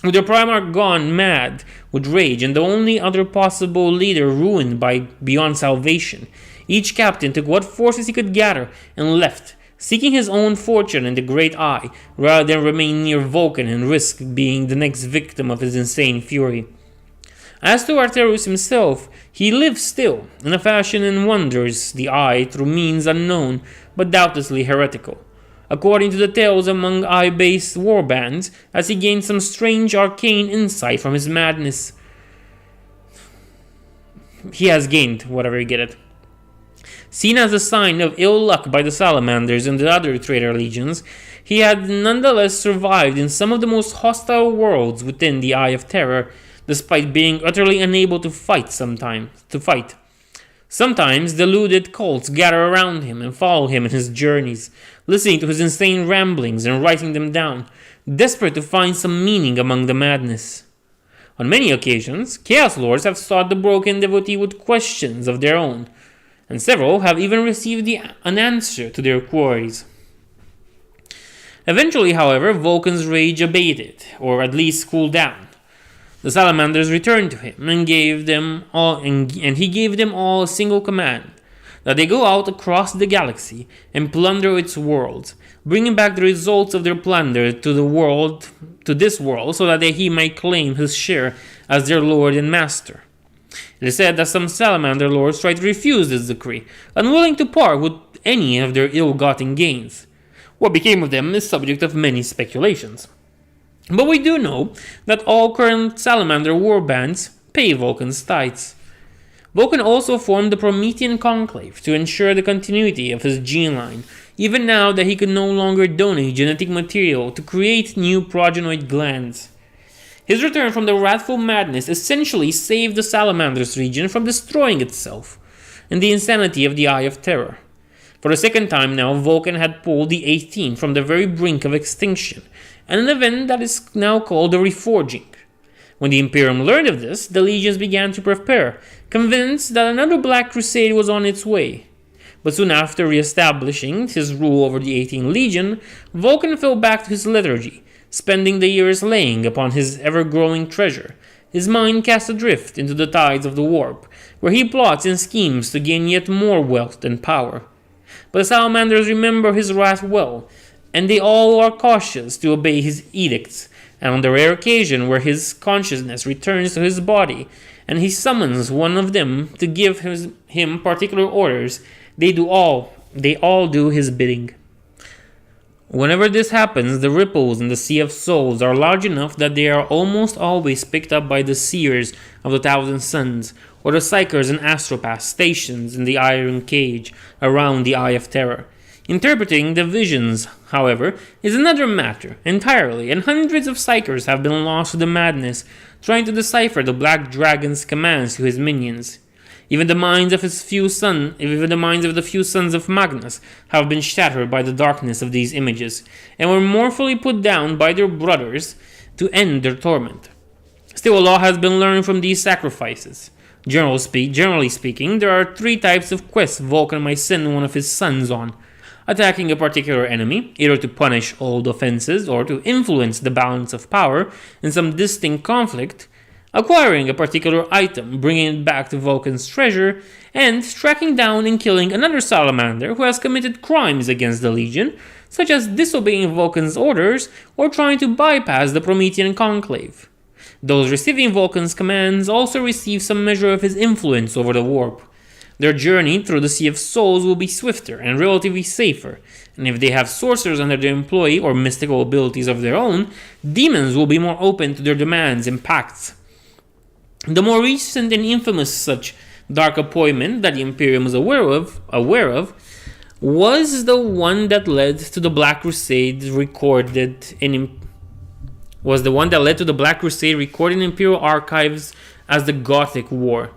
A: With their Primarch gone mad with rage and the only other possible leader ruined beyond salvation, each captain took what forces he could gather and left, seeking his own fortune in the Great Eye, rather than remain near Vulcan and risk being the next victim of his insane fury. As to Artellus himself, he lives still, in a fashion and wanders the Eye through means unknown, but doubtlessly heretical. According to the tales among Eye-based warbands, as he gained some strange arcane insight from his madness. He has gained, whatever you get it. Seen as a sign of ill luck by the Salamanders and the other traitor legions, he had nonetheless survived in some of the most hostile worlds within the Eye of Terror, despite being utterly unable to fight. Sometimes deluded cults gather around him and follow him in his journeys, listening to his insane ramblings and writing them down, desperate to find some meaning among the madness. On many occasions, Chaos Lords have sought the broken devotee with questions of their own, and several have even received an answer to their queries. Eventually, however, Vulcan's rage abated, or at least cooled down. The Salamanders returned to him and he gave them all a single command: that they go out across the galaxy and plunder its worlds, bringing back the results of their plunder to this world, so that he might claim his share as their lord and master. It is said that some Salamander lords tried to refuse this decree, unwilling to part with any of their ill-gotten gains. What became of them is subject of many speculations. But we do know that all current Salamander warbands pay Vulcan's tithes. Vulcan also formed the Promethean Conclave to ensure the continuity of his gene line, even now that he could no longer donate genetic material to create new progenoid glands. His return from the wrathful madness essentially saved the Salamanders region from destroying itself in the insanity of the Eye of Terror. For the second time now, Vulcan had pulled the 18 from the very brink of extinction, and an event that is now called the Reforging. When the Imperium learned of this, the legions began to prepare, convinced that another Black Crusade was on its way. But soon after re-establishing his rule over the 18th Legion, Vulcan fell back to his lethargy, spending the years laying upon his ever-growing treasure, his mind cast adrift into the tides of the warp, where he plots and schemes to gain yet more wealth and power. But the Salamanders remember his wrath well, and they all are cautious to obey his edicts, and on the rare occasion where his consciousness returns to his body, and he summons one of them to give him particular orders, they all do his bidding. Whenever this happens, the ripples in the Sea of Souls are large enough that they are almost always picked up by the Seers of the Thousand Suns, or the Psychers and Astropaths stationed in the Iron Cage around the Eye of Terror. Interpreting the visions, however, is another matter entirely, and hundreds of Psychers have been lost to the madness, trying to decipher the Black Dragon's commands to his minions. Even the minds of the few sons of Magnus have been shattered by the darkness of these images, and were mortally put down by their brothers to end their torment. Still, a lot has been learned from these sacrifices. Generally speaking, there are 3 types of quests Vulcan might send one of his sons on: attacking a particular enemy, either to punish old offenses or to influence the balance of power in some distinct conflict, acquiring a particular item, bringing it back to Vulcan's treasure, and tracking down and killing another Salamander who has committed crimes against the Legion, such as disobeying Vulcan's orders or trying to bypass the Promethean Conclave. Those receiving Vulcan's commands also receive some measure of his influence over the warp. Their journey through the Sea of Souls will be swifter and relatively safer, and if they have sorcerers under their employ or mystical abilities of their own, demons will be more open to their demands and pacts. The more recent and infamous such dark appointment that the Imperium was aware of was the one that led to the Black Crusade recorded in Imperial archives as the Gothic War.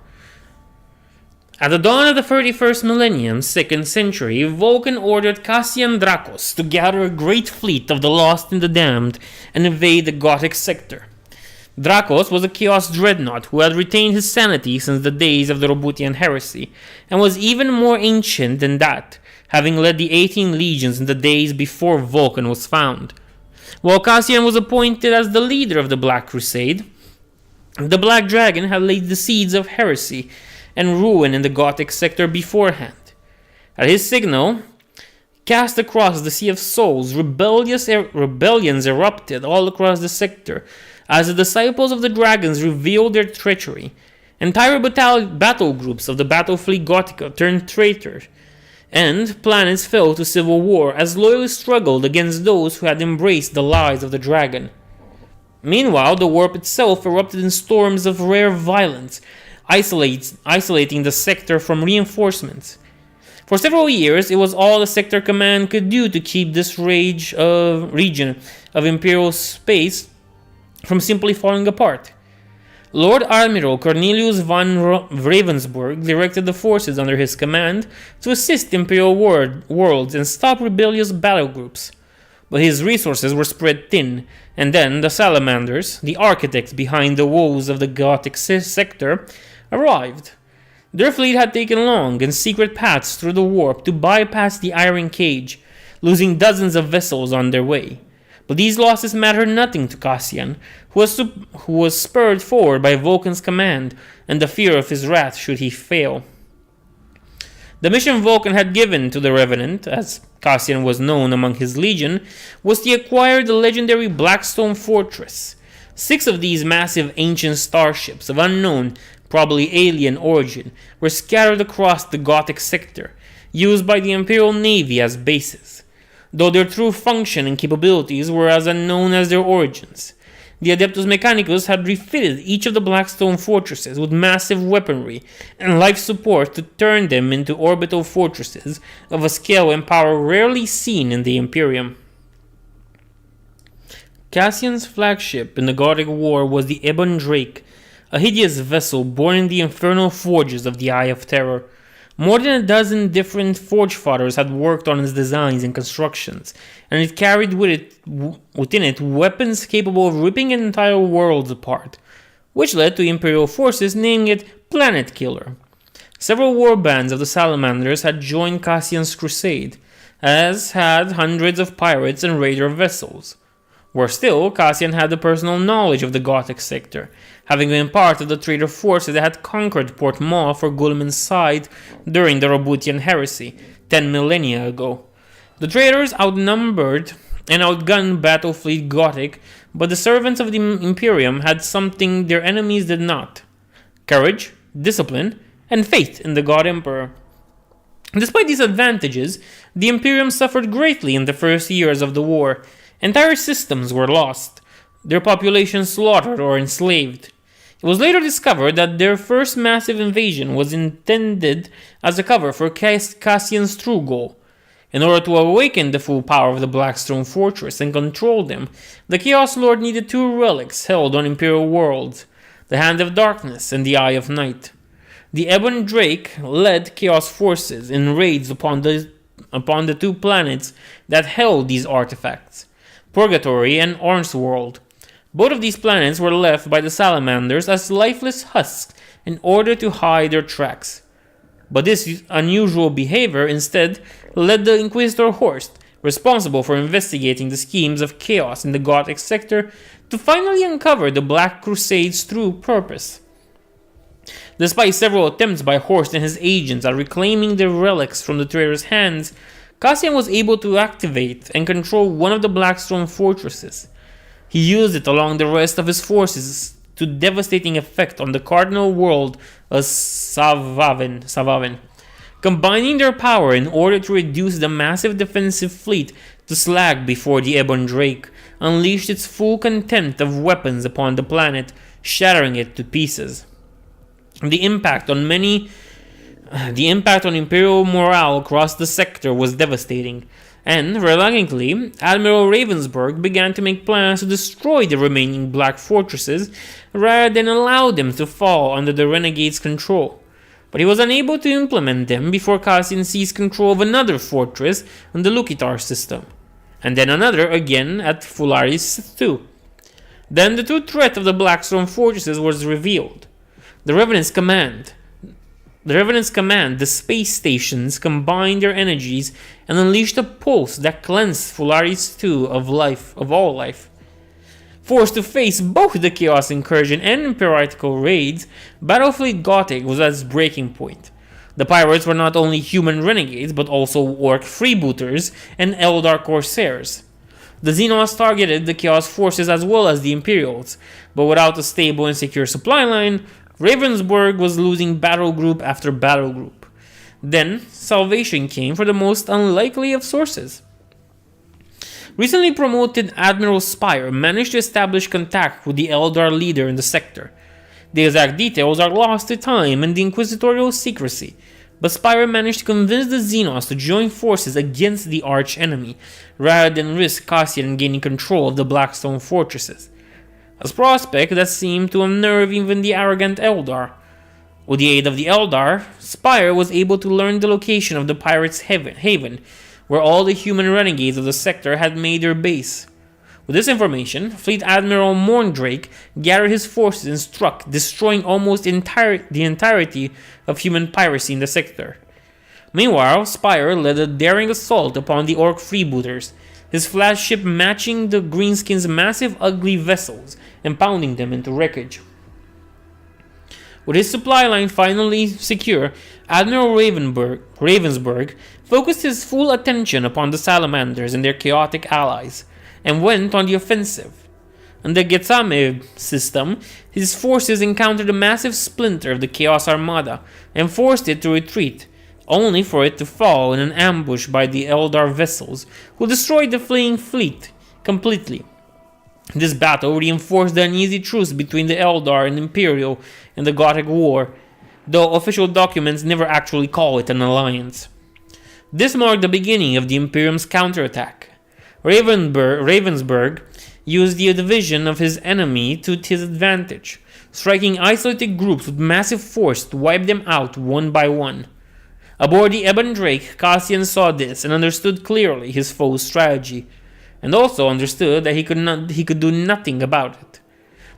A: At the dawn of the 31st millennium, 2nd century, Vulcan ordered Cassian Dracos to gather a great fleet of the lost and the damned and invade the Gothic sector. Dracos was a Chaos dreadnought who had retained his sanity since the days of the Roboutian Heresy, and was even more ancient than that, having led the 18 legions in the days before Vulcan was found. While Cassian was appointed as the leader of the Black Crusade, the Black Dragon had laid the seeds of heresy and ruin in the Gothic sector beforehand. At his signal, cast across the Sea of Souls, rebellions erupted all across the sector, as the disciples of the dragons revealed their treachery. Entire battle groups of the Battle Fleet Gothica turned traitors, and planets fell to civil war as loyalists struggled against those who had embraced the lies of the dragon. Meanwhile, the warp itself erupted in storms of rare violence, isolating the sector from reinforcements. For several years, it was all the sector command could do to keep this region of Imperial space from simply falling apart. Lord Admiral Cornelius von Ravensburg directed the forces under his command to assist Imperial worlds and stop rebellious battle groups. But his resources were spread thin, and then the Salamanders, the architects behind the woes of the Gothic sector, arrived. Their fleet had taken long and secret paths through the warp to bypass the Iron Cage, losing dozens of vessels on their way. But these losses mattered nothing to Cassian, who was spurred forward by Vulcan's command and the fear of his wrath should he fail. The mission Vulcan had given to the Revenant, as Cassian was known among his legion, was to acquire the legendary Blackstone Fortress. 6 of these massive ancient starships of unknown, probably alien origin, were scattered across the Gothic sector, used by the Imperial Navy as bases, though their true function and capabilities were as unknown as their origins. The Adeptus Mechanicus had refitted each of the Blackstone fortresses with massive weaponry and life support to turn them into orbital fortresses of a scale and power rarely seen in the Imperium. Cassian's flagship in the Gothic War was the Ebon Drake, a hideous vessel born in the infernal forges of the Eye of Terror. More than a dozen different forge fathers had worked on its designs and constructions, and it carried within it weapons capable of ripping entire worlds apart, which led to Imperial forces naming it Planet Killer. Several warbands of the Salamanders had joined Cassian's crusade, as had hundreds of pirates and raider vessels. Worse still, Cassian had the personal knowledge of the Gothic sector, having been part of the traitor forces that had conquered Port Maw for Guilliman's side during the Roboutian Heresy, 10 millennia ago. The traitors outnumbered and outgunned Battlefleet Gothic, but the servants of the Imperium had something their enemies did not: courage, discipline, and faith in the God Emperor. Despite these advantages, the Imperium suffered greatly in the first years of the war. Entire systems were lost, their population slaughtered or enslaved. It was later discovered that their first massive invasion was intended as a cover for Cassian's true goal. In order to awaken the full power of the Blackstone Fortress and control them, the Chaos Lord needed 2 relics held on Imperial worlds: the Hand of Darkness and the Eye of Night. The Ebon Drake led Chaos forces in raids upon the 2 planets that held these artifacts: Purgatory and Ormsworld. Both of these planets were left by the Salamanders as lifeless husks in order to hide their tracks. But this unusual behavior instead led the Inquisitor Horst, responsible for investigating the schemes of chaos in the Gothic sector, to finally uncover the Black Crusade's true purpose. Despite several attempts by Horst and his agents at reclaiming the relics from the traitor's hands, Cassian was able to activate and control one of the Blackstone fortresses. He used it along the rest of his forces to devastating effect on the cardinal world of Savaven, combining their power in order to reduce the massive defensive fleet to slag before the Ebon Drake unleashed its full contempt of weapons upon the planet, shattering it to pieces. The impact on Imperial morale across the sector was devastating, and, reluctantly, Admiral Ravensburg began to make plans to destroy the remaining Black fortresses rather than allow them to fall under the Renegade's control. But he was unable to implement them before Cassian seized control of another fortress on the Lukitar system, and then another again at Fularis II. Then the true threat of the Blackstone fortresses was revealed. The Revenant's command, the space stations, combined their energies and unleashed a pulse that cleansed Fularis II of all life. Forced to face both the Chaos Incursion and Imperatical raids, Battlefleet Gothic was at its breaking point. The pirates were not only human renegades, but also orc freebooters and Eldar corsairs. The Xenos targeted the Chaos forces as well as the Imperials, but without a stable and secure supply line, Ravensburg was losing battle group after battle group. Then, salvation came for the most unlikely of sources. Recently promoted Admiral Spire managed to establish contact with the Eldar leader in the sector. The exact details are lost to time and the inquisitorial secrecy, but Spire managed to convince the Xenos to join forces against the arch-enemy, rather than risk Cassian gaining control of the Blackstone fortresses. a prospect that seemed to unnerve even the arrogant Eldar. With the aid of the Eldar, Spire was able to learn the location of the pirates' haven, where all the human renegades of the sector had made their base. With this information, Fleet Admiral Morndrake gathered his forces and struck, destroying almost the entirety of human piracy in the sector. Meanwhile, Spire led a daring assault upon the Orc freebooters, his flagship matching the Greenskins' massive ugly vessels and pounding them into wreckage. With his supply line finally secure, Admiral Ravensburg focused his full attention upon the Salamanders and their chaotic allies, and went on the offensive. In the Getsame system, his forces encountered a massive splinter of the Chaos Armada and forced it to retreat, only for it to fall in an ambush by the Eldar vessels, who destroyed the fleeing fleet completely. This battle reinforced the uneasy truce between the Eldar and Imperial in the Gothic War, though official documents never actually call it an alliance. This marked the beginning of the Imperium's counterattack. Ravensburg used the division of his enemy to his advantage, striking isolated groups with massive force to wipe them out one by one. Aboard the Ebon Drake, Cassian saw this and understood clearly his foe's strategy, and also understood that he could do nothing about it.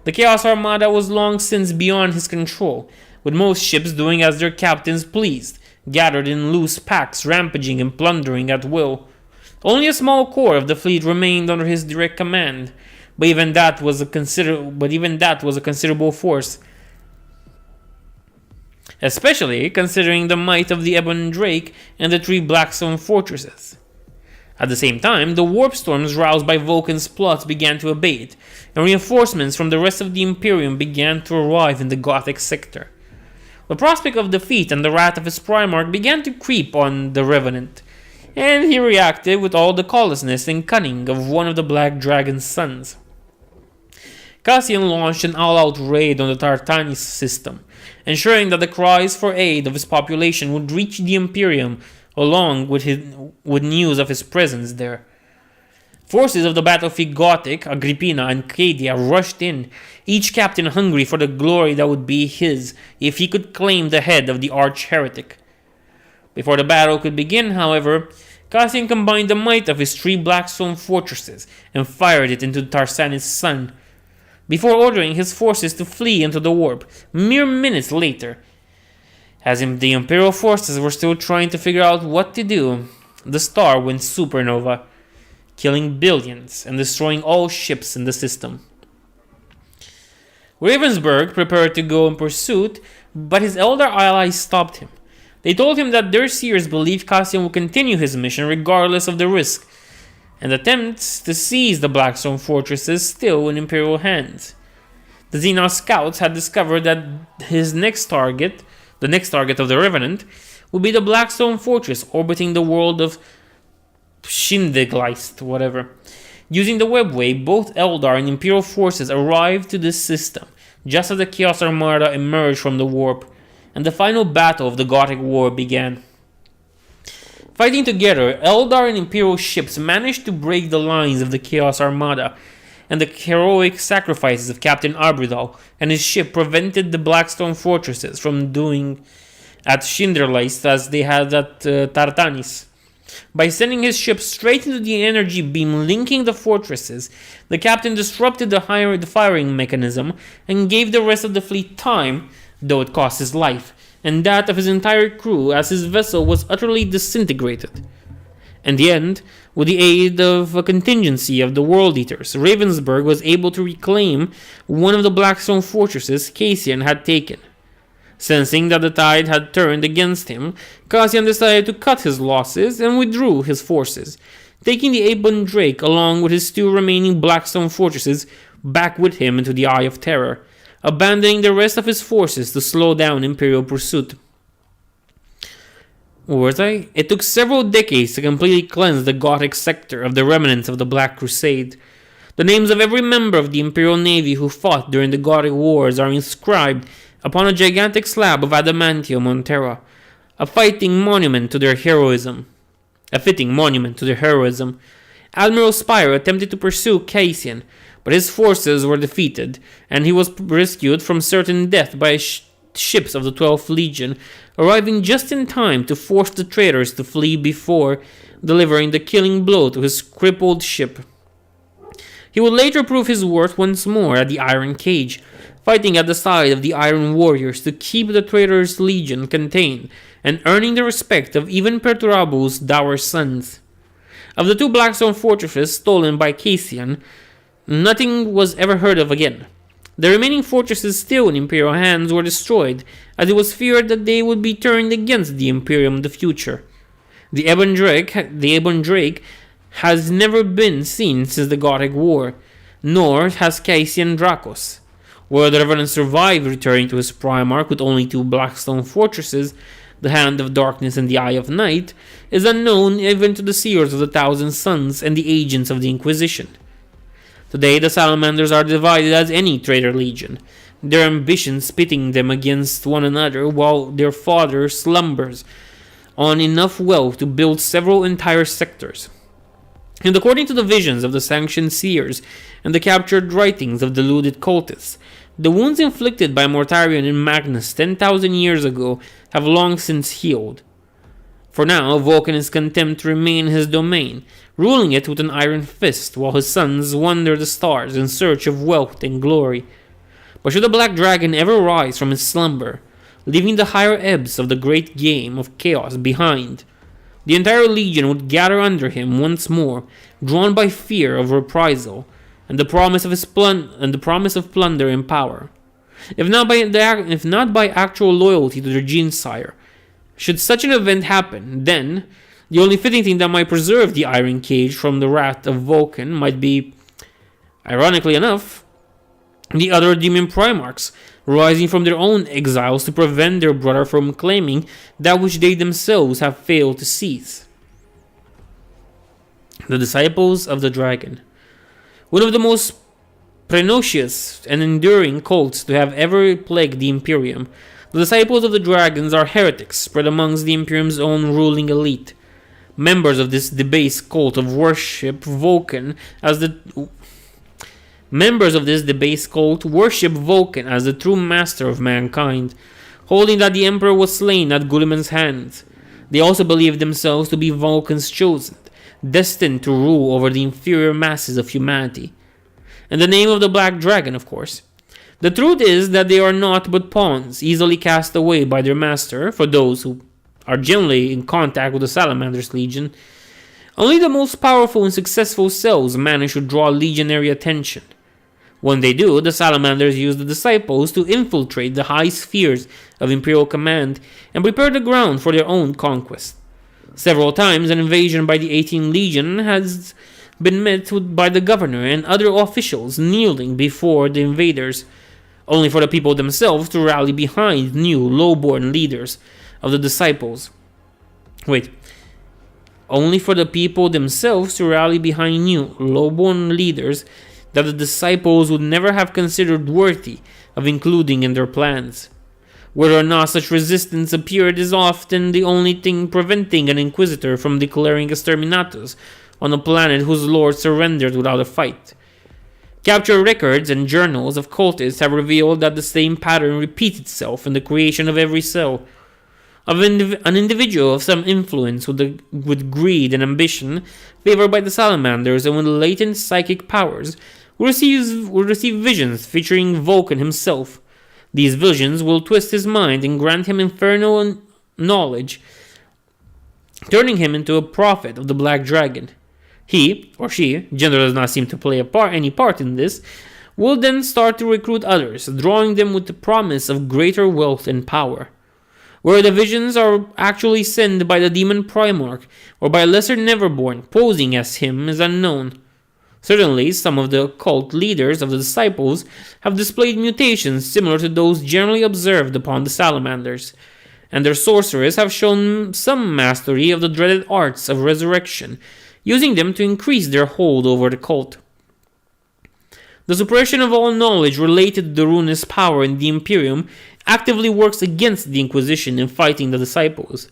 A: The Chaos Armada was long since beyond his control, with most ships doing as their captains pleased, gathered in loose packs, rampaging and plundering at will. Only a small core of the fleet remained under his direct command, but even that was a considerable force, especially considering the might of the Ebon Drake and the 3 Blackstone fortresses. At the same time, the warp storms roused by Vulcan's plots began to abate, and reinforcements from the rest of the Imperium began to arrive in the Gothic sector. The prospect of defeat and the wrath of his Primarch began to creep on the Revenant, and he reacted with all the callousness and cunning of one of the Black Dragon's sons. Cassian launched an all-out raid on the Tartanis system, ensuring that the cries for aid of his population would reach the Imperium along with news of his presence there. Forces of the battlefield Gothic, Agrippina, and Cadia rushed in, each captain hungry for the glory that would be his if he could claim the head of the arch-heretic. Before the battle could begin, however, Cassian combined the might of his 3 Blackstone fortresses and fired it into Tarsanis' sun, before ordering his forces to flee into the warp mere minutes later. As the Imperial forces were still trying to figure out what to do, the star went supernova, killing billions and destroying all ships in the system. Ravensburg prepared to go in pursuit, but his Eldar allies stopped him. They told him that their seers believed Cassian would continue his mission regardless of the risk, and attempts to seize the Blackstone fortresses still in Imperial hands. The Xenos scouts had discovered that the next target of the Revenant, would be the Blackstone fortress orbiting the world of Schindegleist, whatever. Using the webway, both Eldar and Imperial forces arrived to this system, just as the Chaos Armada emerged from the warp, and the final battle of the Gothic War began. Fighting together, Eldar and Imperial ships managed to break the lines of the Chaos Armada, and the heroic sacrifices of Captain Arbridal and his ship prevented the Blackstone fortresses from doing at Schindlerleist as they had at Tartanis. By sending his ship straight into the energy beam linking the fortresses, the captain disrupted the firing mechanism and gave the rest of the fleet time, though it cost his life, and that of his entire crew as his vessel was utterly disintegrated. In the end, with the aid of a contingency of the World Eaters, Ravensburg was able to reclaim one of the Blackstone fortresses Cassian had taken. Sensing that the tide had turned against him, Cassian decided to cut his losses and withdrew his forces, taking the Ebon Drake along with his 2 remaining Blackstone fortresses back with him into the Eye of Terror, abandoning the rest of his forces to slow down Imperial pursuit. It took several decades to completely cleanse the Gothic sector of the remnants of the Black Crusade. The names of every member of the Imperial Navy who fought during the Gothic Wars are inscribed upon a gigantic slab of adamantium on Terra, a fitting monument to their heroism. Admiral Spire attempted to pursue Cassian, but his forces were defeated, and he was rescued from certain death by ships of the 12th Legion, arriving just in time to force the traitors to flee before delivering the killing blow to his crippled ship. He would later prove his worth once more at the Iron Cage, fighting at the side of the Iron Warriors to keep the traitors' legion contained, and earning the respect of even Perturabu's dour sons. Of the 2 Blackstone fortresses stolen by Cassian, nothing was ever heard of again. The remaining fortresses still in Imperial hands were destroyed, as it was feared that they would be turned against the Imperium in the future. The Ebon Drake has never been seen since the Gothic War, nor has Cassian Dracos. Whether the Revenant survived returning to his Primarch with only 2 Blackstone fortresses, the Hand of Darkness and the Eye of Night, is unknown even to the Seers of the Thousand Suns and the agents of the Inquisition. Today, the Salamanders are divided as any traitor legion, their ambitions pitting them against one another while their father slumbers on enough wealth to build several entire sectors. And according to the visions of the sanctioned seers and the captured writings of deluded cultists, the wounds inflicted by Mortarion and Magnus 10,000 years ago have long since healed. For now, Vulcan is content to remain his domain, ruling it with an iron fist while his sons wander the stars in search of wealth and glory. But should the Black Dragon ever rise from his slumber, leaving the higher ebbs of the great game of chaos behind, the entire legion would gather under him once more, drawn by fear of reprisal and the promise of plunder and power. If not by actual loyalty to their Genesire, should such an event happen, then the only fitting thing that might preserve the Iron Cage from the wrath of Vulcan might be, ironically enough, the other demon Primarchs, rising from their own exiles to prevent their brother from claiming that which they themselves have failed to seize. The Disciples of the Dragon. One of the most pernicious and enduring cults to have ever plagued the Imperium, the Disciples of the Dragons are heretics spread amongst the Imperium's own ruling elite. Members of this debased cult worship Vulcan as the true master of mankind, holding that the Emperor was slain at Guliman's hands. They also believe themselves to be Vulcan's chosen, destined to rule over the inferior masses of humanity. In the name of the Black Dragon, of course. The truth is that they are naught but pawns, easily cast away by their master, for those who are generally in contact with the Salamanders Legion. Only the most powerful and successful cells manage to draw legionary attention. When they do, the Salamanders use the Disciples to infiltrate the high spheres of Imperial command and prepare the ground for their own conquest. Several times an invasion by the 18th Legion has been met by the governor and other officials kneeling before the invaders, only for the people themselves to rally behind new lowborn leaders of the Disciples. Only for the people themselves to rally behind new lowborn leaders that the Disciples would never have considered worthy of including in their plans. Whether or not such resistance appeared is often the only thing preventing an Inquisitor from declaring exterminatus on a planet whose lord surrendered without a fight. Captured records and journals of cultists have revealed that the same pattern repeats itself in the creation of every cell. An individual of some influence with greed and ambition, favored by the Salamanders and with latent psychic powers, will receive visions featuring Vulcan himself. These visions will twist his mind and grant him infernal knowledge, turning him into a prophet of the Black Dragon. He, or she, gender does not seem to play any part in this, will then start to recruit others, drawing them with the promise of greater wealth and power. Where the visions are actually sent by the demon Primarch or by a lesser Neverborn posing as him is unknown. Certainly, some of the cult leaders of the Disciples have displayed mutations similar to those generally observed upon the Salamanders, and their sorcerers have shown some mastery of the dreaded arts of resurrection, using them to increase their hold over the cult. The suppression of all knowledge related to the ruinous power in the Imperium actively works against the Inquisition in fighting the Disciples.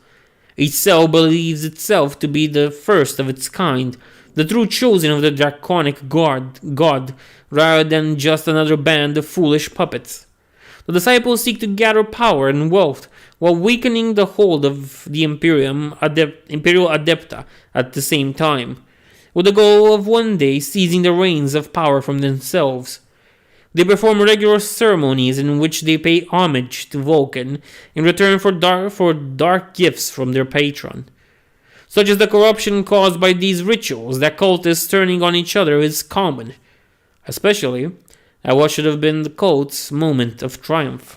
A: Each cell believes itself to be the first of its kind, the true chosen of the draconic god, rather than just another band of foolish puppets. The disciples seek to gather power and wealth while weakening the hold of the Imperial Adepta at the same time, with the goal of one day seizing the reins of power from themselves. They perform regular ceremonies in which they pay homage to Vulcan in return for dark gifts from their patron. Such as the corruption caused by these rituals that cultists turning on each other is common, especially at what should have been the cult's moment of triumph.